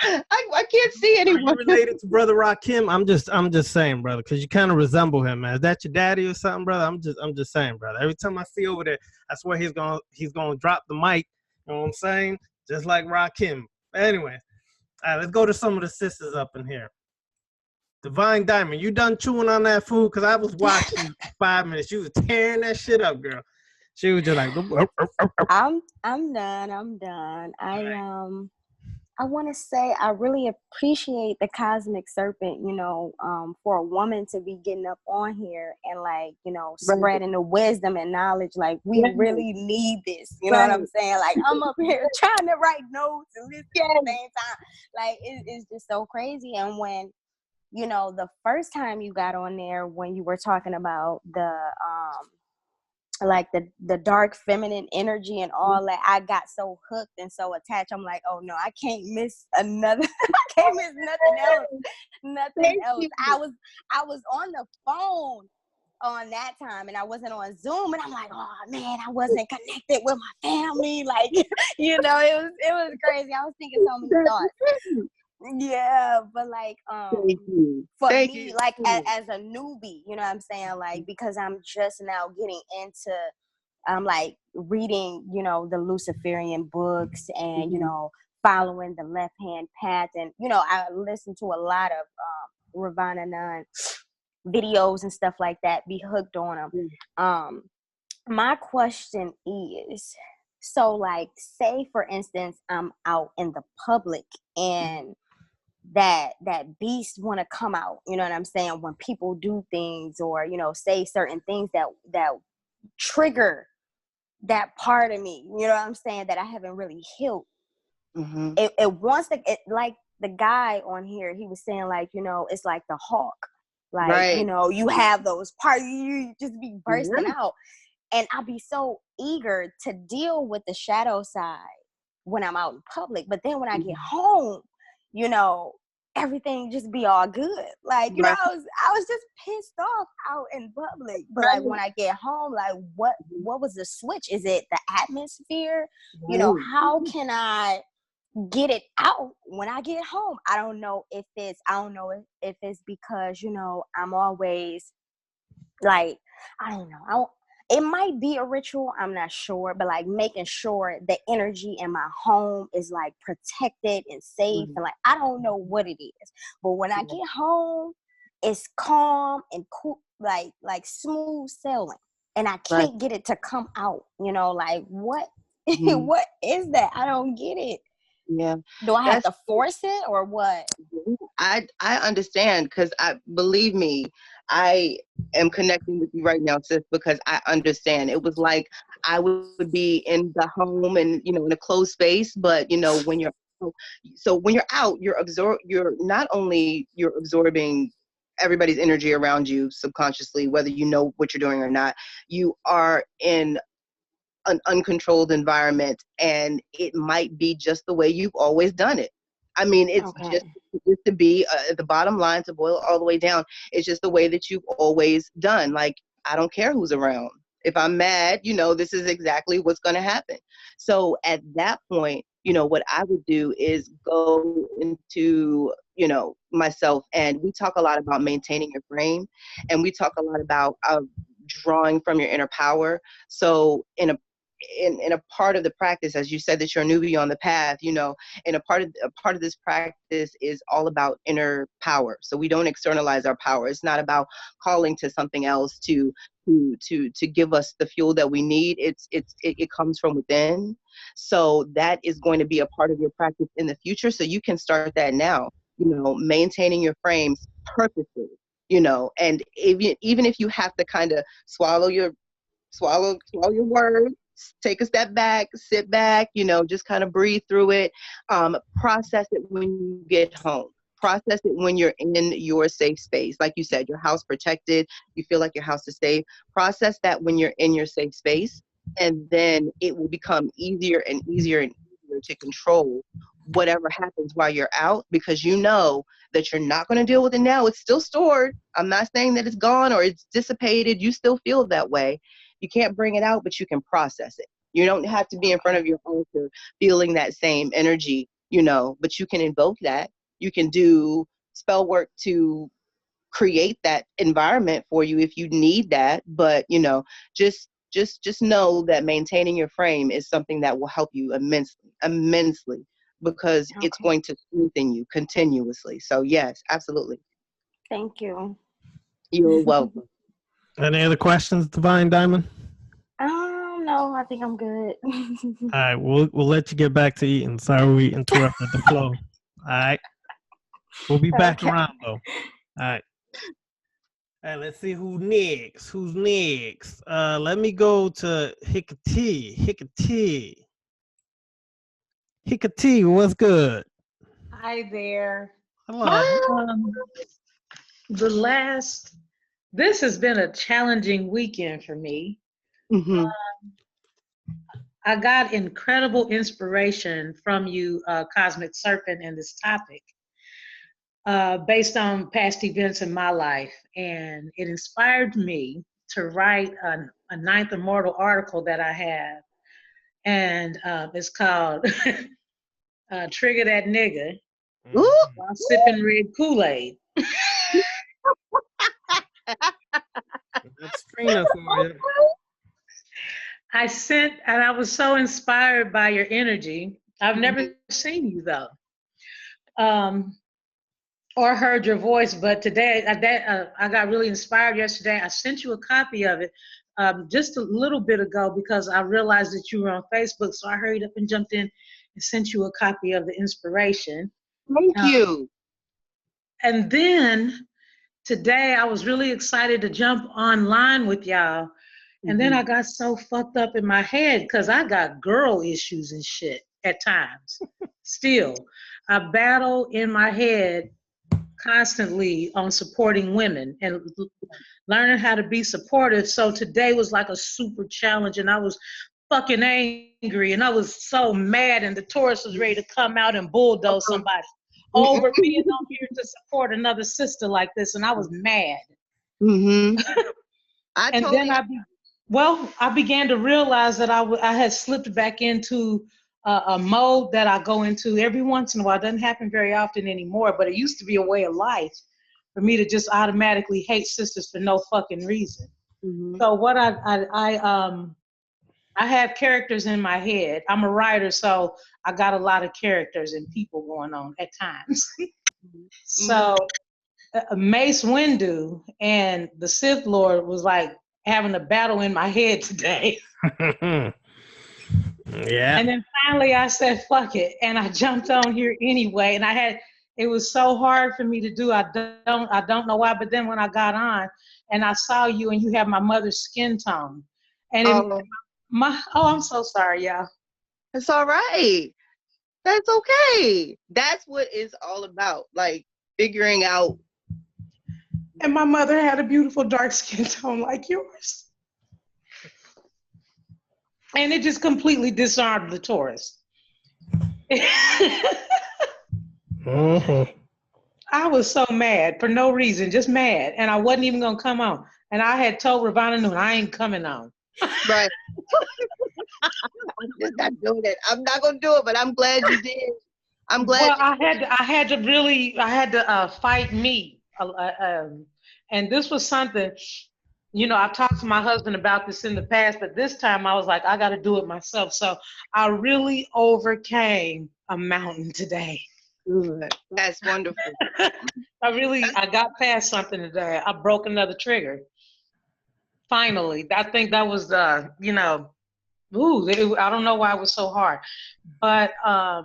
I can't see anyone. Are you related to Brother Rakim? I'm just saying, brother, because you kind of resemble him, man. Is that your daddy or something, brother? I'm just saying, brother. Every time I see over there, I swear he's gonna drop the mic. You know what I'm saying? Just like Rakim. Anyway, all right, let's go to some of the sisters up in here. Divine Diamond, you done chewing on that food? Because I was watching you for 5 minutes. You was tearing that shit up, girl. She was just like, I'm done. I'm done. I want to say I really appreciate the Cosmic Serpent, for a woman to be getting up on here and spreading the wisdom and knowledge. Like we really need this. You know what I'm saying? Like I'm up here trying to write notes and listen at the same time. Like it's just so crazy. And when, the first time you got on there, when you were talking about the dark feminine energy and all that, I got so hooked and so attached. I'm like, oh no, I can't miss another. I can't miss nothing else. I was on the phone on that time and I wasn't on Zoom, and I'm like, oh man, I wasn't connected with my family. Like, it was crazy. I was thinking so many thoughts. Yeah, but for me, like as a newbie, you know what I'm saying? Like, because I'm just now getting into I'm like reading, the Luciferian books and, following the left hand path. And, I listen to a lot of Ravana Nun videos and stuff like that, be hooked on them. My question is, so like, say for instance, I'm out in the public and that beast want to come out, you know what I'm saying, when people do things or, you know, say certain things that trigger that part of me, you know what I'm saying, that I haven't really healed. Mm-hmm. It wants to, like the guy on here, he was saying, like, you know, it's like the hawk, like, Right. you know, you have those parts, you just be bursting Right. out. And I'll be so eager to deal with the shadow side when I'm out in public. But then when I get home, you know, everything just be all good. Like, you know, Right. I was just pissed off out in public. But like when I get home, like what was the switch? Is it the atmosphere? You know, how can I get it out when I get home? I don't know if it's because, you know, I'm always like, I don't know. It might be a ritual, I'm not sure, but like making sure the energy in my home is like protected and safe. And like, I don't know what it is, but when I get home, it's calm and cool, like smooth sailing. And I can't get it to come out, you know, like what, what is that? I don't get it. Yeah. Do I have to force it or what? I understand, because believe me, I am connecting with you right now, sis, because I understand. It was like I would be in the home and, you know, in a closed space, but, you know, when you're out, you're not only you're absorbing everybody's energy around you subconsciously, whether you know what you're doing or not. You are in an uncontrolled environment, and it might be just the way you've always done it. I mean, it's just to be the bottom line, to boil all the way down. It's just the way that you've always done. Like, I don't care who's around. If I'm mad, you know, this is exactly what's going to happen. So at that point, you know, what I would do is go into, you know, myself, and we talk a lot about maintaining your frame, and we talk a lot about drawing from your inner power. So in a part of the practice, as you said that you're a newbie on the path, you know, and a part of this practice is all about inner power. So we don't externalize our power. It's not about calling to something else to give us the fuel that we need. It comes from within. So that is going to be a part of your practice in the future. So you can start that now, you know, maintaining your frames purposely, you know, and even if you have to kind of swallow your words, take a step back, sit back, you know, just kind of breathe through it. Process it when you get home. Process it when you're in your safe space. Like you said, your house protected, you feel like your house is safe. Process that when you're in your safe space, and then it will become easier and easier and easier to control whatever happens while you're out, because you know that you're not going to deal with it now. It's still stored. I'm not saying that it's gone or it's dissipated. You still feel that way. You can't bring it out, but you can process it. You don't have to be in front of your altar feeling that same energy, you know, but you can invoke that. You can do spell work to create that environment for you if you need that. But, you know, just know that maintaining your frame is something that will help you immensely, because it's going to strengthen you continuously. So yes, absolutely. Thank you. You're welcome. Any other questions, Divine Diamond? No, I think I'm good. All right, we'll let you get back to eating. Sorry we interrupted the flow. All right. We'll be back around, though. All right. All right, let's see who's next. Let me go to Hickory. Hickory, what's good? Hi there. Hello. This has been a challenging weekend for me. Mm-hmm. I got incredible inspiration from you, Cosmic Serpent, and this topic based on past events in my life. And it inspired me to write a Ninth Immortal article that I have. And it's called Trigger That Nigga While Sipping Red Kool-Aid. That's Trina for you. I was so inspired by your energy. I've never seen you though, or heard your voice, but today I got really inspired yesterday. I sent you a copy of it just a little bit ago because I realized that you were on Facebook, so I hurried up and jumped in and sent you a copy of the inspiration. Thank you. And then today I was really excited to jump online with y'all. And then I got so fucked up in my head because I got girl issues and shit at times. Still, I battle in my head constantly on supporting women and learning how to be supportive. So today was like a super challenge, and I was fucking angry, and I was so mad, and the Taurus was ready to come out and bulldoze somebody over being on here to support another sister like this, and I was mad. Mm-hmm. And then I began to realize that I had slipped back into a mode that I go into every once in a while. It doesn't happen very often anymore, but it used to be a way of life for me to just automatically hate sisters for no fucking reason. Mm-hmm. So what I have characters in my head. I'm a writer, so I got a lot of characters and people going on at times. So Mace Windu and the Sith Lord was like having a battle in my head today. Yeah. And then finally I said, fuck it. And I jumped on here anyway. And it was so hard for me to do. I don't know why, but then when I got on and I saw you and you have my mother's skin tone. And I'm so sorry, y'all. It's all right. That's okay. That's what it's all about. Like figuring out. And my mother had a beautiful dark skin tone like yours. And it just completely disarmed the Taurus. I was so mad for no reason, just mad. And I wasn't even going to come on. And I had told Ravana Noon, I ain't coming on. Right. I'm just not doing it. I'm not going to do it, but I'm glad you did. I'm glad. Well, I had to fight me. And this was something, I've talked to my husband about this in the past, but this time I was like, I got to do it myself. So I really overcame a mountain today. Good. That's wonderful. I got past something today. I broke another trigger. Finally. I think that was I don't know why it was so hard. But I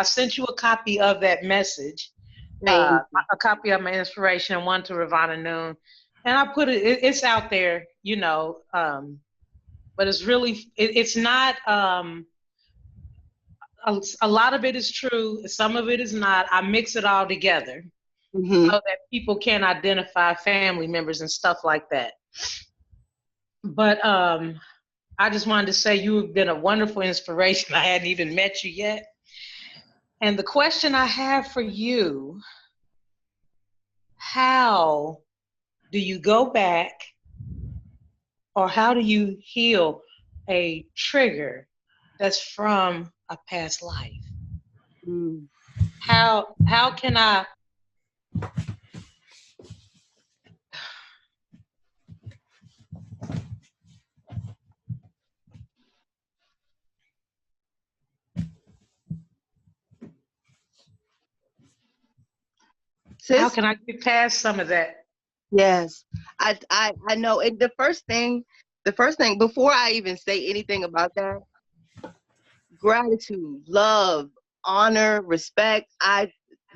sent you a copy of that message, a copy of my inspiration, and one to Ravana Noon. And I put it's out there, but it's really, it's not, a lot of it is true. Some of it is not. I mix it all together so that people can identify family members and stuff like that. But I just wanted to say you have been a wonderful inspiration. I hadn't even met you yet. And the question I have for you, how do you go back or how do you heal a trigger that's from a past life? How can I? How can I get past some of that? Yes, I know. And the first thing, before I even say anything about that, gratitude, love, honor, respect.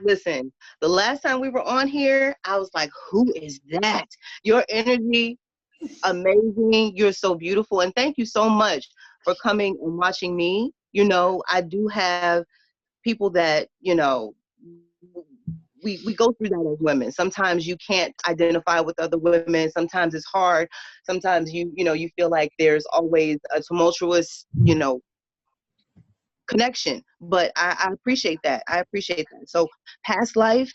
Listen, the last time we were on here, I was like, who is that? Your energy, amazing. You're so beautiful. And thank you so much for coming and watching me. I do have people that, we go through that as women. Sometimes you can't identify with other women. Sometimes it's hard. Sometimes you feel like there's always a tumultuous, connection. But I appreciate that. So past life,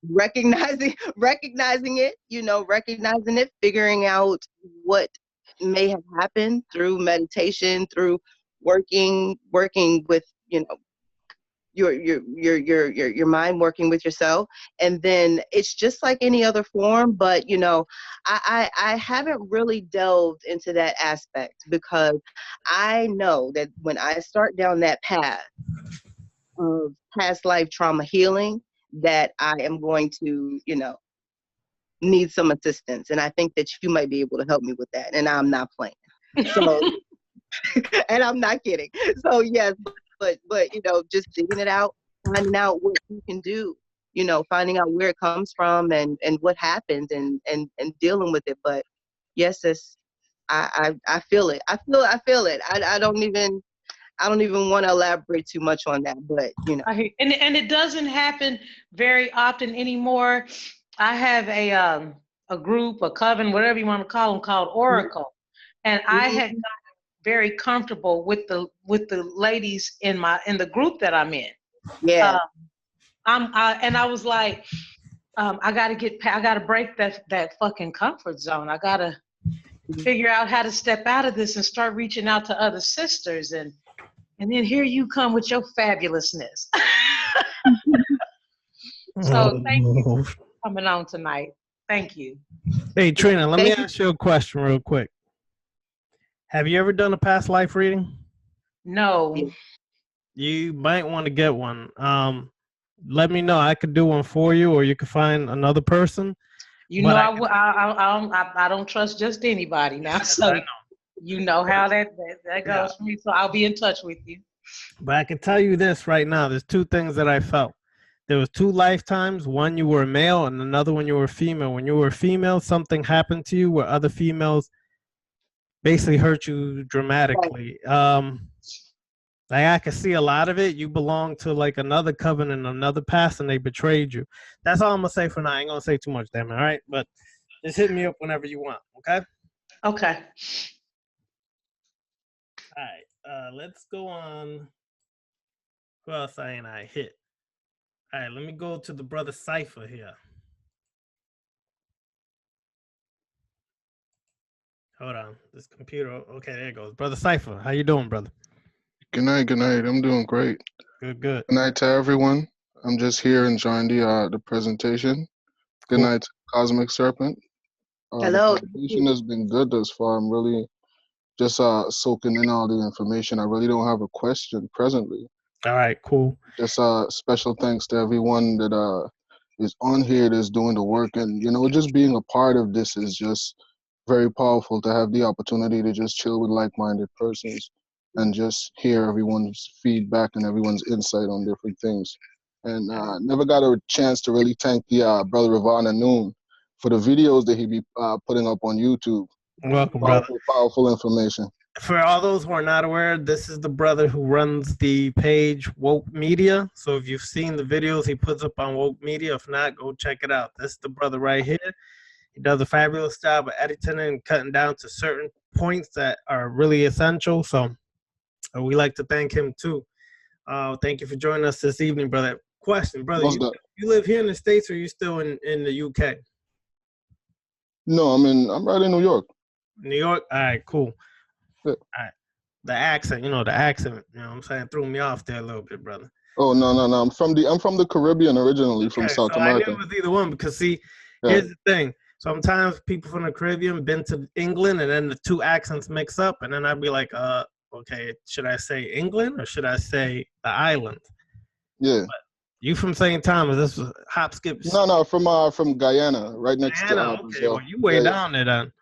recognizing it, figuring out what may have happened through meditation, through working with, your mind, working with yourself. And then it's just like any other form, but I haven't really delved into that aspect because I know that when I start down that path of past life trauma healing, that I am going to need some assistance, and I think that you might be able to help me with that, and I'm not playing. So and I'm not kidding. So yes, but just digging it out, finding out what you can do you know, finding out where it comes from and what happened and dealing with it. But yes, it's, I feel it. I feel it. I don't even want to elaborate too much on that, but you know. And it doesn't happen very often anymore. I have a group, a coven, whatever you want to call them, called Oracle, and I had gotten very comfortable with the ladies in the group that I'm in. Yeah. And I was like, I gotta break that fucking comfort zone. I gotta figure out how to step out of this and start reaching out to other sisters, and then here you come with your fabulousness. So thank you for coming on tonight. Thank you. Hey Trina, let me ask you a question real quick. Have you ever done a past life reading? No. You might want to get one. Let me know. I could do one for you, or you could find another person. You know, I don't trust just anybody now. So you know how that goes for me. So I'll be in touch with you. But I can tell you this right now. There's two things that I felt. There was two lifetimes. One, you were a male, and another one, you were a female. When you were a female, something happened to you where other females basically hurt you dramatically. Like I can see a lot of it. You belong to like another covenant, another past, and they betrayed you. That's all I'm gonna say for now. I ain't gonna say too much, damn it. All right, but just hit me up whenever you want. Okay. Okay. All right. Let's go on. Who else ain't I hit? All right. Let me go to the brother Cypher here. Hold on. This computer. Okay, there it goes. Brother Cypher, how you doing, brother? Good night. Good night. I'm doing great. Good. Good night to everyone. I'm just here enjoying the presentation. Good night, Cosmic Serpent. Hello. The presentation has been good thus far. I'm really just soaking in all the information. I really don't have a question presently. All right, cool. Just special thanks to everyone that is on here that's doing the work, and you know, just being a part of this is just very powerful to have the opportunity to just chill with like-minded persons and just hear everyone's feedback and everyone's insight on different things. And never got a chance to really thank the brother Ravana Noon for the videos that he be putting up on YouTube. Welcome, brother. Powerful information. For all those who are not aware, this is the brother who runs the page Woke Media. So if you've seen the videos he puts up on Woke Media, if not, go check it out. This is the brother right here. He does a fabulous job of editing and cutting down to certain points that are really essential. So we like to thank him too. Thank you for joining us this evening, brother. Question, brother, you live here in the States or you still in the UK? No, I'm right in New York. New York? All right, cool. All right. The accent, you know what I'm saying, threw me off there a little bit, brother. Oh no. I'm from the Caribbean originally, from South America. I knew it was either one because here's the thing. Sometimes people from the Caribbean been to England and then the two accents mix up and then I'd be like, okay, should I say England or should I say the island? Yeah. But you from St. Thomas? This was hop, skip. No, from Guyana, right next to okay, Brazil. well, you way down there then.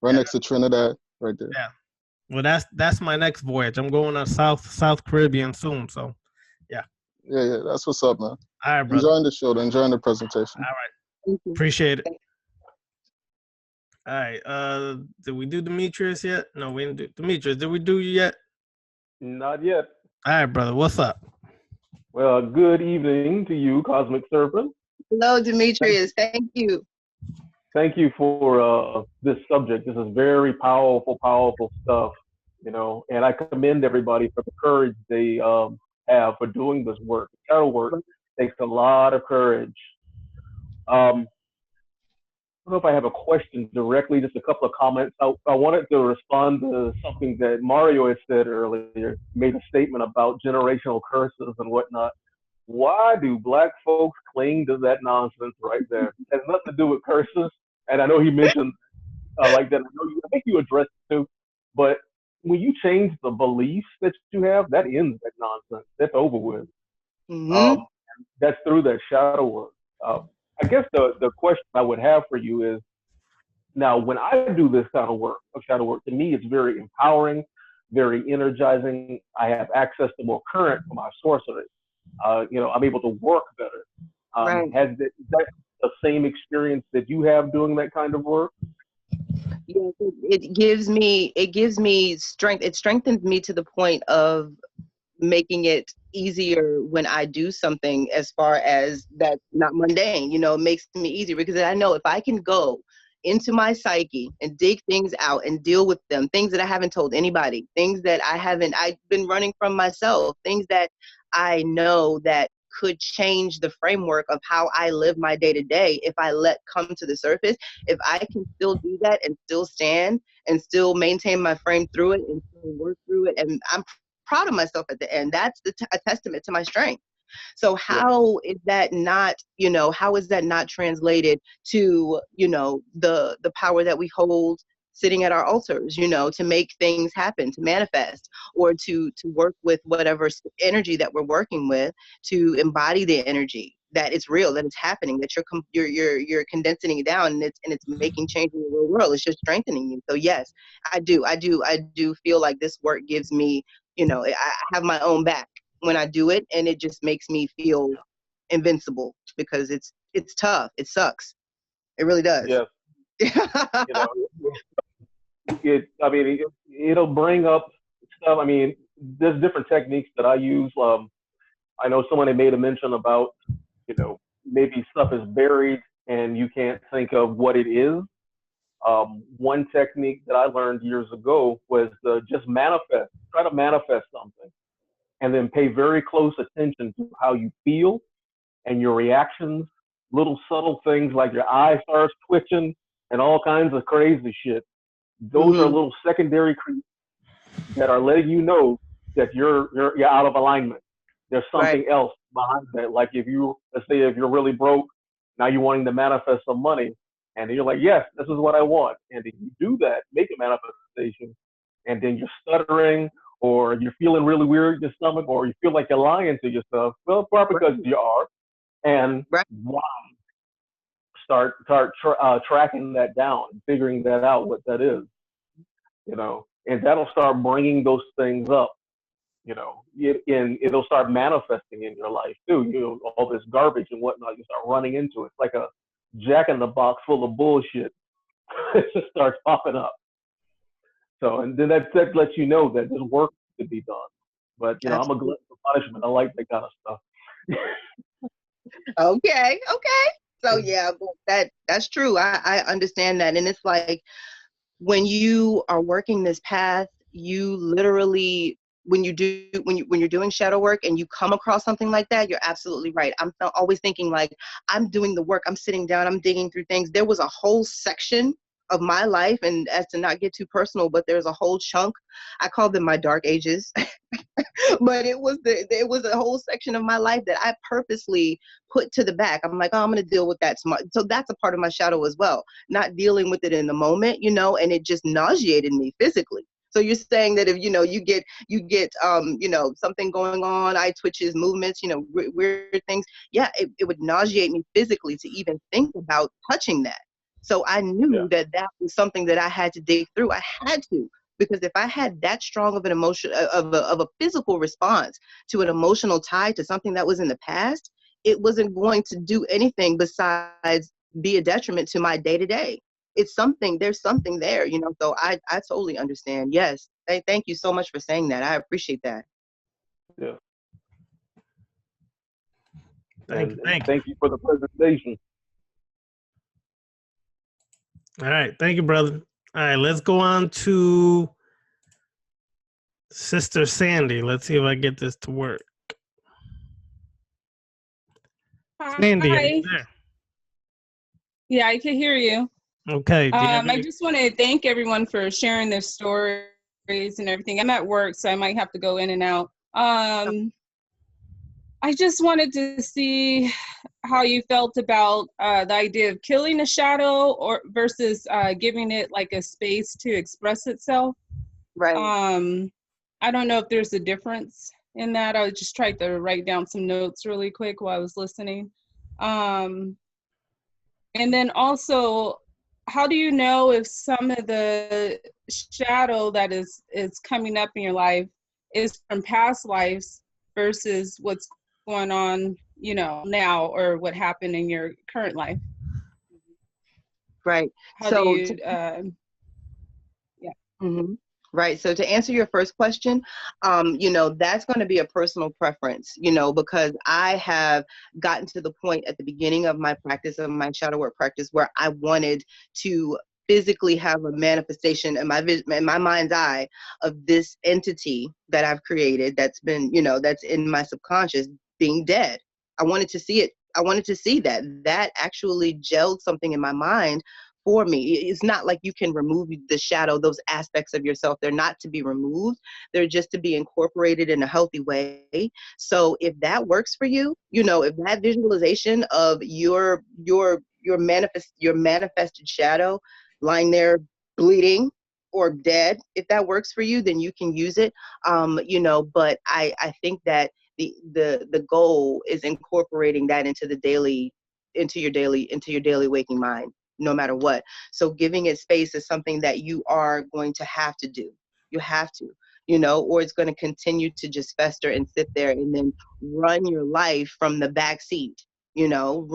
Right next to Trinidad, right there. Yeah. Well, that's my next voyage. I'm going to South Caribbean soon, so yeah. Yeah, that's what's up, man. All right, brother. Enjoying the show, enjoying the presentation. All right. Appreciate it. All right. Did we do Demetrius yet? No, we didn't do Demetrius. Did we do you yet? Not yet. All right, brother. What's up? Well, good evening to you, Cosmic Serpent. Hello, Demetrius. Thank you. Thank you for this subject. This is very powerful stuff, you know, and I commend everybody for the courage they have for doing this work. Shadow work takes a lot of courage. I don't know if I have a question directly, just a couple of comments. I wanted to respond to something that Mario had said earlier, made a statement about generational curses and whatnot. Why do Black folks cling to that nonsense right there? It has nothing to do with curses. And I know he mentioned like that. I think you addressed it too. But when you change the beliefs that you have, that ends that nonsense. That's over with. Mm-hmm. That's through that shadow work. I guess the question I would have for you is, now when I do this kind of work, of shadow work, to me it's very empowering, very energizing. I have access to more current for my sorcery. You know, I'm able to work better. Right. Is that the same experience that you have doing that kind of work? Yes, it gives me strength. It strengthens me to the point of making it easier when I do something, as far as that's not mundane. It makes me easier because I know if I can go into my psyche and dig things out and deal with them, things that I haven't told anybody, things that I've been running from myself, things that I know that could change the framework of how I live my day to day. If I let come to the surface, if I can still do that and still stand and still maintain my frame through it and still work through it, and I'm proud of myself at the end, that's a testament to my strength. So how is that not, how is that not translated to, the power that we hold sitting at our altars, to make things happen, to manifest, or to work with whatever energy that we're working with, to embody the energy that it's real, that it's happening, that you're condensing it down, and it's making change in the real world. It's just strengthening you. So yes, I do feel like this work gives me, I have my own back when I do it, and it just makes me feel invincible because it's tough. It sucks. It really does. Yes. It'll bring up stuff. I mean, there's different techniques that I use. I know someone had made a mention about, maybe stuff is buried and you can't think of what it is. One technique that I learned years ago was just manifest. Try to manifest something, and then pay very close attention to how you feel and your reactions. Little subtle things like your eye starts twitching and all kinds of crazy shit. Those are little secondary cues that are letting you know that you're out of alignment. There's something else behind that. Like let's say if you're really broke, now you're wanting to manifest some money, and you're like, yes, this is what I want. And then you do that, make a manifestation, and then you're stuttering, or you're feeling really weird in your stomach, or you feel like you're lying to yourself. Well, probably because you are. And why? Start tracking that down, figuring that out, what that is, and that'll start bringing those things up, and it'll start manifesting in your life too. All this garbage and whatnot, you start running into it. It's like a jack-in-the-box full of bullshit. It just starts popping up. So, and then that lets you know that there's work to be done. But I'm a glutton for punishment. I like that kind of stuff. Okay. So yeah, that's true. I understand that, and it's like when you are working this path, you literally, when you're doing shadow work and you come across something like that, you're absolutely right. I'm always thinking like, I'm doing the work, I'm sitting down, I'm digging through things. There was a whole section of my life, and as to not get too personal, but there's a whole chunk, I call them my dark ages. But it was a whole section of my life that I purposely put to the back. I'm like, oh, I'm going to deal with that tomorrow. So that's a part of my shadow as well. Not dealing with it in the moment, and it just nauseated me physically. So you're saying that if, you get something going on, eye twitches, movements, weird things. Yeah, it would nauseate me physically to even think about touching that. So I knew that was something that I had to dig through. I had to. Because if I had that strong of an emotion, of a physical response to an emotional tie to something that was in the past, it wasn't going to do anything besides be a detriment to my day to day. There's something there, so I totally understand. Yes. Thank you so much for saying that. I appreciate that. Yeah. Thank you for the presentation. All right. Thank you, brother. All right, let's go on to Sister Sandy. Let's see if I get this to work. Sandy, are you there? Yeah, I can hear you. Okay. I just want to thank everyone for sharing their stories and everything. I'm at work, so I might have to go in and out. I just wanted to see how you felt about the idea of killing a shadow or versus giving it like a space to express itself. Right. I don't know if there's a difference in that. I just tried to write down some notes really quick while I was listening. And then also, how do you know if some of the shadow that is coming up in your life is from past lives versus what's going on you know, now, or what happened in your current life? Right. How do So you, Right. So to answer your first question, you know, that's going to be a personal preference, you know, because I have gotten to the point at the beginning of my practice, of my shadow work practice, where I wanted to physically have a manifestation in my in my mind's eye of this entity that I've created that's been, you know, that's in my subconscious being dead. I wanted to see it. I wanted to see that actually gelled something in my mind for me. It's not like you can remove the shadow, those aspects of yourself. They're not to be removed. They're just to be incorporated in a healthy way. So if that works for you, you know, if that visualization of your manifested shadow lying there bleeding or dead, if that works for you, then you can use it. You know, but I think that the goal is incorporating that into your daily waking mind, no matter what. So giving it space is something that you are going to have to do. You have to, you know, or it's going to continue to just fester and sit there and then run your life from the back seat. You know,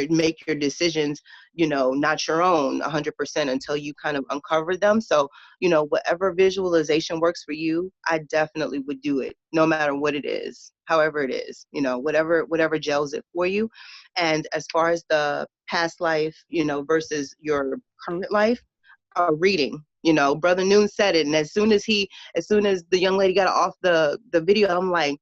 make your decisions, you know, not your own 100% until you kind of uncover them. So, you know, whatever visualization works for you, I definitely would do it, no matter what it is, however it is, you know, whatever gels it for you. And as far as the past life, you know, versus your current life, reading. You know, Brother Noon said it, and as soon as the young lady got off the video, I'm like,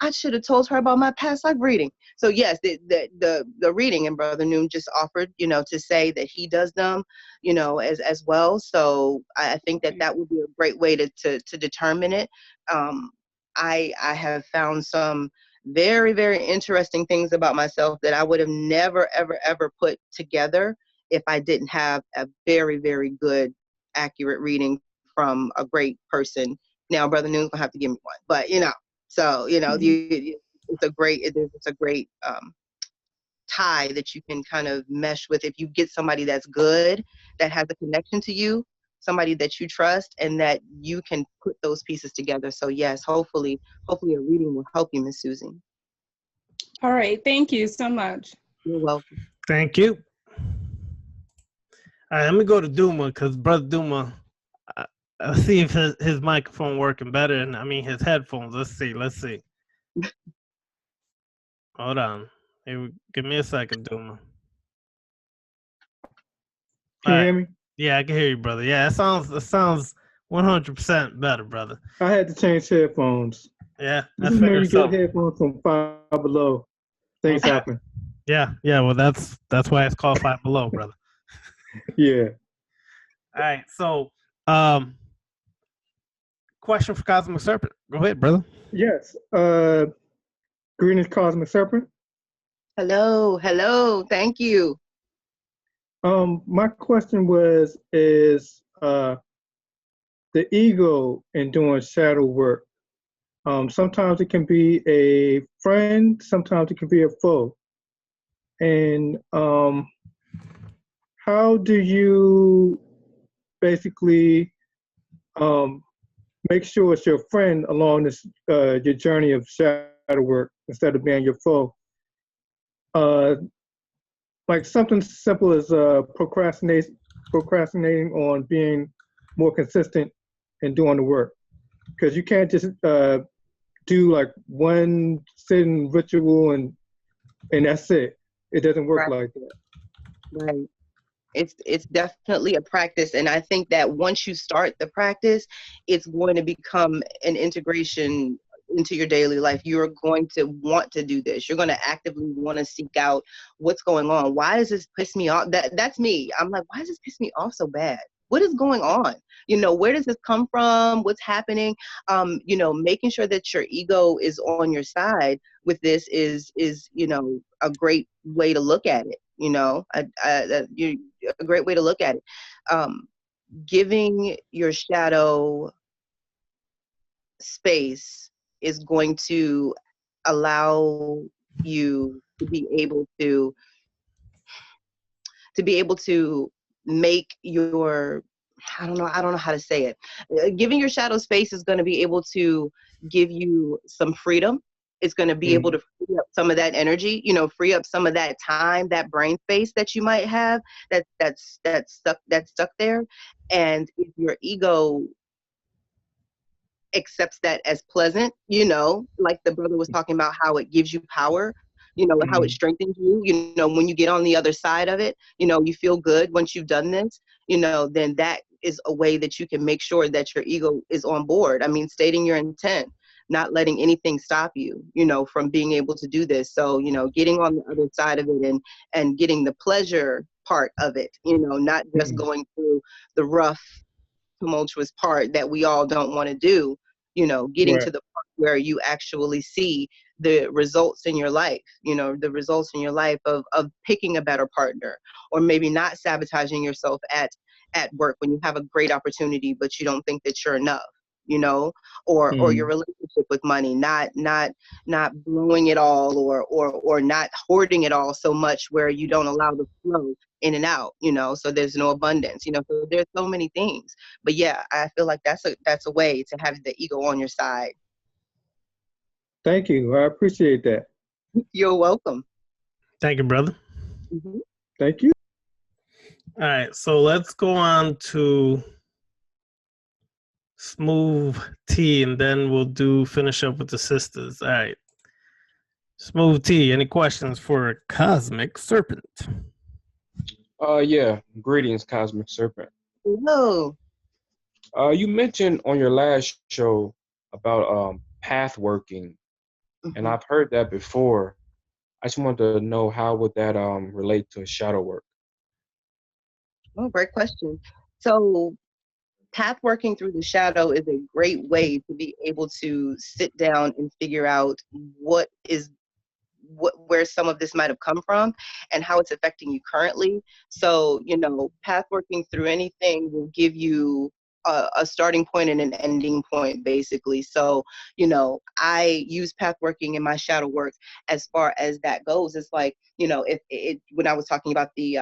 I should have told her about my past life reading. So yes, the reading, and Brother Noon just offered, you know, to say that he does them, you know, as well. So I think that would be a great way to determine it. I have found some very, very interesting things about myself that I would have never, ever put together if I didn't have a very, very good, accurate reading from a great person. Now, Brother Noon's gonna have to give me one, but you know. So, you know, it's a great tie that you can kind of mesh with if you get somebody that's good, that has a connection to you, somebody that you trust, and that you can put those pieces together. So yes, hopefully a reading will help you, Miss Susie. All right, thank you so much. You're welcome. Thank you. All right, let me go to Duma, because Brother Duma, I'll see if his microphone working better, and I mean his headphones. Let's see. Hold on. Give me a second, Duma. Can you hear me? Yeah, I can hear you, brother. Yeah, it sounds 100% better, brother. I had to change headphones. Yeah, this is when you get headphones from Five Below. Things happen. Yeah. Well, that's why it's called Five Below, brother. Yeah. All right. So, question for Cosmic Serpent. Go ahead, brother. Yes. Greetings, Cosmic Serpent. Hello. Thank you. My question is the ego in doing shadow work. Sometimes it can be a friend, sometimes it can be a foe. And how do you basically make sure it's your friend along this your journey of shadow work instead of being your foe? Like something simple as procrastinating on being more consistent in doing the work, because you can't just do like one sitting ritual and that's it. It doesn't work like that. Right. It's definitely a practice, and I think that once you start the practice, it's going to become an integration into your daily life. You're going to want to do this. You're going to actively want to seek out what's going on. Why does this piss me off? That's me. I'm like, why does this piss me off so bad? What is going on? You know, where does this come from? What's happening? You know, making sure that your ego is on your side with this is you know, a great way to look at it. You know, a great way to look at it. Giving your shadow space is going to allow you to be able to make your, I don't know how to say it. Giving your shadow space is going to be able to give you some freedom is going to be able to free up some of that energy, you know, free up some of that time, that brain space that you might have that's stuck there. And if your ego accepts that as pleasant, you know, like the brother was talking about how it gives you power, you know, how it strengthens you, you know, when you get on the other side of it, you know, you feel good once you've done this, you know, then that is a way that you can make sure that your ego is on board. I mean, stating your intent, not letting anything stop you, you know, from being able to do this. So, you know, getting on the other side of it and getting the pleasure part of it, you know, not just going through the rough, tumultuous part that we all don't want to do, you know, getting to the part where you actually see the results in your life, you know, the results in your life of picking a better partner, or maybe not sabotaging yourself at work when you have a great opportunity, but you don't think that you're enough, you know, or your relationship with money, not blowing it all, or not hoarding it all so much where you don't allow the flow in and out, you know, so there's no abundance, you know, so there's so many things. But yeah, I feel like that's a way to have the ego on your side. Thank you. I appreciate that. You're welcome. Thank you, brother. Thank you. All right, so let's go on to Smooth T, and then we'll finish up with the sisters. All right. Smooth T, any questions for Cosmic Serpent? Yeah. Greetings, Cosmic Serpent. Hello. You mentioned on your last show about path working, and I've heard that before. I just wanted to know, how would that relate to shadow work? Oh, great question. So path working through the shadow is a great way to be able to sit down and figure out where some of this might have come from and how it's affecting you currently. So, you know, path working through anything will give you a starting point and an ending point, basically. So, you know, I use path working in my shadow work as far as that goes. It's like, you know, when I was talking about the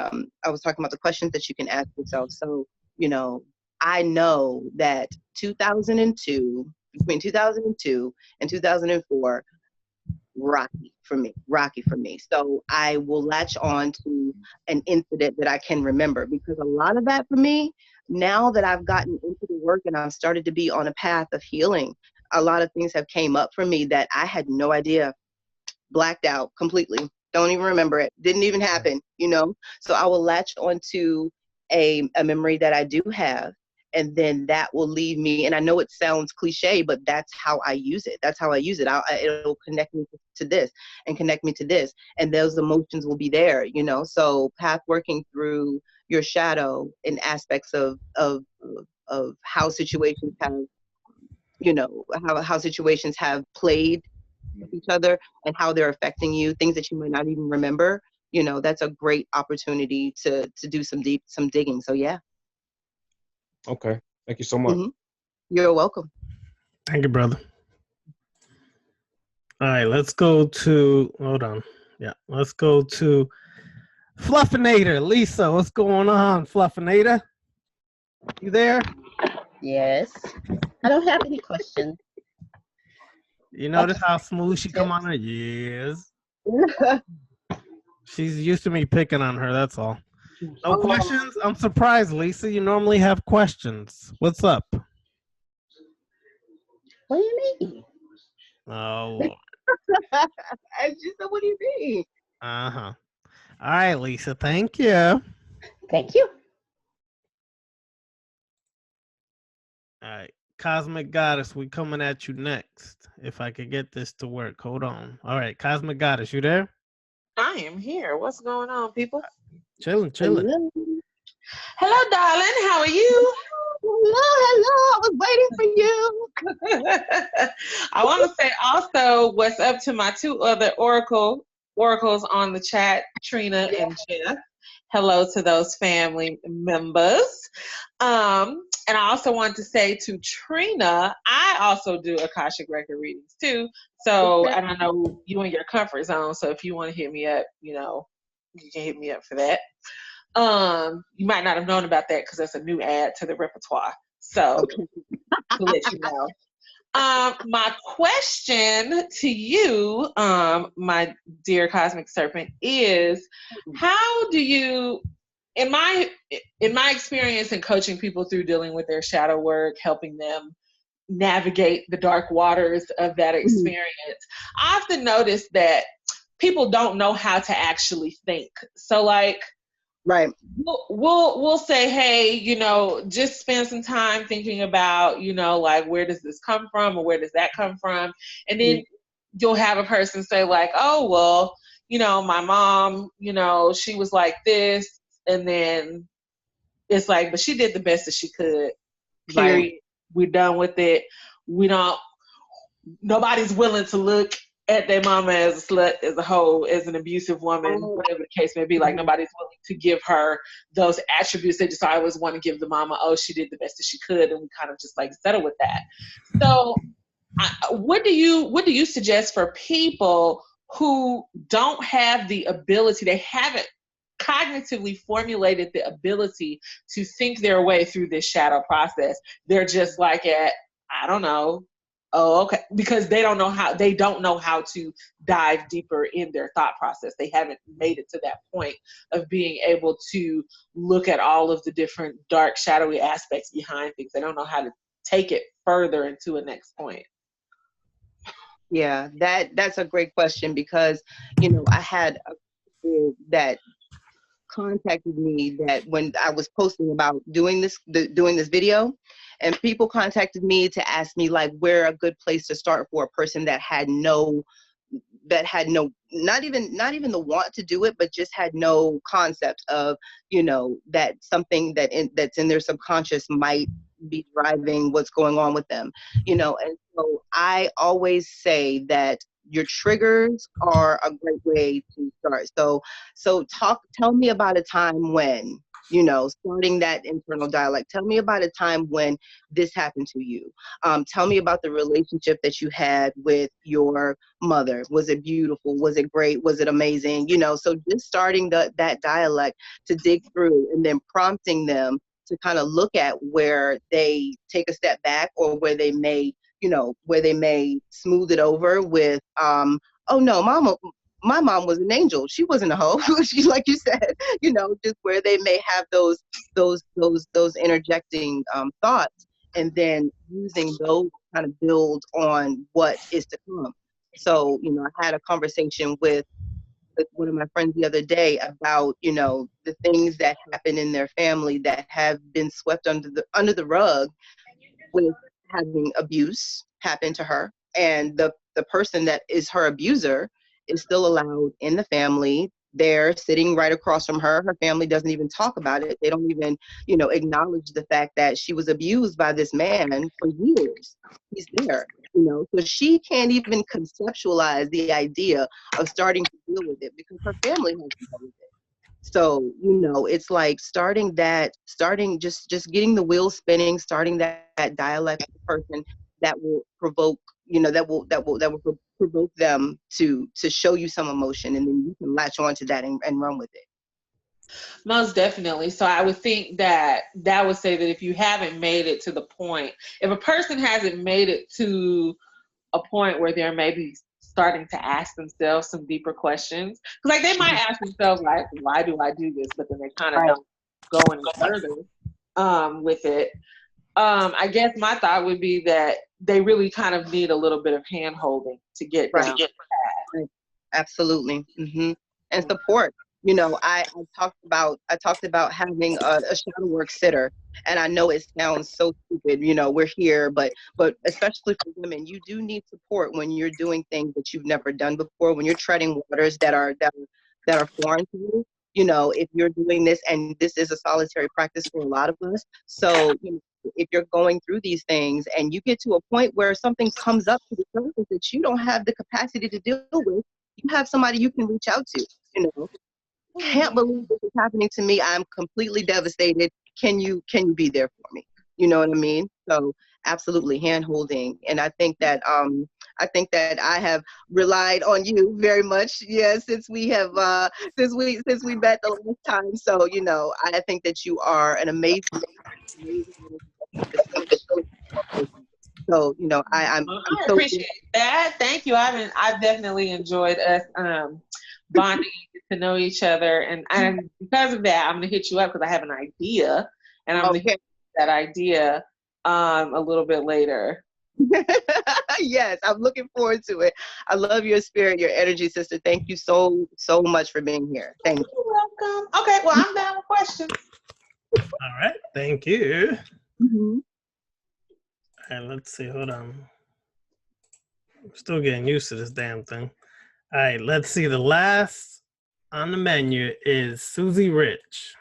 questions that you can ask yourself. So, you know, I know that between 2002 and 2004, rocky for me. So I will latch on to an incident that I can remember, because a lot of that for me, now that I've gotten into the work and I've started to be on a path of healing, a lot of things have came up for me that I had no idea, blacked out completely, don't even remember it, didn't even happen, you know. So I will latch onto a memory that I do have, and then that will leave me, and I know it sounds cliche, but that's how I use it. It'll connect me to this and connect me to this, and those emotions will be there, you know. So path working through your shadow in aspects of how situations have, you know, how situations have played with each other and how they're affecting you, things that you might not even remember, you know, that's a great opportunity to do some digging. So yeah. Okay. Thank you so much. You're welcome. Thank you, brother. All right, let's go to Fluffinator. Lisa, what's going on, Fluffinator? You there? Yes. I don't have any questions. You notice how smooth she come on her? Yes. She's used to me picking on her, that's all. No questions? I'm surprised, Lisa. You normally have questions. What's up? What do you mean? Oh, Lord. I just said, what do you mean? Uh-huh. All right, Lisa. Thank you. Thank you. All right. Cosmic Goddess, we coming at you next. If I could get this to work. Hold on. All right, Cosmic Goddess, you there? I am here. What's going on, people? Chilling. Hello, darling. How are you? Hello. I was waiting for you. I want to say also what's up to my two other oracles on the chat, Trina and Jeff. Hello to those family members. And I also want to say to Trina, I also do Akashic record readings too. So, and I know you in your comfort zone. So if you want to hit me up, you know, you can hit me up for that. You might not have known about that because that's a new add to the repertoire. So to let you know. My question to you, my dear Cosmic Serpent, is how do you, in my experience in coaching people through dealing with their shadow work, helping them navigate the dark waters of that experience, I often notice that people don't know how to actually think. So like, right, we'll say, hey, you know, just spend some time thinking about, you know, like, where does this come from or where does that come from? And then you'll have a person say like, oh, well, you know, my mom, you know, she was like this, and then it's like, but she did the best that she could, period. Right. We're done with it. Nobody's willing to look at their mama as a slut, as a hoe, as an abusive woman, whatever the case may be. Like, nobody's willing to give her those attributes. They just always want to give the mama, oh, she did the best that she could, and we kind of just like settle with that. So what do you suggest for people who don't have the ability, they haven't cognitively formulated the ability to think their way through this shadow process? They're just like I don't know, oh, okay, because they don't know how to dive deeper in their thought process. They haven't made it to that point of being able to look at all of the different dark, shadowy aspects behind things. They don't know how to take it further into a next point. Yeah, that's a great question, because, you know, I had a people that contacted me that when I was posting about doing this video, and people contacted me to ask me like where a good place to start for a person that had no, not even the want to do it, but just had no concept of, you know, that something that's in their subconscious might be driving what's going on with them, you know. And so I always say that your triggers are a great way to start. So tell me about a time when, you know, starting that internal dialogue. Tell me about a time when this happened to you. Tell me about the relationship that you had with your mother. Was it beautiful? Was it great? Was it amazing? You know, so just starting that dialect to dig through, and then prompting them to kind of look at where they take a step back, or where they may, you know, where they may smooth it over with, oh no, my mom was an angel. She wasn't a hoe. She, like you said, you know, just where they may have those interjecting thoughts, and then using those to kind of build on what is to come. So, you know, I had a conversation with one of my friends the other day about, you know, the things that happen in their family that have been swept under the rug, with having abuse happen to her, and the person that is her abuser is still allowed in the family. They're sitting right across from her. Her family doesn't even talk about it. They don't even, you know, acknowledge the fact that she was abused by this man for years. He's there, you know, so she can't even conceptualize the idea of starting to deal with it, because her family hasn't dealt with it. So, you know, it's like starting just getting the wheels spinning, starting that dialect with the person that will provoke, you know, that will provoke them to show you some emotion, and then you can latch on to that and run with it. Most definitely. So I would think that would say that if you haven't made it to the point, if a person hasn't made it to a point where they're maybe starting to ask themselves some deeper questions, because like they might ask themselves like, why do I do this? But then they kind of don't go any further with it. I guess my thought would be that they really kind of need a little bit of hand holding to get down. Right. Absolutely. And support. You know, I talked about having a shadow work sitter, and I know it sounds so stupid, you know, we're here, but especially for women, you do need support when you're doing things that you've never done before, when you're treading waters that are foreign to you. You know, if you're doing this, and this is a solitary practice for a lot of us, so, you know, if you're going through these things and you get to a point where something comes up to the surface that you don't have the capacity to deal with, you have somebody you can reach out to. You know, can't believe this is happening to me. I'm completely devastated. Can you be there for me? You know what I mean? So absolutely, hand holding. And I think that I have relied on you very much. Yeah, since we met the last time. So, you know, I think that you are an amazing. So, you know, I'm I so appreciate that. Thank you. I've definitely enjoyed us bonding to know each other, and because of that, I'm gonna hit you up because I have an idea, and I'm gonna hit that idea a little bit later. Yes, I'm looking forward to it. I love your spirit, your energy, sister. Thank you so much for being here. Thank you. You're welcome. Okay, well, I'm down with questions. All right, thank you. Mm-hmm. All right, let's see. Hold on. I'm still getting used to this damn thing. All right, let's see. The last on the menu is Susie Rich.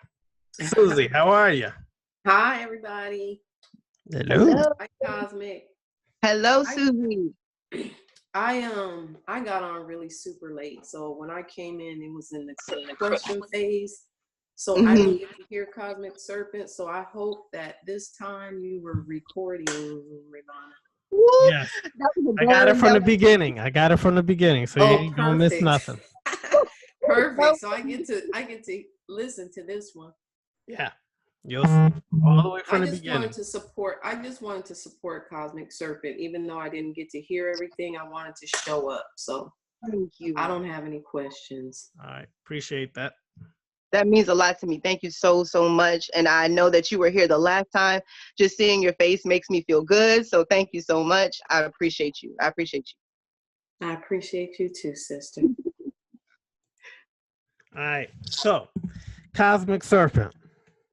Susie, how are you? Hi, everybody. Hello. Hi, Cosmic. Hello, Susie. I got on really super late, so when I came in, it was in the question phase. So I didn't get to hear Cosmic Serpent. So I hope that this time you were recording, Ravana. Yes. I got it from the beginning. So you ain't gonna miss nothing. Perfect. So I get to listen to this one. Yeah. You'll see all the way from the beginning. I just wanted to support Cosmic Serpent, even though I didn't get to hear everything. I wanted to show up. So thank you. I don't have any questions. All right. Appreciate that. That means a lot to me. Thank you so much. And I know that you were here the last time. Just seeing your face makes me feel good. So thank you so much. I appreciate you. I appreciate you too, sister. All right. So, Cosmic Serpent.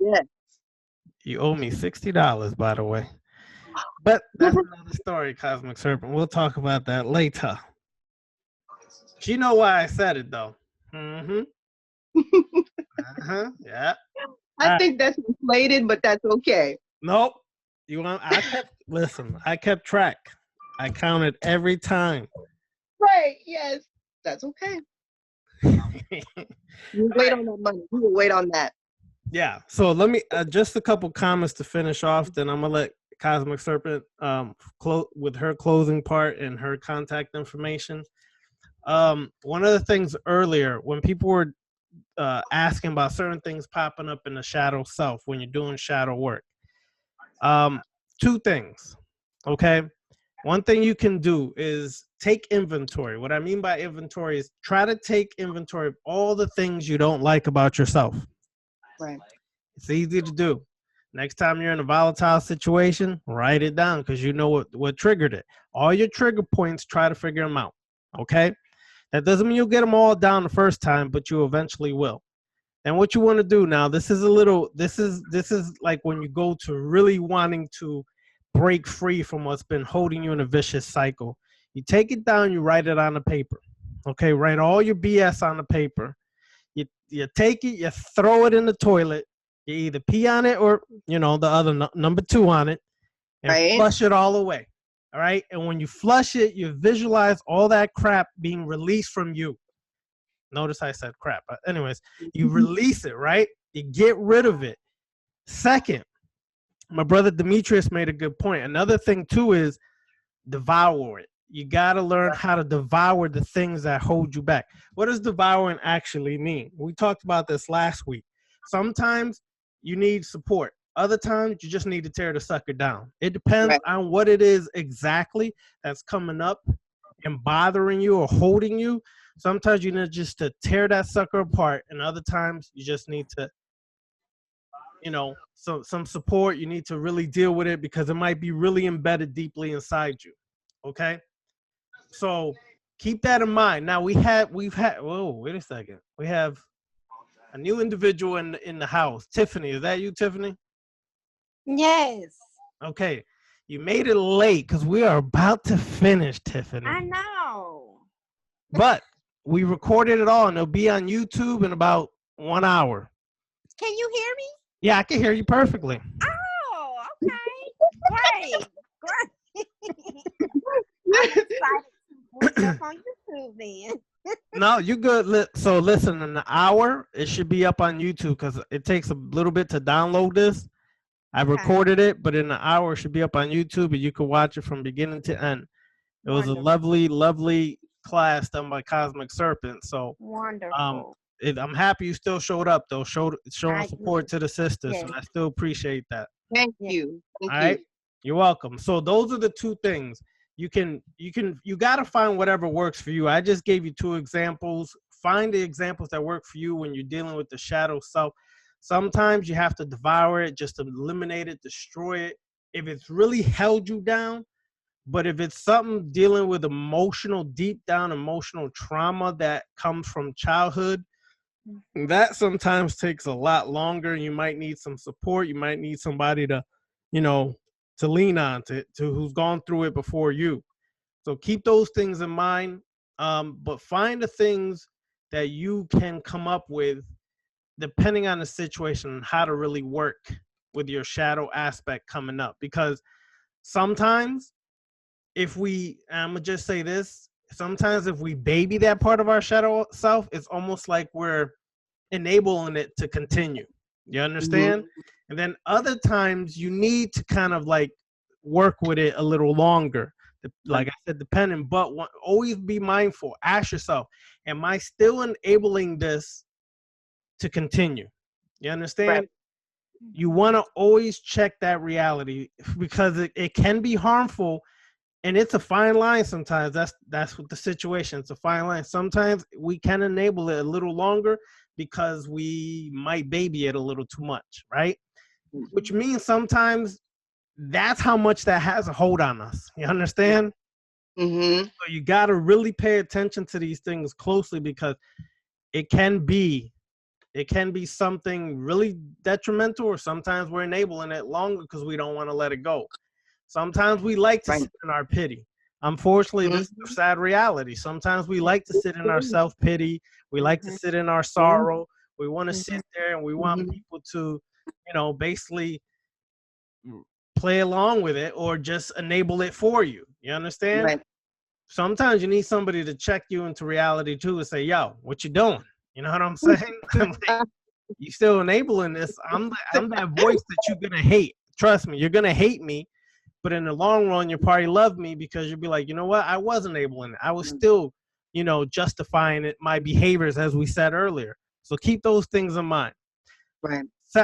Yes. You owe me $60, by the way. But that's another story, Cosmic Serpent. We'll talk about that later. You know why I said it, though. Mm-hmm. Yeah. I think that's inflated, but that's okay. Nope. I kept track. I counted every time. Right, yes. That's okay. You wait on that money. You will wait on that. Yeah. So let me just a couple comments to finish off. Then I'm gonna let Cosmic Serpent close with her closing part and her contact information. One of the things earlier when people were asking about certain things popping up in the shadow self when you're doing shadow work. Two things. Okay. One thing you can do is take inventory. What I mean by inventory is try to take inventory of all the things you don't like about yourself. Right. It's easy to do. Next time you're in a volatile situation, write it down because you know what triggered it. All your trigger points, try to figure them out. Okay? That doesn't mean you'll get them all down the first time, but you eventually will. And what you want to do now, this is like when you go to really wanting to break free from what's been holding you in a vicious cycle. You take it down, you write it on the paper. Okay, write all your BS on the paper. You take it, you throw it in the toilet. You either pee on it or, the other number 2 on it and flush it all away. All right. And when you flush it, you visualize all that crap being released from you. Notice I said crap. But anyways, you release it, right? You get rid of it. Second, my brother Demetrius made a good point. Another thing too is devour it. You got to learn how to devour the things that hold you back. What does devouring actually mean? We talked about this last week. Sometimes you need support. Other times you just need to tear the sucker down. It depends on what it is exactly that's coming up and bothering you or holding you. Sometimes you need just to tear that sucker apart, and other times you just need to, some support. You need to really deal with it because it might be really embedded deeply inside you. Okay? So keep that in mind. Now we've had whoa, wait a second. We have a new individual in the house. Tiffany, is that you, Tiffany? Yes. Okay. You made it late because we are about to finish, Tiffany. I know. But we recorded it all and it'll be on YouTube in about 1 hour. Can you hear me? Yeah, I can hear you perfectly. Oh, okay. Great. I'm excited to put stuff on YouTube then. No, you good. So listen, in an hour, it should be up on YouTube because it takes a little bit to download this. I recorded it, but in an hour, it should be up on YouTube and you can watch it from beginning to end. It was a lovely, lovely class done by Cosmic Serpent. So wonderful. I'm happy you still showed up, though, showing support to the sisters. And I still appreciate that. Thank you. All right. You're welcome. So those are the two things. You got to find whatever works for you. I just gave you two examples. Find the examples that work for you when you're dealing with the shadow self. Sometimes you have to devour it, just eliminate it, destroy it. If it's really held you down, but if it's something dealing with deep down emotional trauma that comes from childhood, that sometimes takes a lot longer. You might need some support. You might need somebody to, to lean on, to who's gone through it before you. So keep those things in mind, but find the things that you can come up with depending on the situation and how to really work with your shadow aspect coming up. Because sometimes I'm gonna just say this, sometimes if we baby that part of our shadow self, it's almost like we're enabling it to continue. You understand? And then other times you need to kind of like work with it a little longer. Like I said, depending, but always be mindful. Ask yourself, am I still enabling this to continue? You understand? You want to always check that reality, because it can be harmful, and it's a fine line sometimes. That's what the situation. It's a fine line. Sometimes we can enable it a little longer because we might baby it a little too much, right? Which means sometimes that's how much that has a hold on us. You understand? So you got to really pay attention to these things closely, because it can be something really detrimental, or sometimes we're enabling it longer because we don't want to let it go. Sometimes we like to sit in our pity. Unfortunately, this is the sad reality. Sometimes we like to sit in our self-pity. We like to sit in our sorrow. We want to sit there, and we want people to, basically play along with it or just enable it for you. You understand? Sometimes you need somebody to check you into reality too and say, yo, what you doing? You know what I'm saying? Like, you still enabling this. I'm that voice that you're going to hate. Trust me, you're going to hate me. But in the long run, you'll probably love me, because you'll be like, you know what? I was enabling it. I was still, justifying it, my behaviors, as we said earlier. So keep those things in mind.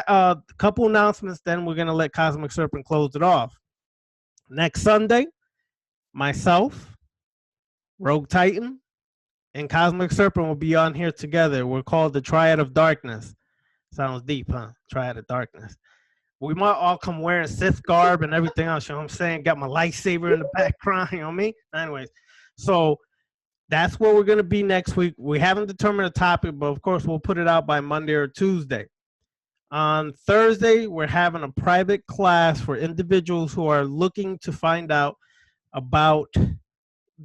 A couple announcements, then we're going to let Cosmic Serpent close it off. Next Sunday, myself, Rogue Titan, and Cosmic Serpent will be on here together. We're called the Triad of Darkness. Sounds deep, huh? Triad of Darkness. We might all come wearing Sith garb and everything else, you know what I'm saying? Got my lightsaber in the background, you know what I mean? Anyways, so that's where we're going to be next week. We haven't determined a topic, but of course we'll put it out by Monday or Tuesday. On Thursday, we're having a private class for individuals who are looking to find out about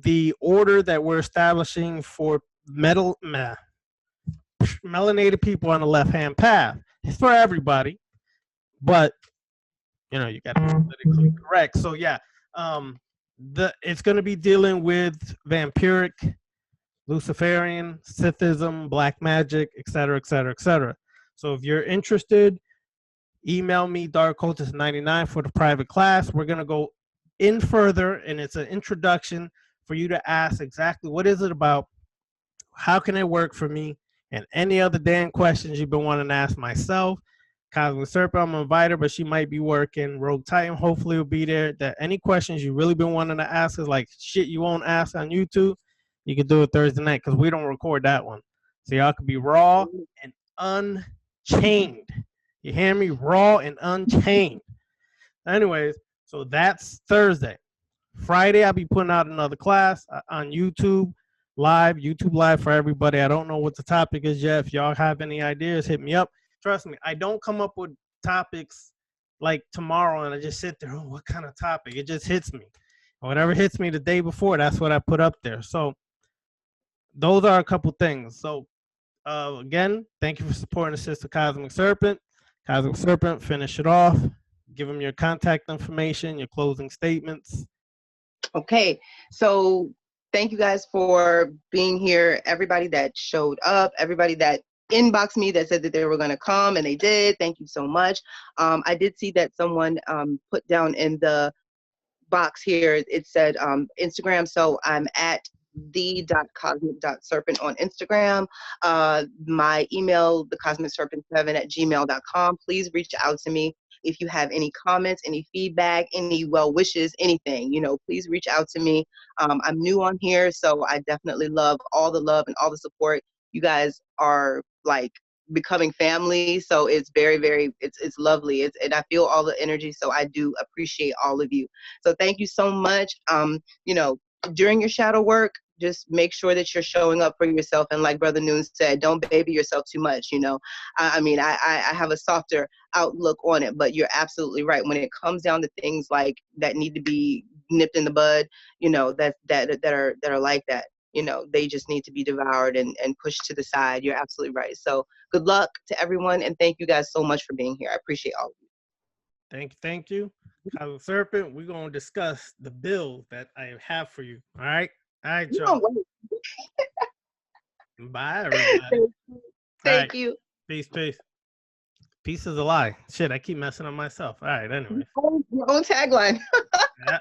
the order that we're establishing for melanated people on the left-hand path. It's for everybody, but you got to be politically correct. So yeah, it's going to be dealing with vampiric, Luciferian, Sithism, black magic, etc., etc., etc. So if you're interested, email me darkcultist99 for the private class. We're going to go in further, and it's an introduction for you to ask exactly what is it about, how can it work for me, and any other damn questions you've been wanting to ask myself. Cosmic Serpent, I'm gonna invite her, but she might be working. Rogue Titan hopefully will be there. That any questions you really been wanting to ask is like shit you won't ask on YouTube, you can do it Thursday night, because we don't record that one. So y'all can be raw and unchained. You hear me? Raw and unchained. Anyways, so that's Thursday. Friday, I'll be putting out another class on YouTube Live for everybody. I don't know what the topic is yet. If y'all have any ideas, hit me up. Trust me, I don't come up with topics like tomorrow and I just sit there, what kind of topic? It just hits me. Whatever hits me the day before, that's what I put up there. So those are a couple things. So again, thank you for supporting the Sister Cosmic Serpent. Cosmic Serpent, finish it off. Give them your contact information, your closing statements. Okay, so thank you guys for being here. Everybody that showed up, everybody that inboxed me that said that they were going to come, and they did. Thank you so much. I did see that someone put down in the box here, it said Instagram, so I'm at the.cosmic.serpent on Instagram. My email, thecosmicserpent7@gmail.com. Please reach out to me. If you have any comments, any feedback, any well wishes, anything, please reach out to me. I'm new on here, so I definitely love all the love and all the support. You guys are like becoming family, so it's very, very, it's lovely. And I feel all the energy, so I do appreciate all of you. So thank you so much. During your shadow work, just make sure that you're showing up for yourself. And like Brother Noon said, don't baby yourself too much. I have a softer outlook on it, but you're absolutely right. When it comes down to things like that need to be nipped in the bud, that are like that, they just need to be devoured and pushed to the side. You're absolutely right. So good luck to everyone. And thank you guys so much for being here. I appreciate all of you. Thank you. Cosmic Serpent, we're going to discuss the bill that I have for you. All right? All right, y'all. Bye, everybody. Thank you. Peace. Peace is a lie. Shit, I keep messing up myself. All right, anyway. Your own tagline. Yeah.